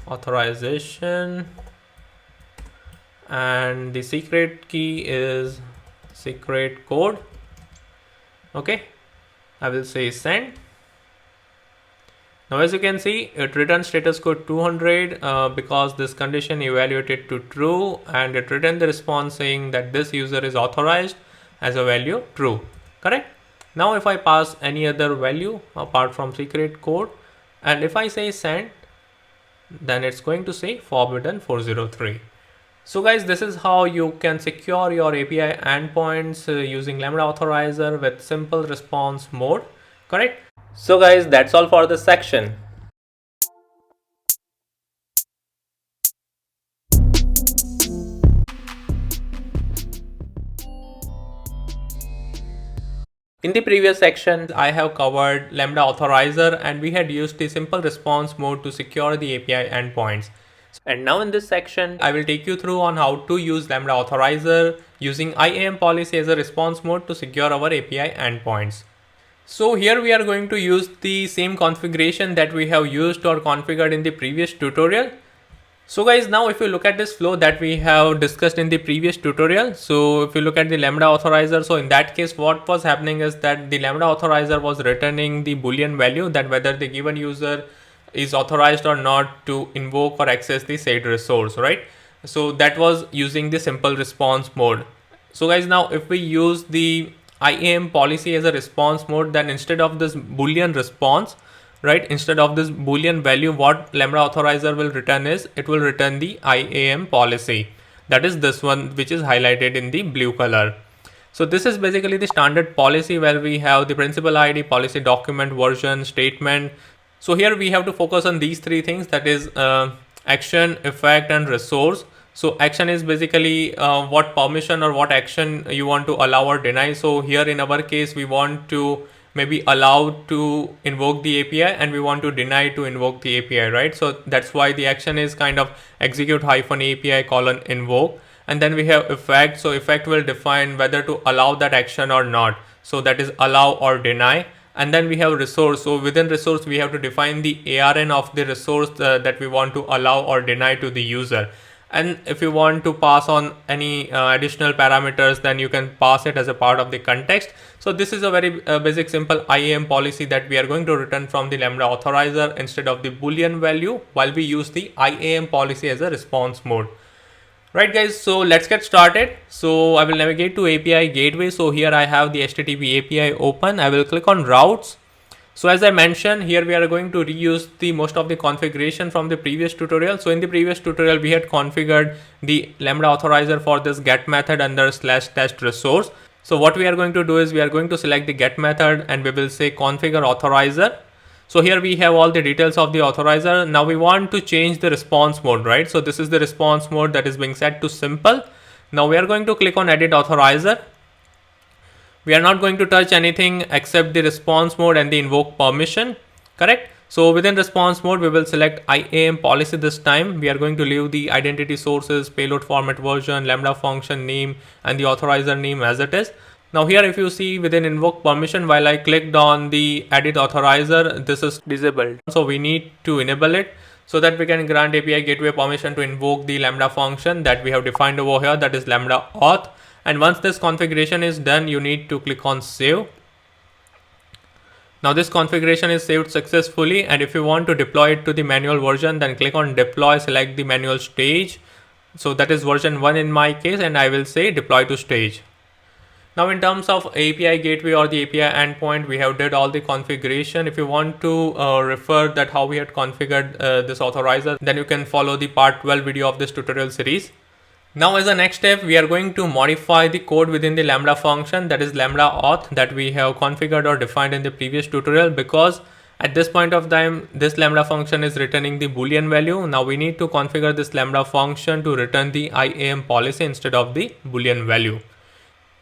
Authorization, and the secret key is secret code. Okay, I will say send. Now as you can see, it returns status code 200 because this condition evaluated to true, and it returned the response saying that this user is authorized as a value true. Correct? Now if I pass any other value apart from secret code, and if I say send, then it's going to say forbidden 403. So guys, this is how you can secure your API endpoints using Lambda authorizer with simple response mode. Correct? So guys, that's all for this section. In the previous section, I have covered Lambda authorizer, and we had used the simple response mode to secure the API endpoints. And now in this section, I will take you through on how to use Lambda authorizer using IAM policy as a response mode to secure our API endpoints. So here we are going to use the same configuration that we have used or configured in the previous tutorial. So guys, now if you look at this flow that we have discussed in the previous tutorial, so if you look at the Lambda authorizer, so in that case what was happening is that the Lambda authorizer was returning the boolean value that whether the given user is authorized or not to invoke or access the said resource, right? So that was using the simple response mode. So guys, now if we use the IAM policy as a response mode, then instead of this boolean response, right, instead of this boolean value, what Lambda authorizer will return is, it will return the IAM policy. That is this one, which is highlighted in the blue color. So this is basically the standard policy where we have the principal ID, policy document, version, statement. So here we have to focus on these three things, that is action, effect, and resource. So action is basically what permission or what action you want to allow or deny. So here in our case, we want to maybe allow to invoke the API and we want to deny to invoke the API, right? So that's why the action is kind of execute-API:invoke. And then we have effect. So effect will define whether to allow that action or not. So that is allow or deny. And then we have resource. So within resource, we have to define the ARN of the resource that we want to allow or deny to the user. And if you want to pass on any additional parameters, then you can pass it as a part of the context. So this is a very basic simple IAM policy that we are going to return from the Lambda authorizer instead of the boolean value while we use the IAM policy as a response mode. Right guys, so let's get started. So I will navigate to API gateway. So here I have the HTTP API open. I will click on routes. So as I mentioned, here we are going to reuse the most of the configuration from the previous tutorial. So in the previous tutorial, we had configured the Lambda authorizer for this get method under /test resource. So what we are going to do is we are going to select the get method and we will say configure authorizer. So here we have all the details of the authorizer. Now we want to change the response mode, right? So this is the response mode that is being set to simple. Now we are going to click on edit authorizer. We are not going to touch anything except the response mode and the invoke permission, correct? So within response mode, we will select IAM policy this time. We are going to leave the identity sources, payload format version, Lambda function name, and the authorizer name as it is. Now here, if you see within invoke permission, while I clicked on the edit authorizer, this is disabled. So we need to enable it so that we can grant API gateway permission to invoke the Lambda function that we have defined over here, that is Lambda auth. And once this configuration is done, you need to click on save. Now this configuration is saved successfully, and if you want to deploy it to the manual version, then click on deploy, select the manual stage. So that is version 1 in my case, and I will say deploy to stage. Now in terms of API gateway or the API endpoint, we have did all the configuration. If you want to refer that how we had configured this authorizer, then you can follow the part 12 video of this tutorial series. Now as a next step, we are going to modify the code within the Lambda function, that is Lambda auth, that we have configured or defined in the previous tutorial, because at this point of time, this Lambda function is returning the boolean value. Now we need to configure this Lambda function to return the IAM policy instead of the boolean value.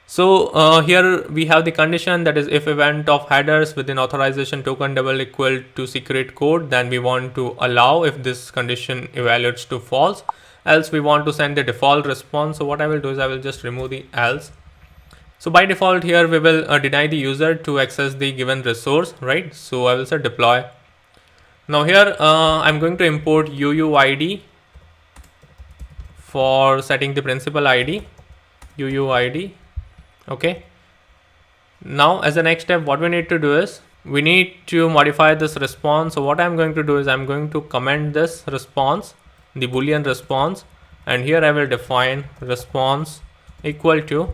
So here we have the condition, that is if event of headers within authorization token double equal to secret code, then we want to allow if this condition evaluates to false, else we want to send the default response. So what I will do is I will just remove the else. So by default here we will deny the user to access the given resource, right? So I will say deploy. Now here I'm going to import UUID for setting the principal ID, UUID. Okay. Now as the next step, what we need to do is we need to modify this response. So what I'm going to do is I'm going to comment this response, the boolean response, and here I will define response equal to,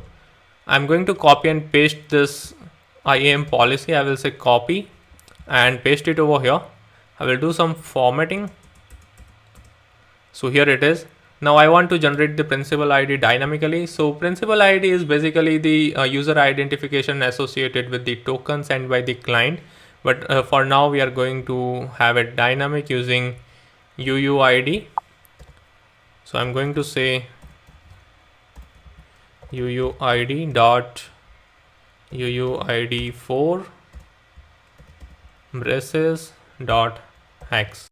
I'm going to copy and paste this IAM policy. I will say copy and paste it over here. I will do some formatting. So here it is. Now I want to generate the principal ID dynamically. So principal ID is basically the user identification associated with the token sent by the client. But for now we are going to have it dynamic using UUID. So I'm going to say UUID dot UUID4 braces dot hex.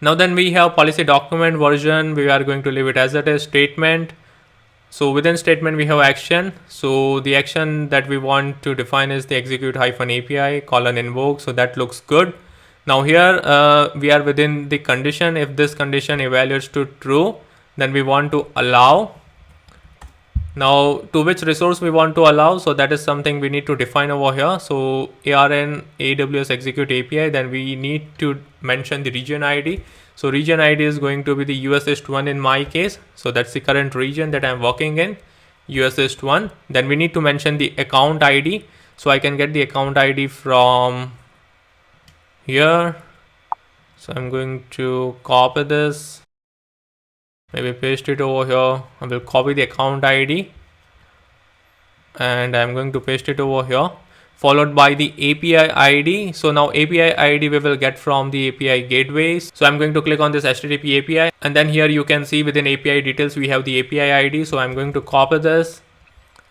Now then we have policy document version. We are going to leave it as it is. Statement. So within statement we have action. So the action that we want to define is the execute -API :invoke. So that looks good. Now here we are within the condition. If this condition evaluates to true, then we want to allow. Now to which resource we want to allow, so that is something we need to define over here. So ARN AWS execute API, then we need to mention the region ID. So region ID is going to be the US East 1 in my case. So that's the current region that I'm working in, US East 1. Then we need to mention the account ID. So I can get the account ID from here. So I'm going to copy this, maybe paste it over here. I will copy the account ID and I'm going to paste it over here, followed by the API ID. So now API ID we will get from the API gateways. So I'm going to click on this HTTP API, and then here you can see within API details we have the API ID. So I'm going to copy this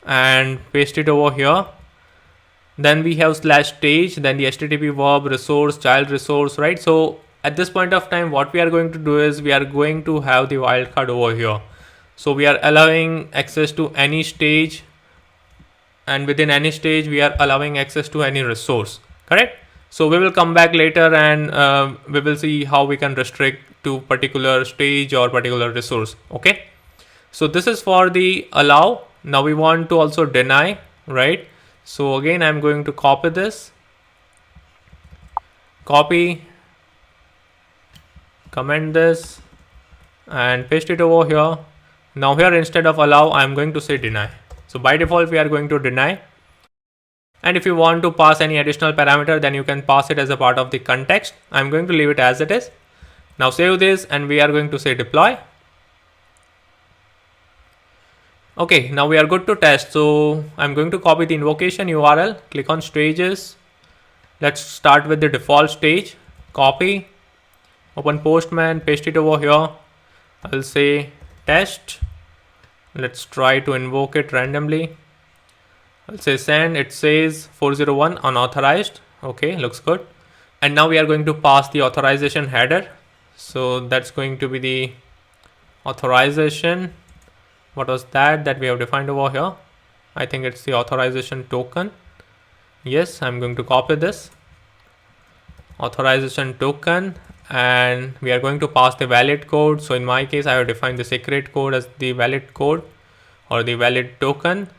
and paste it over here. Then we have /stage, then the HTTP verb resource, child resource, right? So at this point of time, what we are going to do is we are going to have the wildcard over here. So we are allowing access to any stage, and within any stage we are allowing access to any resource, correct? So we will come back later and we will see how we can restrict to particular stage or particular resource. Okay, so this is for the allow. Now we want to also deny, right? So again I'm going to copy this, copy, comment this and paste it over here. Now here instead of allow I'm going to say deny. So by default we are going to deny, and if you want to pass any additional parameter, then you can pass it as a part of the context. I'm going to leave it as it is. Now save this and we are going to say deploy. Okay, now we are good to test. So I'm going to copy the invocation URL, click on stages. Let's start with the default stage, copy, open Postman, paste it over here. I'll say test. Let's try to invoke it randomly. I'll say send. It says 401 unauthorized. Okay, looks good. And now we are going to pass the authorization header. So that's going to be the authorization. What was that we have defined over here? I think it's the authorization token. Yes, I'm going to copy this authorization token, and we are going to pass the valid code. So in my case I have defined the secret code as the valid code or the valid token,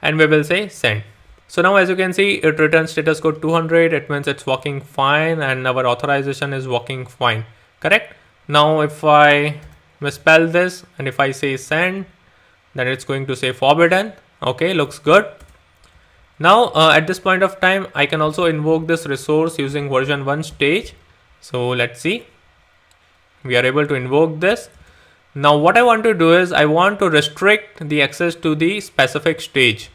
and we will say send. So now as you can see, it returns status code 200. It means it's working fine and our authorization is working fine, correct? Now if I misspell this and if I say send, then it's going to say forbidden. Okay, looks good. Now at this point of time I can also invoke this resource using version 1 stage. So let's see, we are able to invoke this. Now what I want to do is I want to restrict the access to the specific stage.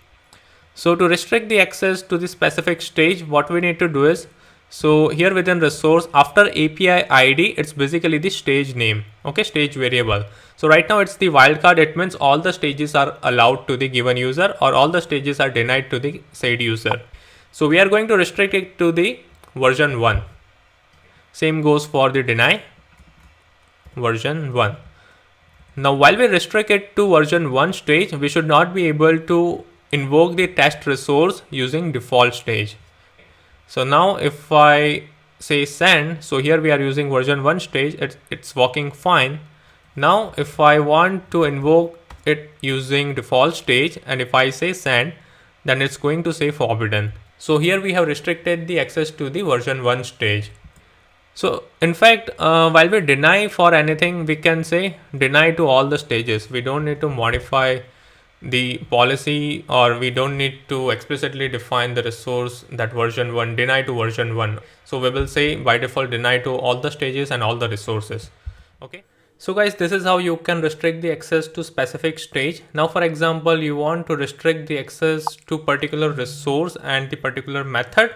So to restrict the access to the specific stage, what we need to do is, So here within resource, after API ID, it's basically the stage name, okay, stage variable. So right now it's the wildcard. It means all the stages are allowed to the given user or all the stages are denied to the said user. So we are going to restrict it to the version 1. Same goes for the deny version 1. Now while we restrict it to version 1 stage, we should not be able to invoke the test resource using default stage. So now if I say send, so here we are using version 1 stage, it's working fine. Now if I want to invoke it using default stage and if I say send, then it's going to say forbidden. So here we have restricted the access to the version 1 stage. So in fact, while we deny for anything, we can say deny to all the stages. We don't need to modify the policy or we don't need to explicitly define the resource that version 1, deny to version 1. So we will say by default deny to all the stages and all the resources. Okay. So guys, this is how you can restrict the access to specific stage. Now for example, you want to restrict the access to particular resource and the particular method.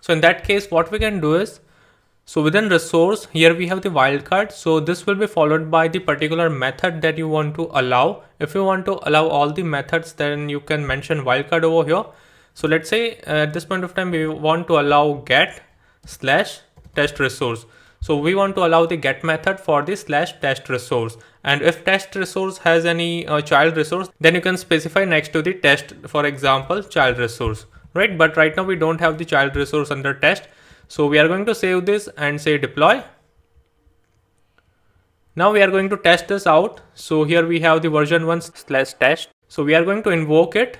So in that case, what we can do is, so within resource, here we have the wildcard. So this will be followed by the particular method that you want to allow. If you want to allow all the methods, then you can mention wildcard over here. So let's say at this point of time, we want to allow get / test resource. So we want to allow the get method for the / test resource. And if test resource has any child resource, then you can specify next to the test, for example, child resource, right? But right now we don't have the child resource under test. So we are going to save this and say deploy. Now we are going to test this out. So here we have the version 1 / test. So we are going to invoke it.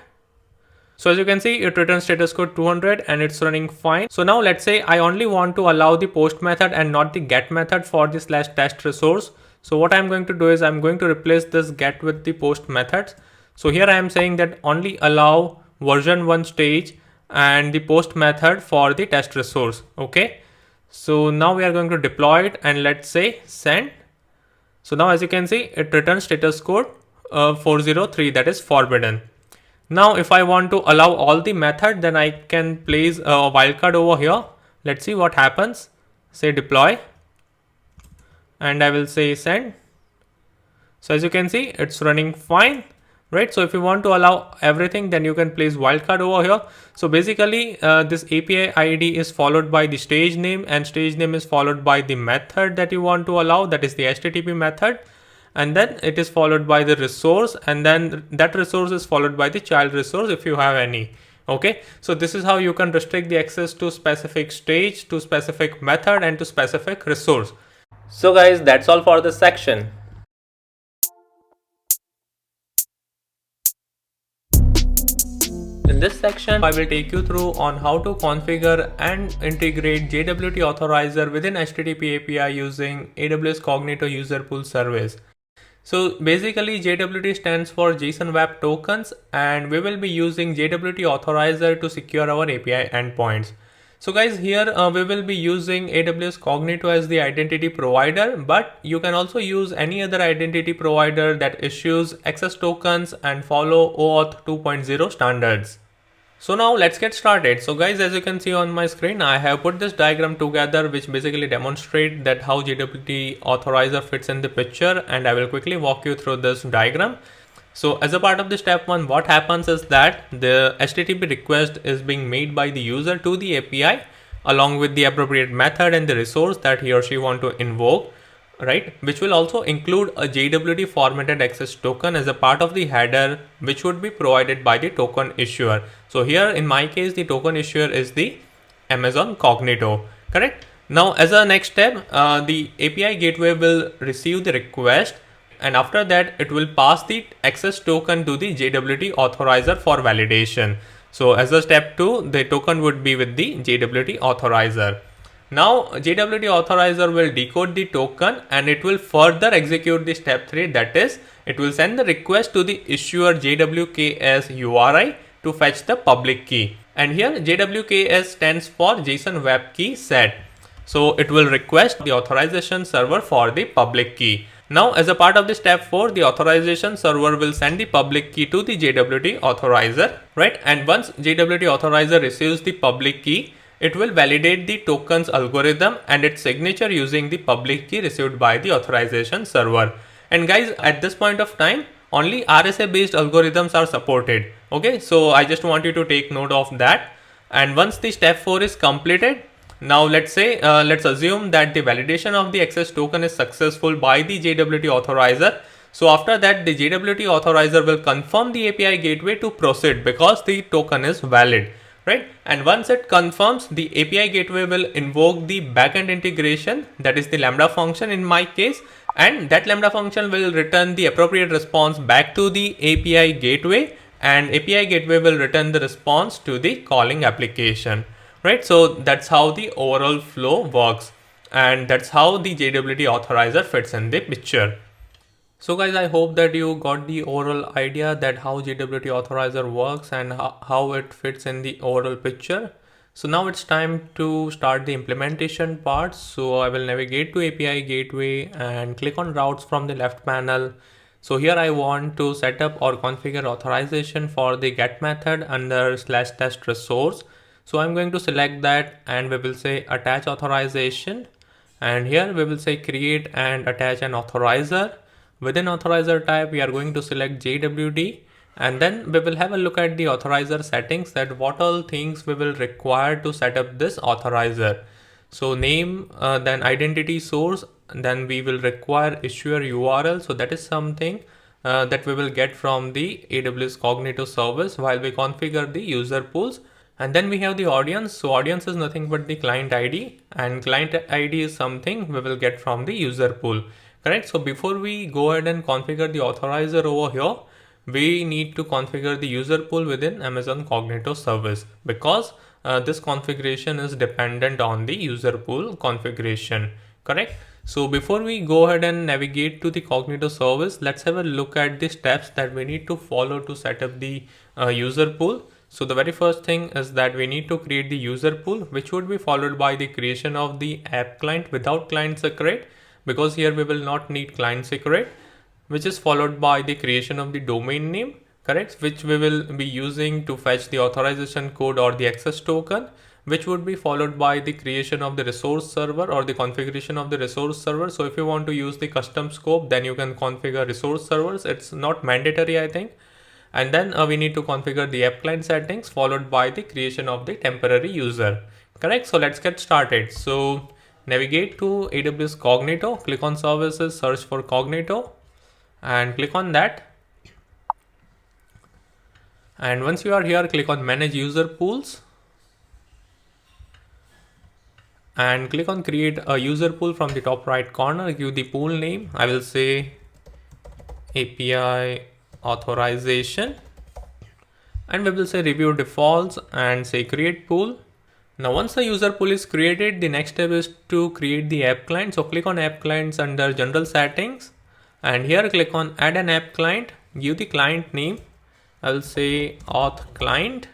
So as you can see, it returns status code 200 and it's running fine. So now let's say I only want to allow the post method and not the get method for the / test resource. So what I'm going to do is I'm going to replace this get with the post methods. So here I am saying that only allow version 1 stage and the post method for the test resource. Okay. So now we are going to deploy it and let's say send. So now as you can see, it returns status code 403, that is forbidden. Now if I want to allow all the method, then I can place a wildcard over here. Let's see what happens. Say deploy and I will say send. So as you can see, it's running fine, right? So if you want to allow everything, then you can place wildcard over here. So basically this API ID is followed by the stage name and stage name is followed by the method that you want to allow, that is the HTTP method. And then it is followed by the resource and then that resource is followed by the child resource if you have any. Okay, so this is how you can restrict the access to specific stage, to specific method and to specific resource. So guys, that's all for this section. In this section, I will take you through on how to configure and integrate JWT authorizer within HTTP API using AWS Cognito User Pool Service. So basically JWT stands for JSON Web Tokens and we will be using JWT authorizer to secure our API endpoints. So guys, here we will be using AWS Cognito as the identity provider, but you can also use any other identity provider that issues access tokens and follow OAuth 2.0 standards. So now let's get started. So guys, as you can see on my screen, I have put this diagram together which basically demonstrate that how JWT authorizer fits in the picture, and I will quickly walk you through this diagram. So as a part of the step 1, what happens is that the HTTP request is being made by the user to the API along with the appropriate method and the resource that he or she want to invoke, right? Which will also include a JWT formatted access token as a part of the header, which would be provided by the token issuer. So here in my case, the token issuer is the Amazon Cognito, correct? Now as a next step, the API gateway will receive the request and after that it will pass the access token to the JWT authorizer for validation. So as a step 2, the token would be with the JWT authorizer. Now JWT authorizer will decode the token and it will further execute the step 3, that is it will send the request to the issuer JWKS URI to fetch the public key. And here JWKS stands for JSON Web Key Set. So it will request the authorization server for the public key. Now as a part of the step 4, the authorization server will send the public key to the JWT authorizer, right? And once JWT authorizer receives the public key, it will validate the token's algorithm and its signature using the public key received by the authorization server. And guys, at this point of time, only RSA based algorithms are supported. Okay, so I just want you to take note of that. And once the step 4 is completed, now let's assume that the validation of the access token is successful by the JWT authorizer. So after that, the JWT authorizer will confirm the API gateway to proceed because the token is valid, right? And once it confirms, the API gateway will invoke the backend integration, that is the Lambda function in my case, and that Lambda function will return the appropriate response back to the API gateway, and API gateway will return the response to the calling application, right? So that's how the overall flow works, and that's how the JWT authorizer fits in the picture. So guys, I hope that you got the overall idea that how JWT authorizer works and how it fits in the overall picture. So now it's time to start the implementation part. So I will navigate to API gateway and click on routes from the left panel. So here I want to set up or configure authorization for the get method under /test resource. So I'm going to select that and we will say attach authorization, and here we will say create and attach an authorizer. Within authorizer type, we are going to select JWT, and then we will have a look at the authorizer settings, that what all things we will require to set up this authorizer. So name, then identity source, then we will require issuer URL. So that is something that we will get from the AWS Cognito service while we configure the user pools. And then we have the audience. So audience is nothing but the client ID, and client ID is something we will get from the user pool. Correct. So before we go ahead and configure the authorizer over here, we need to configure the user pool within Amazon Cognito service, because this configuration is dependent on the user pool configuration. Correct. So before we go ahead and navigate to the Cognito service, let's have a look at the steps that we need to follow to set up the user pool. So the very first thing is that we need to create the user pool, which would be followed by the creation of the app client without client secret, because here we will not need client secret, which is followed by the creation of the domain name, correct, which we will be using to fetch the authorization code or the access token, which would be followed by the creation of the resource server or the configuration of the resource server. So if you want to use the custom scope, then you can configure resource servers. It's not mandatory, I think. And then we need to configure the app client settings, followed by the creation of the temporary user, correct. So let's get started. So navigate to AWS Cognito, click on services, search for Cognito and click on that. And once you are here, click on manage user pools and click on create a user pool from the top right corner. Give the pool name. I will say API authorization, and we will say review defaults and say create pool. Now once the user pool is created, the next step is to create the app client. So click on app clients under general settings, and here click on add an app client. Give the client name. I will say auth client.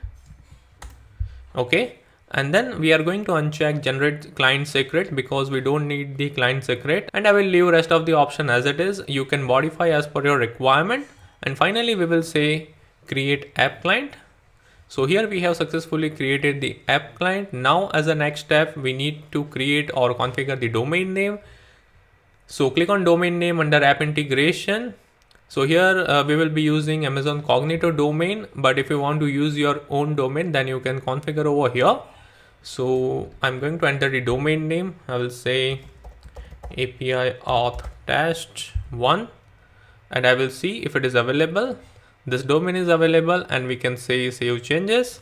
Okay. And then we are going to uncheck generate client secret because we don't need the client secret, and I will leave rest of the option as it is. You can modify as per your requirement. And finally we will say create app client. So here we have successfully created the app client. Now as a next step, we need to create or configure the domain name. So click on domain name under app integration. So here we will be using Amazon Cognito domain, but if you want to use your own domain, then you can configure over here. So I'm going to enter the domain name. I will say API auth test 1, and I will see if it is available. This domain is available, and we can say save changes.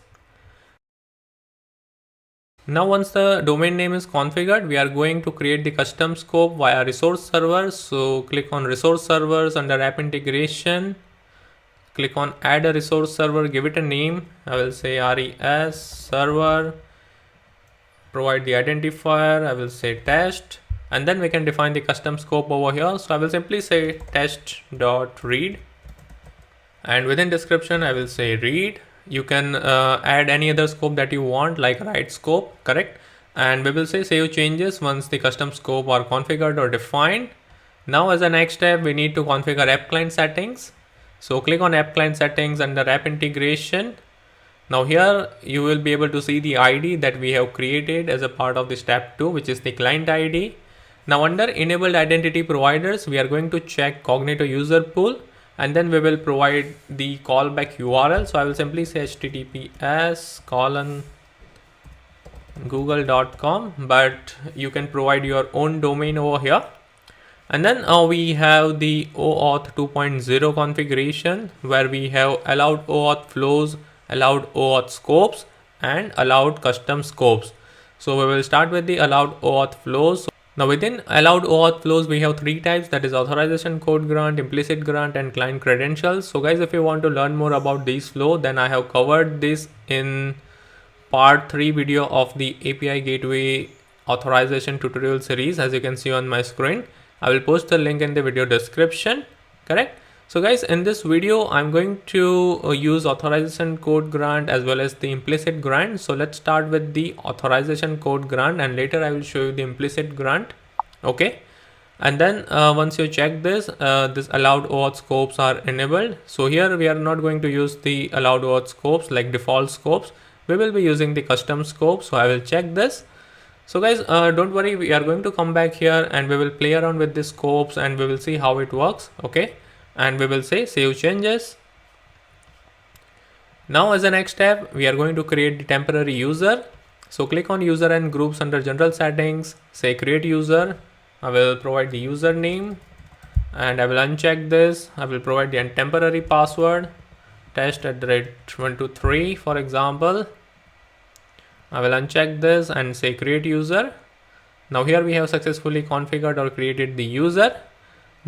Now once the domain name is configured, we are going to create the custom scope via resource servers. So click on resource servers under app integration. Click on add a resource server, give it a name. I will say res server. Provide the identifier. I will say test, and then we can define the custom scope over here. So I will simply say test.read, and within description I will say read. You can add any other scope that you want, like write scope, correct. And we will say save changes once the custom scope are configured or defined. Now as a next step, we need to configure app client settings. So click on app client settings under app integration, Now here you will be able to see the ID that we have created as a part of the step 2, which is the client ID. Now under enabled identity providers, we are going to check cognito user pool, and then we will provide the callback URL. So I will simply say https://google.com, but you can provide your own domain over here. And then we have the OAuth 2.0 configuration, where we have allowed OAuth flows, allowed OAuth scopes, and allowed custom scopes. So we will start with the allowed OAuth flows. Now within allowed OAuth flows, we have three types, that is authorization code grant, implicit grant, and client credentials. So guys, if you want to learn more about these flow, then I have covered this in part 3 video of the API gateway authorization tutorial series, as you can see on my screen. I will post the link in the video description, correct? So guys, in this video, I'm going to use authorization code grant as well as the implicit grant. So let's start with the authorization code grant, and later I will show you the implicit grant. Okay. And then once you check this, this allowed OAuth scopes are enabled. So here we are not going to use the allowed OAuth scopes like default scopes. We will be using the custom scope. So I will check this. So guys, don't worry, we are going to come back here and we will play around with the scopes and we will see how it works. Okay. And we will say save changes. Now as the next step, we are going to create the temporary user. So click on user and groups under general settings, say create user. I will provide the username and I will uncheck this. I will provide the temporary password, test@123 for example. I will uncheck this and say create user. Now here we have successfully configured or created the user.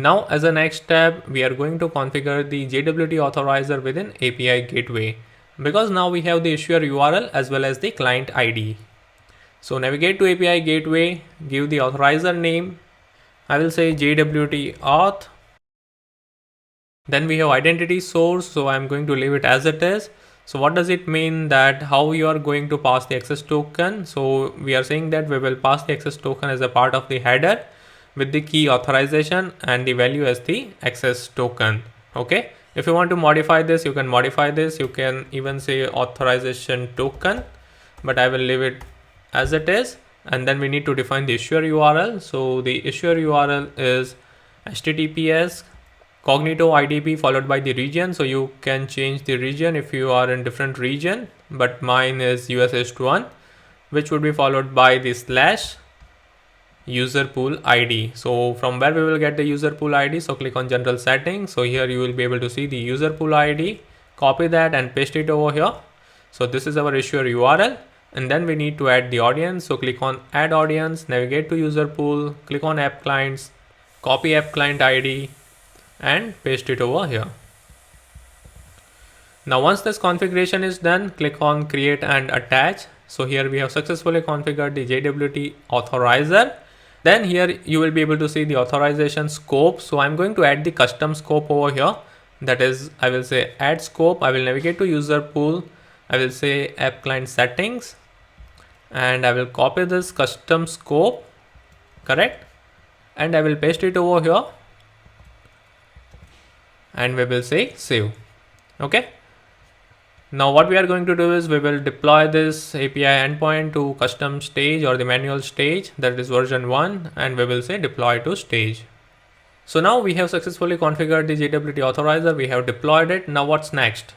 Now as a next step, we are going to configure the JWT authorizer within API gateway, because now we have the issuer URL as well as the client ID. So navigate to API gateway, give the authorizer name. I will say JWT auth. Then we have identity source. So I'm going to leave it as it is. So what does it mean? That how you are going to pass the access token. So we are saying that we will pass the access token as a part of the header with the key authorization and the value as the access token. Okay. If you want to modify this, you can modify this. You can even say authorization token, but I will leave it as it is. And then we need to define the issuer URL. So the issuer URL is https cognito IDP followed by the region. So you can change the region if you are in different region, but mine is US East 1, which would be followed by the slash user pool ID. So from where we will get the user pool ID, so click on general settings. So here you will be able to see the user pool ID, copy that and paste it over here. So this is our issuer URL, and then we need to add the audience. So click on add audience, navigate to user pool, click on app clients, copy app client ID and paste it over here. Now once this configuration is done, click on create and attach. So here we have successfully configured the JWT authorizer. Then here you will be able to see the authorization scope. So I'm going to add the custom scope over here. That is, I will say add scope. I will navigate to user pool. I will say app client settings and I will copy this custom scope, correct? And I will paste it over here and we will say save. Okay. Now what we are going to do is we will deploy this API endpoint to custom stage or the manual stage, that is version 1, and we will say deploy to stage. So now we have successfully configured the JWT authorizer. We have deployed it. Now what's next?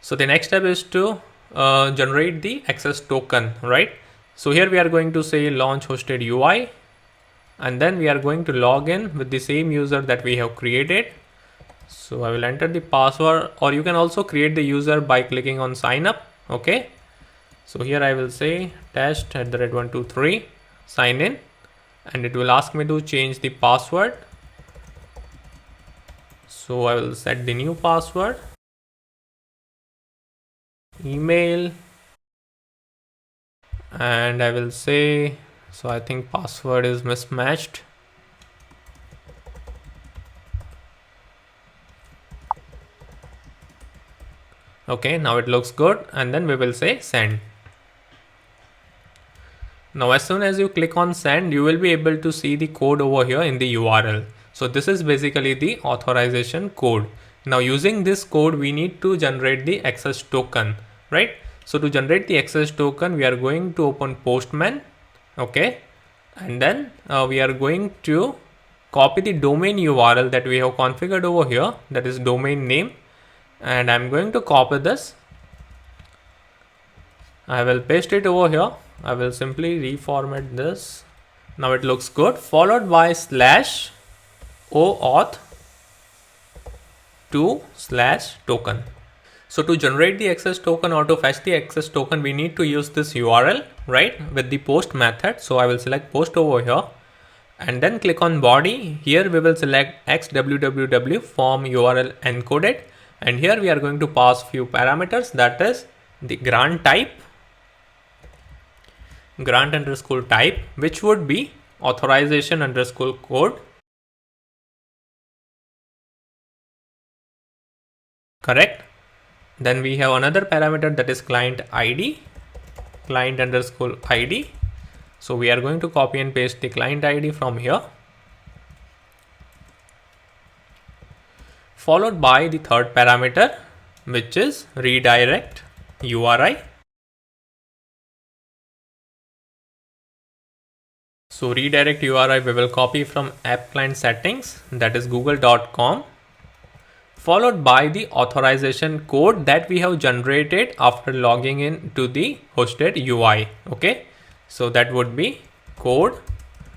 So the next step is to generate the access token, right? So here we are going to say launch hosted UI, and then we are going to log in with the same user that we have created. So I will enter the password, or you can also create the user by clicking on sign up. Okay. So here I will say test@123 sign in, and it will ask me to change the password. So I will set the new password, email, and I will say, so I think password is mismatched. Okay, now it looks good, and then we will say send. Now as soon as you click on send, you will be able to see the code over here in the URL. So this is basically the authorization code. Now using this code, we need to generate the access token, right? So to generate the access token, we are going to open Postman. Okay. And then we are going to copy the domain URL that we have configured over here, that is domain name. And I'm going to copy this. I will paste it over here. I will simply reformat this. Now it looks good. Followed by /OAuth 2/token. So to generate the access token or to fetch the access token, we need to use this URL, right, with the post method. So I will select post over here and then click on body. Here we will select xwww form URL encoded, and here we are going to pass few parameters, that is the grant underscore type, which would be authorization underscore code. Correct. Then we have another parameter, that is client ID, client underscore ID. So we are going to copy and paste the client ID from here. Followed by the third parameter, which is redirect URI. So redirect URI we will copy from app client settings, that is google.com, followed by the authorization code that we have generated after logging in to the hosted UI. Okay, so that would be code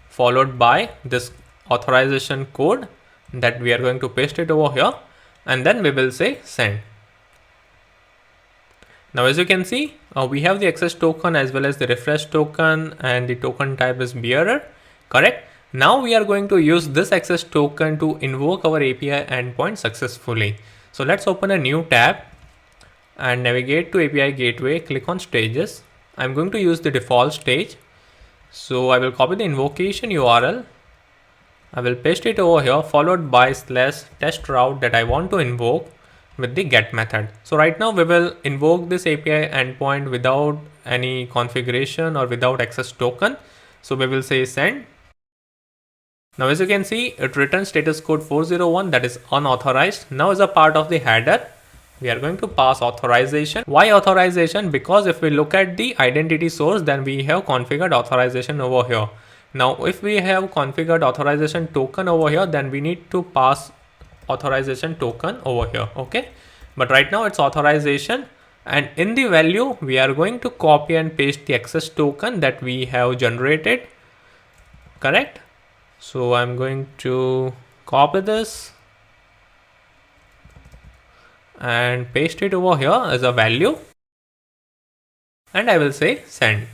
followed by this authorization code that we are going to paste it over here, and then we will say send. Now as you can see, we have the access token as well as the refresh token, and the token type is bearer. Correct. Now we are going to use this access token to invoke our API endpoint successfully. So let's open a new tab and navigate to API gateway, click on stages. I'm going to use the default stage. So I will copy the invocation URL. I will paste it over here, followed by /test route that I want to invoke with the get method. So right now we will invoke this API endpoint without any configuration or without access token. So we will say send. Now as you can see, it returns status code 401, that is unauthorized. Now as a part of the header, we are going to pass authorization. Why authorization? Because if we look at the identity source, then we have configured authorization over here. Now if we have configured authorization token over here, then we need to pass authorization token over here. Okay, but right now it's authorization, and in the value we are going to copy and paste the access token that we have generated. Correct. So I'm going to copy this and paste it over here as a value, and I will say send.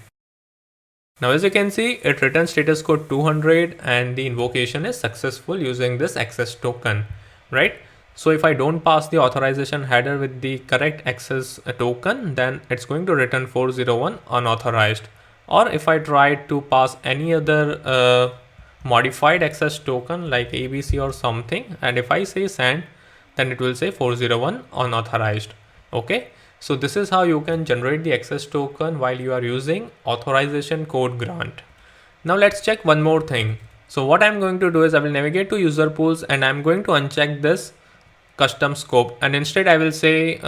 Now as you can see, it returns status code 200 and the invocation is successful using this access token, right? So if I don't pass the authorization header with the correct access token, then it's going to return 401 unauthorized. Or if I try to pass any other modified access token like ABC or something, and if I say send, then it will say 401 unauthorized. Okay, so this is how you can generate the access token while you are using authorization code grant. Now let's check one more thing. So what I'm going to do is I will navigate to user pools and I'm going to uncheck this custom scope, and instead I will say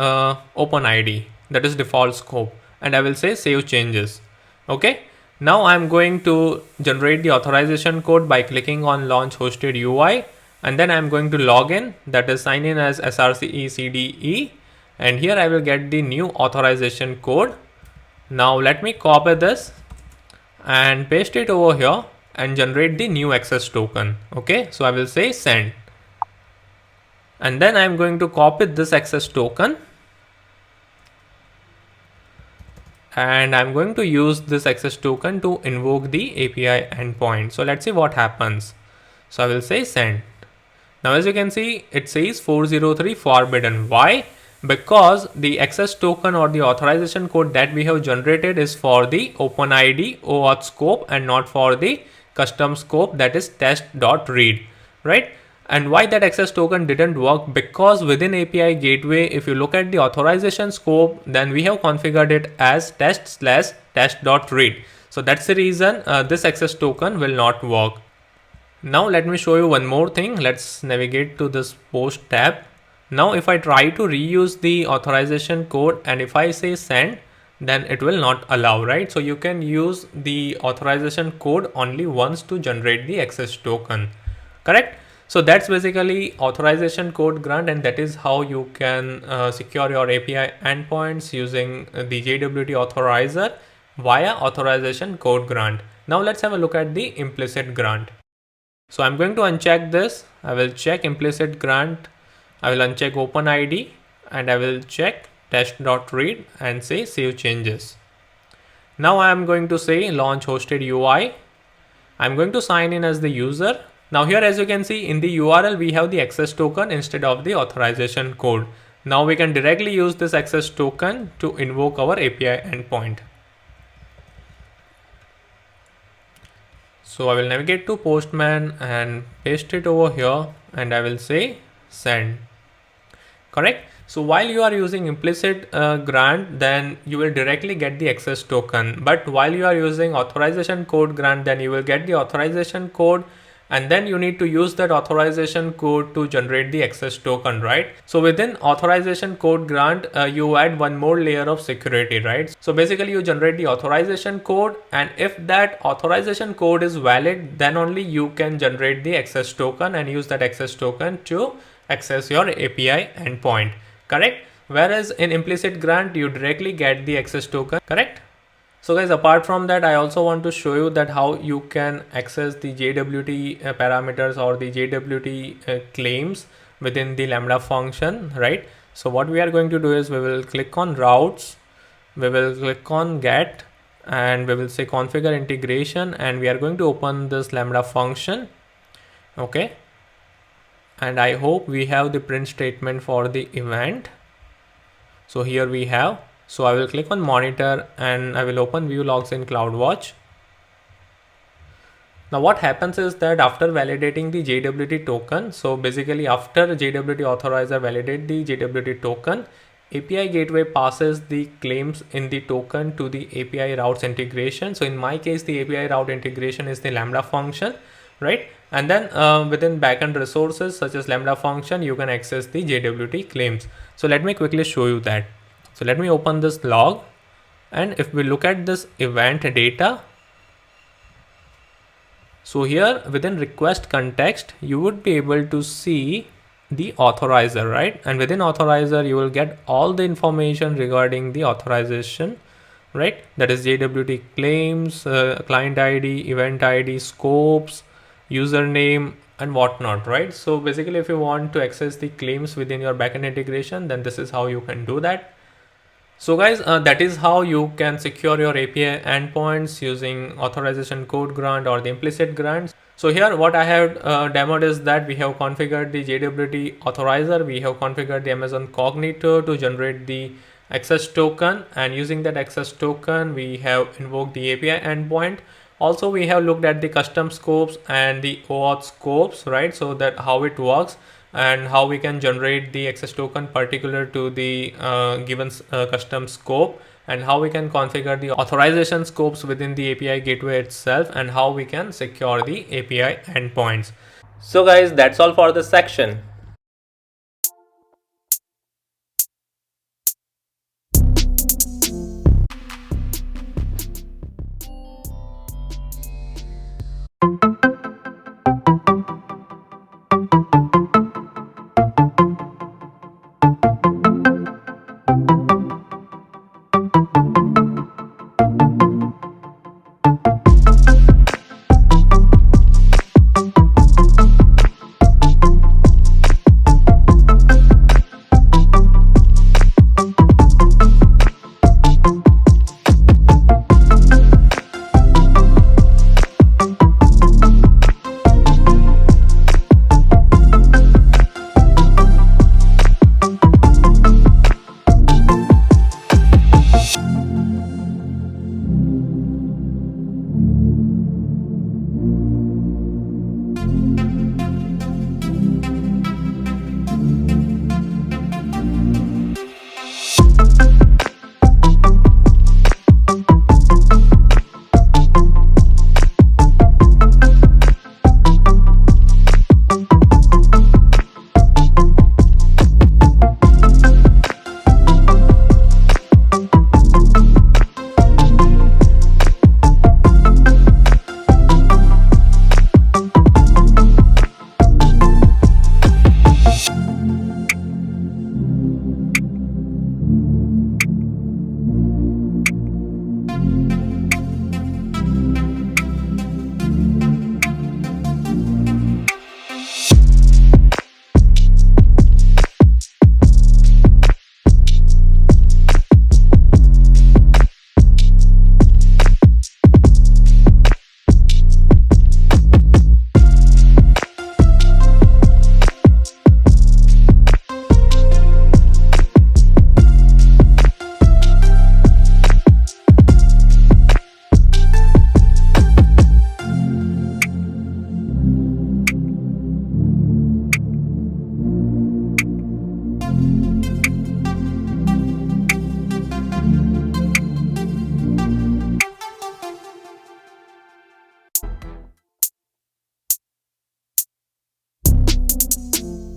open ID, that is default scope, and I will say save changes. Okay, now I'm going to generate the authorization code by clicking on launch hosted UI, and then I'm going to log in, that is sign in as srcecde, and here I will get the new authorization code. Now let me copy this and paste it over here and generate the new access token. Okay, so I will say send, and then I'm going to copy this access token and I'm going to use this access token to invoke the API endpoint. So let's see what happens. So I will say send. Now as you can see, it says 403 forbidden. Why? Because the access token or the authorization code that we have generated is for the OpenID OAuth scope and not for the custom scope, that is test.read, right? And why that access token didn't work? Because within API gateway, if you look at the authorization scope, then we have configured it as test/test.read. So that's the reason this access token will not work. Now let me show you one more thing. Let's navigate to this post tab. Now if I try to reuse the authorization code and if I say send, then it will not allow, right? So you can use the authorization code only once to generate the access token, correct? So that's basically authorization code grant, and that is how you can secure your API endpoints using the JWT authorizer via authorization code grant. Now let's have a look at the implicit grant. So I'm going to uncheck this. I will check implicit grant. I will uncheck OpenID and I will check test.read and say save changes. Now I am going to say launch hosted UI. I'm going to sign in as the user. Now here, as you can see in the URL, we have the access token instead of the authorization code. Now we can directly use this access token to invoke our API endpoint. So I will navigate to Postman and paste it over here and I will say send. Correct? So while you are using implicit grant, then you will directly get the access token. But while you are using authorization code grant, then you will get the authorization code, and then you need to use that authorization code to generate the access token, right? So within authorization code grant, you add one more layer of security, right? So basically you generate the authorization code, and if that authorization code is valid, then only you can generate the access token and use that access token to access your API endpoint, correct? Whereas in implicit grant, you directly get the access token, correct? So guys, apart from that, I also want to show you that how you can access the JWT parameters or the JWT claims within the Lambda function, right? So what we are going to do is we will click on routes, we will click on get, and we will say configure integration, and we are going to open this Lambda function, okay? And I hope we have the print statement for the event. So here we have. So I will click on monitor and I will open view logs in CloudWatch. Now what happens is that after validating the JWT token, so basically after JWT authorizer validate the JWT token, API gateway passes the claims in the token to the API routes integration. So in my case, the API route integration is the Lambda function, right? And then within backend resources such as Lambda function, you can access the JWT claims. So let me quickly show you that. So let me open this log, and if we look at this event data, so here within request context, you would be able to see the authorizer, right? And within authorizer, you will get all the information regarding the authorization, right? That is JWT claims, client ID, event ID, scopes, username, and whatnot, right? So basically, if you want to access the claims within your backend integration, then this is how you can do that. So guys, that is how you can secure your API endpoints using authorization code grant or the implicit grants. So here what I have demoed is that we have configured the JWT authorizer, we have configured the Amazon Cognito to generate the access token, and using that access token we have invoked the API endpoint. Also we have looked at the custom scopes and the OAuth scopes, right? So that how it works and how we can generate the access token particular to the given custom scope, and how we can configure the authorization scopes within the API gateway itself, and how we can secure the API endpoints. So guys, that's all for this section.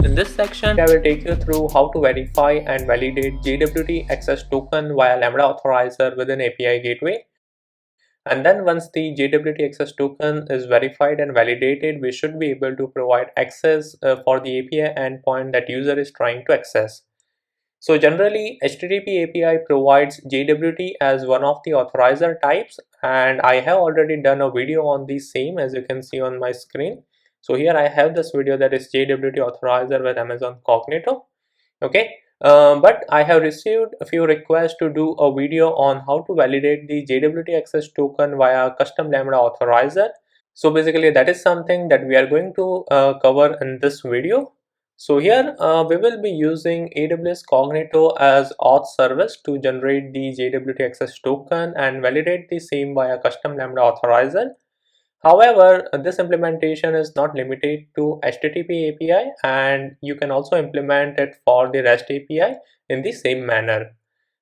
In this section, I will take you through how to verify and validate JWT access token via Lambda authorizer within API gateway. And then once the JWT access token is verified and validated, we should be able to provide access for the API endpoint that user is trying to access. So generally, HTTP API provides JWT as one of the authorizer types, and I have already done a video on the same, as you can see on my screen. So here I have this video that is JWT authorizer with Amazon Cognito. Okay, but I have received a few requests to do a video on how to validate the JWT access token via custom Lambda authorizer. So basically that is something that we are going to cover in this video. So here we will be using AWS Cognito as auth service to generate the JWT access token and validate the same via custom Lambda authorizer. However, this implementation is not limited to HTTP API, and you can also implement it for the REST API in the same manner.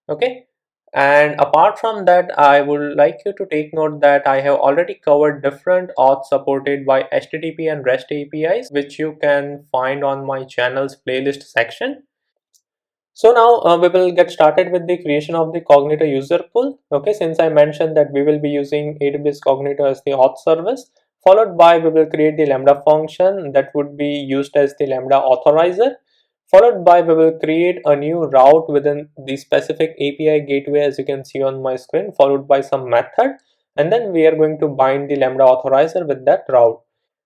Okay. And apart from that, I would like you to take note that I have already covered different auth supported by HTTP and REST APIs, which you can find on my channel's playlist section. So now we will get started with the creation of the Cognito user pool. Okay, since I mentioned that we will be using AWS Cognito as the auth service, followed by we will create the Lambda function that would be used as the Lambda authorizer. Followed by we will create a new route within the specific API gateway, as you can see on my screen, followed by some method, and then we are going to bind the Lambda authorizer with that route.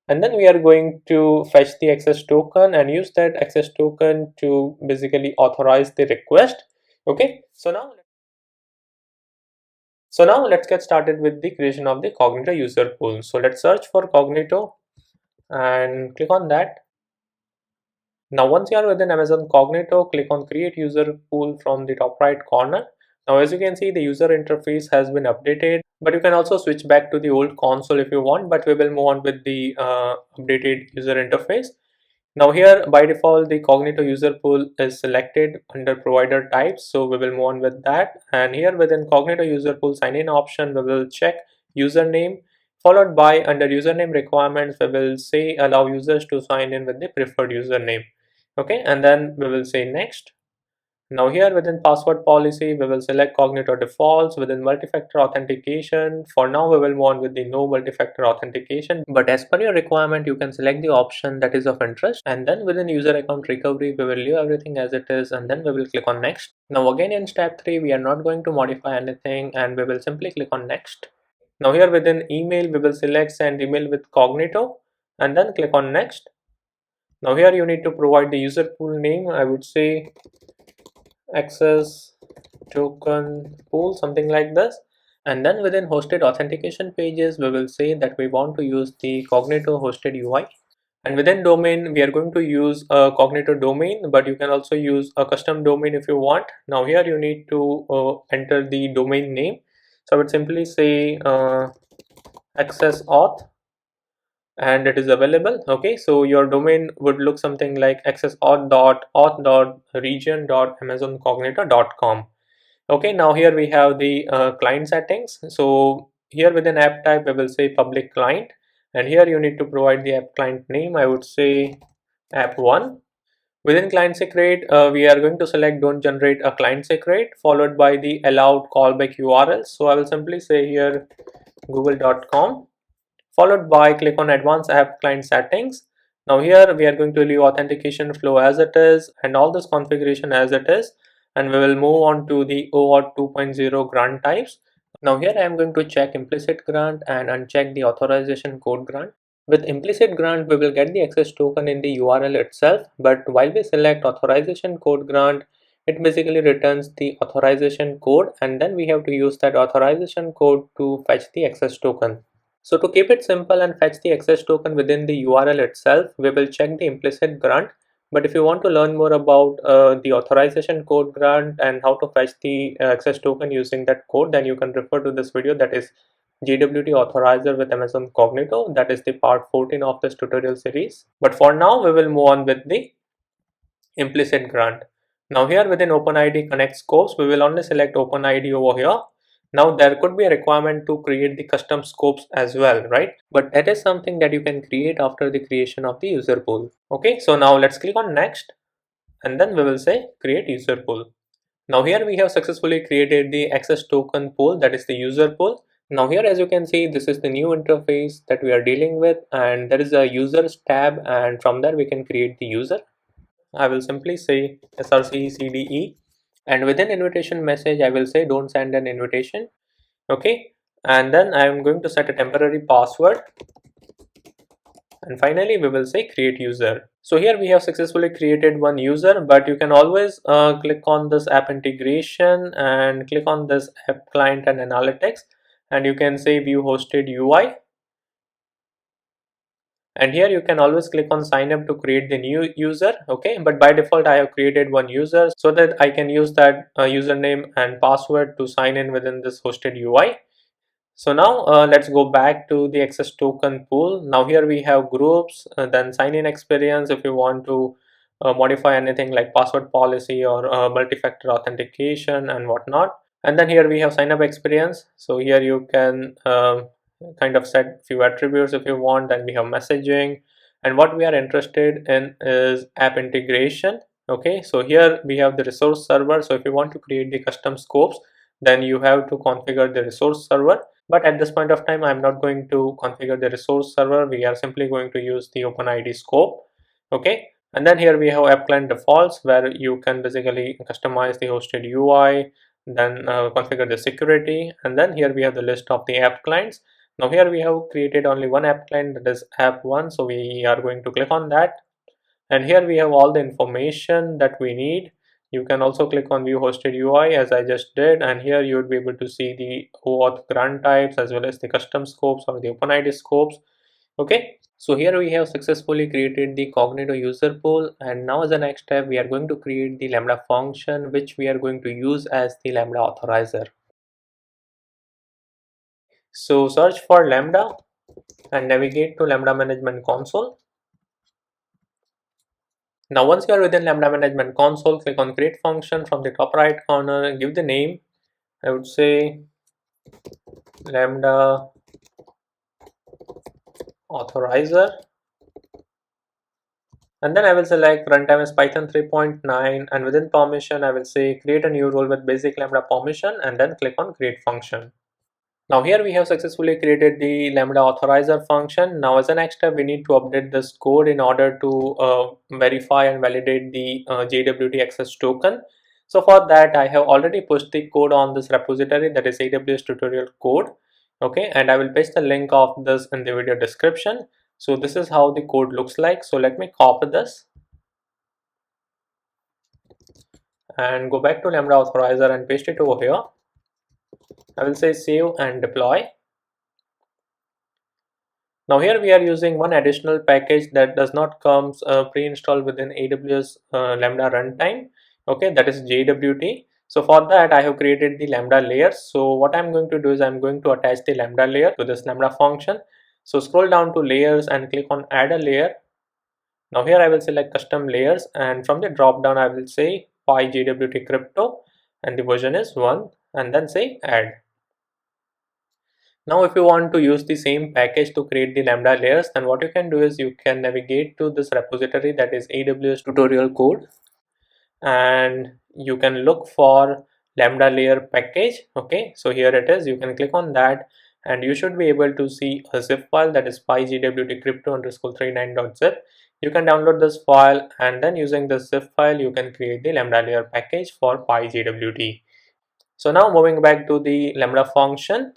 And then we are going to fetch the access token and use that access token to basically authorize the request. Okay, so now let's get started with the creation of the Cognito user pool. So let's search for Cognito and click on that. Now once you are within Amazon Cognito, click on create user pool from the top right corner. Now as you can see, the user interface has been updated, but you can also switch back to the old console if you want, but we will move on with the updated user interface. Now here by default the Cognito user pool is selected under provider types, so we will move on with that. And here within Cognito user pool sign in option, we will check username, followed by under username requirements we will say allow users to sign in with the preferred username. Okay, and then we will say next. Now here within password policy, we will select Cognito defaults. Within multi-factor authentication, for now we will move on with the no multi-factor authentication, but as per your requirement you can select the option that is of interest. And then within user account recovery, we will leave everything as it is, and then we will click on next. Now again in step 3 we are not going to modify anything, and we will simply click on next. Now here within email, we will select send email with Cognito and then click on next. Now here you need to provide the user pool name. I would say access token pool, something like this. And then within hosted authentication pages, we will say that we want to use the Cognito hosted UI. And within domain, we are going to use a Cognito domain, but you can also use a custom domain if you want. Now here you need to enter the domain name. So I would simply say access auth, and it is available. Okay, so your domain would look something like accessauth.region.amazoncognito.com. Okay, now here we have the client settings. So here within app type we will say public client, and here you need to provide the app client name. I would say app1. Within client secret, we are going to select don't generate a client secret, followed by the allowed callback URL. So I will simply say here google.com, followed by click on advanced app client settings. Now here we are going to leave authentication flow as it is and all this configuration as it is, and we will move on to the OAuth 2.0 grant types. Now here I am going to check implicit grant and uncheck the authorization code grant. With implicit grant, we will get the access token in the URL itself, but while we select authorization code grant, it basically returns the authorization code, and then we have to use that authorization code to fetch the access token. So to keep it simple and fetch the access token within the URL itself, we will check the implicit grant. But if you want to learn more about the authorization code grant and how to fetch the access token using that code, then you can refer to this video, that is JWT authorizer with Amazon Cognito. That is the part 14 of this tutorial series. But for now, we will move on with the implicit grant. Now here within OpenID connect scopes, we will only select OpenID over here. Now there could be a requirement to create the custom scopes as well, right? But that is something that you can create after the creation of the user pool. Okay, so now let's click on next, and then we will say create user pool. Now here we have successfully created the access token pool, that is the user pool. Now here, as you can see, this is the new interface that we are dealing with, and there is a users tab, and from there we can create the user. I will simply say srccde, and within invitation message I will say don't send an invitation. Okay, and then I am going to set a temporary password, and finally we will say create user. So here we have successfully created one user, but you can always click on this app integration and click on this app client and analytics, and you can say view hosted UI, and here you can always click on sign up to create the new user. Okay, but by default I have created one user so that I can use that username and password to sign in within this hosted UI. So now let's go back to the access token pool. Now here we have groups, then sign in experience if you want to modify anything like password policy or multi-factor authentication and whatnot. And then here we have sign up experience. So here you can kind of set few attributes if you want. Then we have messaging, and what we are interested in is app integration. Okay, so here we have the resource server. So if you want to create the custom scopes, then you have to configure the resource server. But at this point of time, I'm not going to configure the resource server. We are simply going to use the OpenID scope. Okay, and then here we have app client defaults, where you can basically customize the hosted UI, then configure the security, and then here we have the list of the app clients. Now here we have created only one app client, that is app1, so we are going to click on that, and here we have all the information that we need. You can also click on view hosted UI as I just did, and here you would be able to see the OAuth grant types as well as the custom scopes or the OpenID scopes. Okay, so here we have successfully created the Cognito user pool, and now as the next step we are going to create the Lambda function, which we are going to use as the Lambda authorizer. So search for Lambda and navigate to Lambda management console. Now once you are within Lambda management console, click on create function from the top right corner, give the name. I would say Lambda authorizer, and then I will select runtime as Python 3.9, and within permission I will say create a new role with basic Lambda permission, and then click on create function. Now here we have successfully created the Lambda authorizer function. Now as a next step, we need to update this code in order to verify and validate the JWT access token. So for that, I have already pushed the code on this repository, that is AWS tutorial code. Okay, and I will paste the link of this in the video description. So this is how the code looks like. So let me copy this and go back to Lambda authorizer and paste it over here. I will say save and deploy. Now here we are using one additional package that does not comes pre-installed within AWS Lambda runtime. Okay, that is JWT. So for that I have created the Lambda layers. So what I'm going to do is I'm going to attach the Lambda layer to this Lambda function. So scroll down to layers and click on add a layer. Now here I will select custom layers, and from the drop down I will say PyJWT crypto, and the version is 1, and then say add. Now if you want to use the same package to create the Lambda layers, then what you can do is you can navigate to this repository, that is AWS tutorial code, and you can look for Lambda layer package. Okay, so here it is. You can click on that and you should be able to see a zip file, that is pygwt crypto underscore 39.zip. You can download this file, and then using this zip file you can create the Lambda layer package for pygwt. So now moving back to the Lambda function.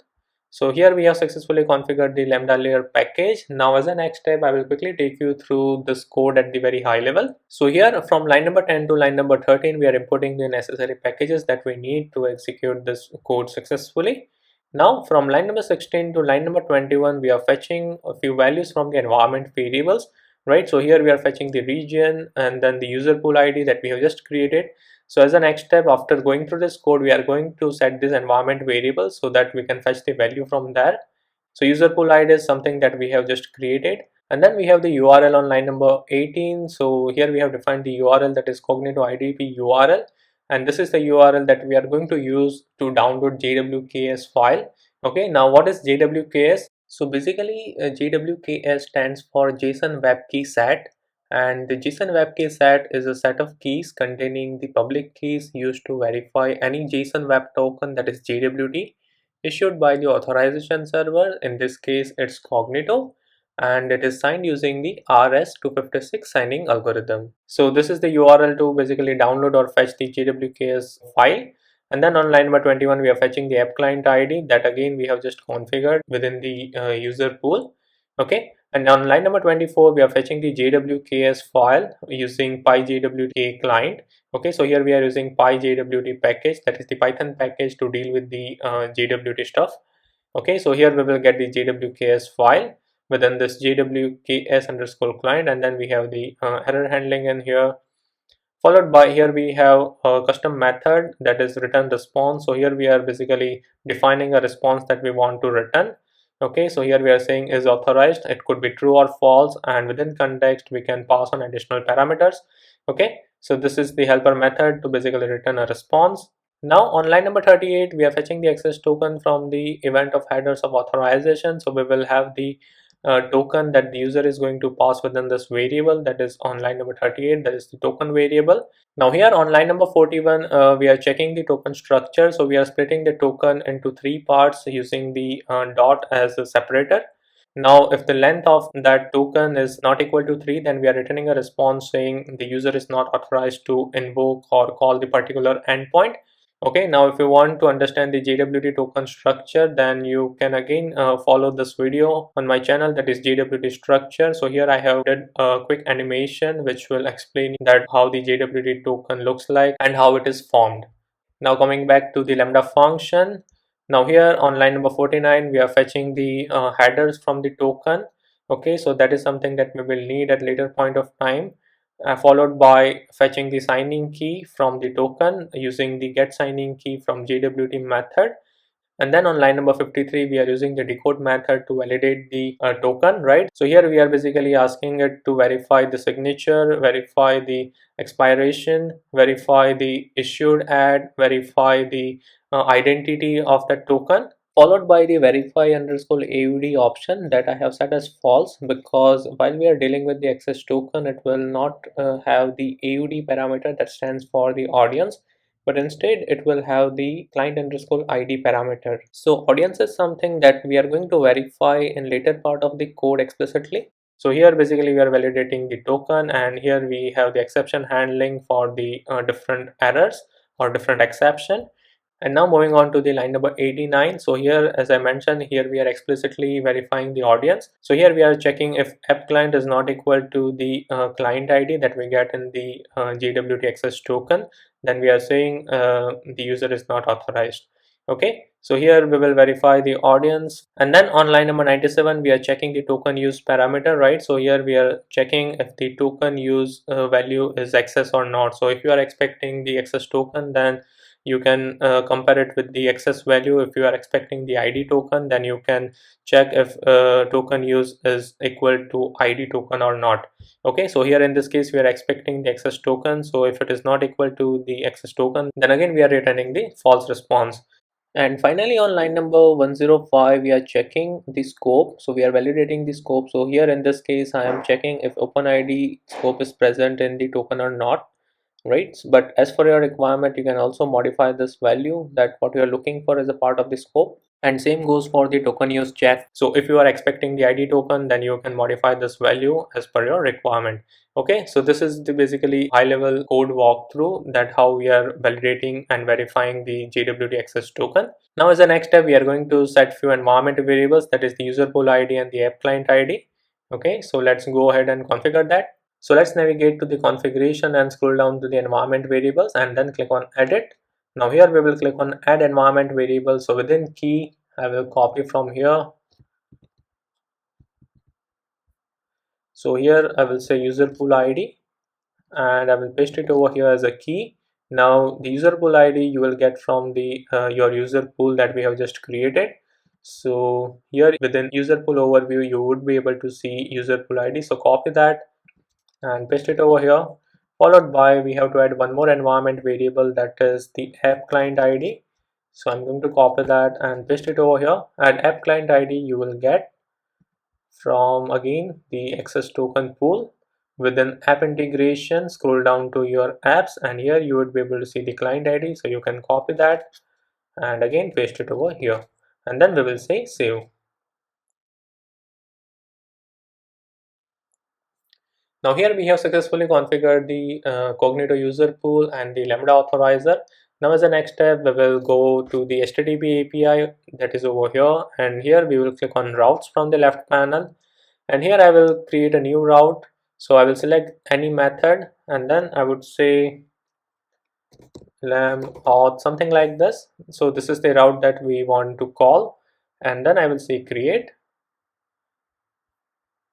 So here we have successfully configured the Lambda layer package. Now as a next step, I will quickly take you through this code at the very high level. So here from line number 10 to line number 13, we are importing the necessary packages that we need to execute this code successfully. Now from line number 16 to line number 21, we are fetching a few values from the environment variables, right? So here we are fetching the region and then the user pool ID that we have just created. So as a next step, after going through this code, we are going to set this environment variable so that we can fetch the value from there. So user pool ID is something that we have just created. And then we have the URL on line number 18. So here we have defined the URL, that is Cognito IDP URL. and this is the URL that we are going to use to download JWKS file. Okay, now what is JWKS? So basically JWKS stands for JSON Web Key Set, and the JSON Web Key Set is a set of keys containing the public keys used to verify any JSON Web Token, that is JWT, issued by the authorization server. In this case it's Cognito, and it is signed using the RS-256 signing algorithm. So this is the URL to basically download or fetch the JWKS file. And then on line number 21 we are fetching the app client ID that again we have just configured within the user pool. Okay, and on line number 24 we are fetching the JWKS file using PyJWT client. Okay, so here we are using PyJWT package, that is the Python package to deal with the JWT stuff. Okay, so here we will get the JWKS file within this JWKS underscore client, and then we have the error handling in here. Followed by here we have a custom method that is return response. So here we are basically defining a response that we want to return. Okay, so here we are saying is authorized, it could be true or false, and within context we can pass on additional parameters. Okay, so this is the helper method to basically return a response. Now on line number 38 we are fetching the access token from the event of headers of authorization. So we will have the token that the user is going to pass within this variable, that is on line number 38, that is the token variable. Now here on line number 41 we are checking the token structure. So we are splitting the token into three parts using the dot as a separator. Now if the length of that token is not equal to 3, then we are returning a response saying the user is not authorized to invoke or call the particular endpoint. Okay, now if you want to understand the JWT token structure, then you can again follow this video on my channel, that is JWT structure. So here I have did a quick animation which will explain that how the JWT token looks like and how it is formed. Now coming back to the Lambda function, now here on line number 49 we are fetching the headers from the token. Okay, so that is something that we will need at later point of time, followed by fetching the signing key from the token using the get signing key from JWT method. And then on line number 53 we are using the decode method to validate the token, right? So here we are basically asking it to verify the signature, verify the expiration, verify the issued ad, verify the identity of the token, followed by the verify underscore AUD option that I have set as false, because while we are dealing with the access token it will not have the AUD parameter that stands for the audience, but instead it will have the client underscore ID parameter. So audience is something that we are going to verify in later part of the code explicitly. So here basically we are validating the token, and here we have the exception handling for the different errors or different exception. And now moving on to the line number 89. So here, as I mentioned, here we are explicitly verifying the audience. So here we are checking if app client is not equal to the client ID that we get in the JWT access token, then we are saying the user is not authorized. Okay, so here we will verify the audience, and then on line number 97 we are checking the token use parameter, right? So here we are checking if the token use value is access or not. So if you are expecting the access token, then you can compare it with the access value. If you are expecting the ID token, then you can check if token use is equal to ID token or not. Okay, so here in this case we are expecting the access token, so if it is not equal to the access token, then again we are returning the false response. And finally on line number 105 we are checking the scope. So we are validating the scope. So here in this case I am checking if OpenID scope is present in the token or not, right? But as for your requirement, you can also modify this value, that what you are looking for is a part of the scope. And same goes for the token use check. So if you are expecting the ID token, then you can modify this value as per your requirement. Okay, so this is the basically high level code walkthrough that how we are validating and verifying the JWT access token. Now as a next step, we are going to set few environment variables, that is the user pool ID and the app client ID. Okay, so let's go ahead and configure that. So let's navigate to the configuration and scroll down to the environment variables and then click on edit. Now here we will click on add environment variable. So within key I will copy from here. So here I will say user pool ID and I will paste it over here as a key. Now the user pool ID you will get from the your user pool that we have just created. So here within user pool overview you would be able to see user pool ID. So copy that and paste it over here. Followed by we have to add one more environment variable, that is the app client ID. So I'm going to copy that and paste it over here, and app client ID you will get from again the access token pool. Within app integration, scroll down to your apps, and here you would be able to see the client ID, so you can copy that and again paste it over here, and then we will say save. Now here we have successfully configured the Cognito user pool and the Lambda authorizer. Now as a next step, we will go to the HTTP API that is over here, and here we will click on routes from the left panel, and here I will create a new route. So I will select any method, and then I would say lam auth, something like this. So this is the route that we want to call, and then I will say create.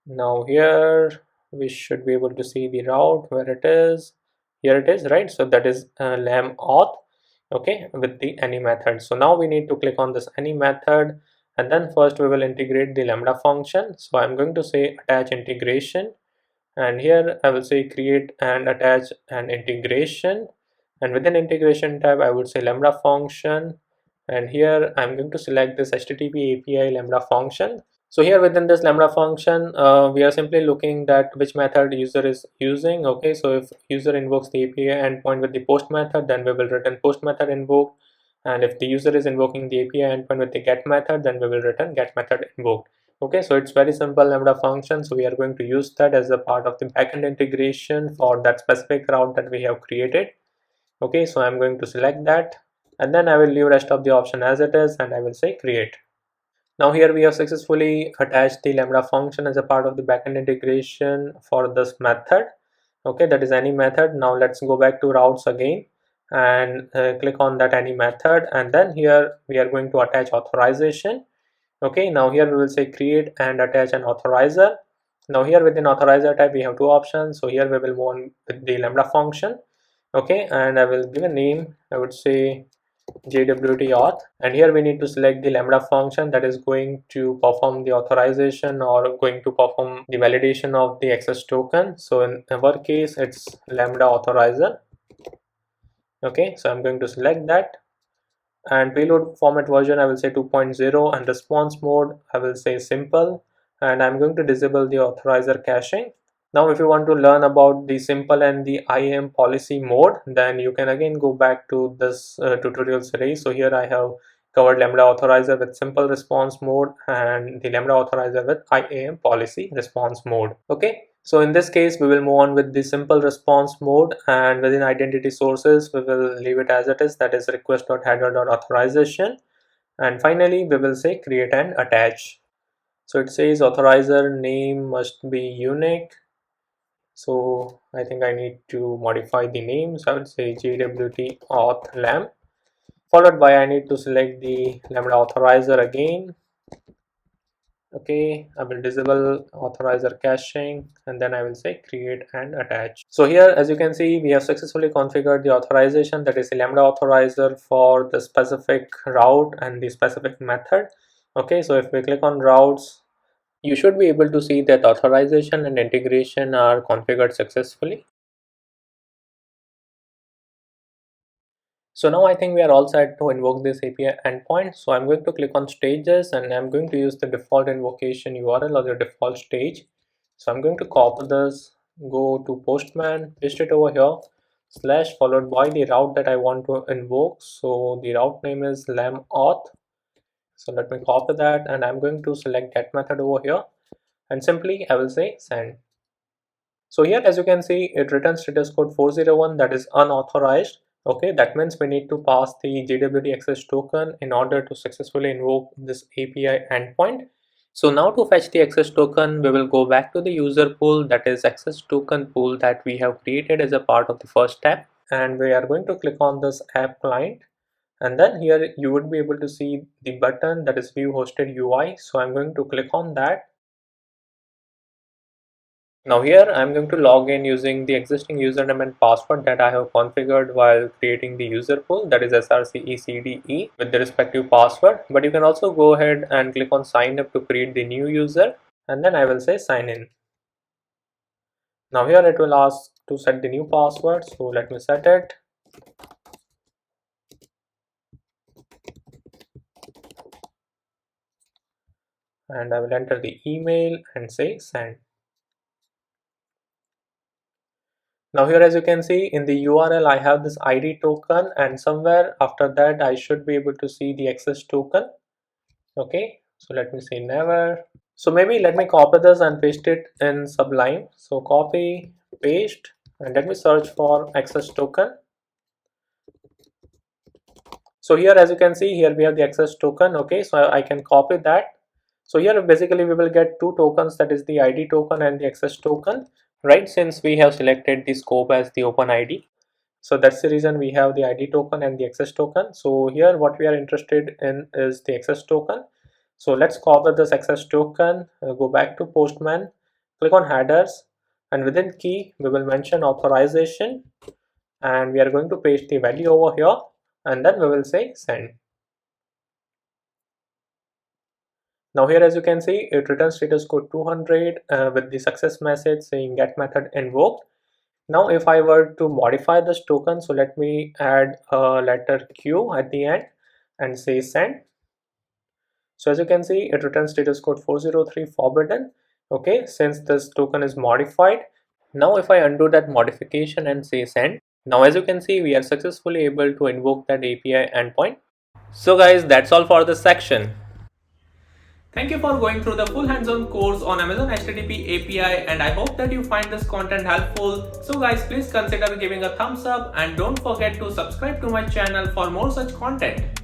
Now here we should be able to see the route where it is. Here it is, right? So that is lam auth, okay, with the any method. So now we need to click on this any method, and then first we will integrate the lambda function. So I'm going to say attach integration, and here I will say create and attach an integration, and within integration tab I would say lambda function, and here I'm going to select this HTTP API lambda function. So here within this lambda function, we are simply looking at which method user is using. Okay, so if user invokes the API endpoint with the post method, then we will return post method invoked. And if the user is invoking the API endpoint with the get method, then we will return get method invoked. Okay, so it's very simple lambda function. So we are going to use that as a part of the backend integration for that specific route that we have created. Okay, so I'm going to select that, and then I will leave rest of the option as it is, and I will say create. Now here we have successfully attached the lambda function as a part of the backend integration for this method. Okay, that is any method. Now let's go back to routes again and click on that any method, and then here we are going to attach authorization. Okay, now here we will say create and attach an authorizer. Now here within authorizer type we have two options. So here we will move on with the lambda function. Okay, and I will give a name. I would say JWT auth, and here we need to select the lambda function that is going to perform the authorization or going to perform the validation of the access token. So in our case it's lambda authorizer. Okay, so I'm going to select that, and payload format version I will say 2.0, and response mode I will say simple, and I'm going to disable the authorizer caching. Now if you want to learn about the simple and the IAM policy mode, then you can again go back to this tutorial series. So here I have covered Lambda authorizer with simple response mode and the Lambda authorizer with IAM policy response mode. Okay, so in this case we will move on with the simple response mode, and within identity sources we will leave it as it is, that is request.header.authorization, and finally we will say create and attach. So it says authorizer name must be unique. So I think I need to modify the name. So I would say JWT auth lamb, followed by I need to select the lambda authorizer again. Okay, I will disable authorizer caching, and then I will say create and attach. So here as you can see we have successfully configured the authorization, that is the lambda authorizer for the specific route and the specific method. Okay, so if we click on routes, you should be able to see that authorization and integration are configured successfully. So now I think we are all set to invoke this API endpoint. So I'm going to click on stages, and I'm going to use the default invocation URL or the default stage. So I'm going to copy this, go to Postman, paste it over here, slash followed by the route that I want to invoke. So the route name is lam auth. So let me copy that, and I'm going to select get method over here, and simply I will say send. So here as you can see it returns status code 401, that is unauthorized. Okay, that means we need to pass the JWT access token in order to successfully invoke this API endpoint. So now to fetch the access token, we will go back to the user pool, that is access token pool that we have created as a part of the first step, and we are going to click on this app client, and then here you would be able to see the button that is view hosted UI. So I'm going to click on that. Now here I'm going to log in using the existing username and password that I have configured while creating the user pool, that is srcecde with the respective password. But you can also go ahead and click on sign up to create the new user, and then I will say sign in. Now here it will ask to set the new password, so let me set it. And I will enter the email and say send. Now here, as you can see in the URL, I have this ID token, and somewhere after that I should be able to see the access token. Okay, so let me say never. So maybe let me copy this and paste it in Sublime. So copy, paste, and let me search for access token. So here, as you can see, here we have the access token. Okay, so I can copy that. So here basically we will get two tokens, that is the ID token and the access token, right? Since we have selected the scope as the open ID. So that's the reason we have the ID token and the access token. So here what we are interested in is the access token. So let's copy this access token, go back to Postman, click on headers, and within key we will mention authorization, and we are going to paste the value over here, and then we will say send. Now here, as you can see, it returns status code 200 with the success message saying get method invoked. Now if I were to modify this token, so let me add a letter Q at the end and say send. So as you can see, it returns status code 403 forbidden. Okay, since this token is modified. Now if I undo that modification and say send, now as you can see, we are successfully able to invoke that API endpoint. So guys, that's all for this section. Thank you for going through the full hands-on course on Amazon HTTP API, and I hope that you find this content helpful. So guys, please consider giving a thumbs up and don't forget to subscribe to my channel for more such content.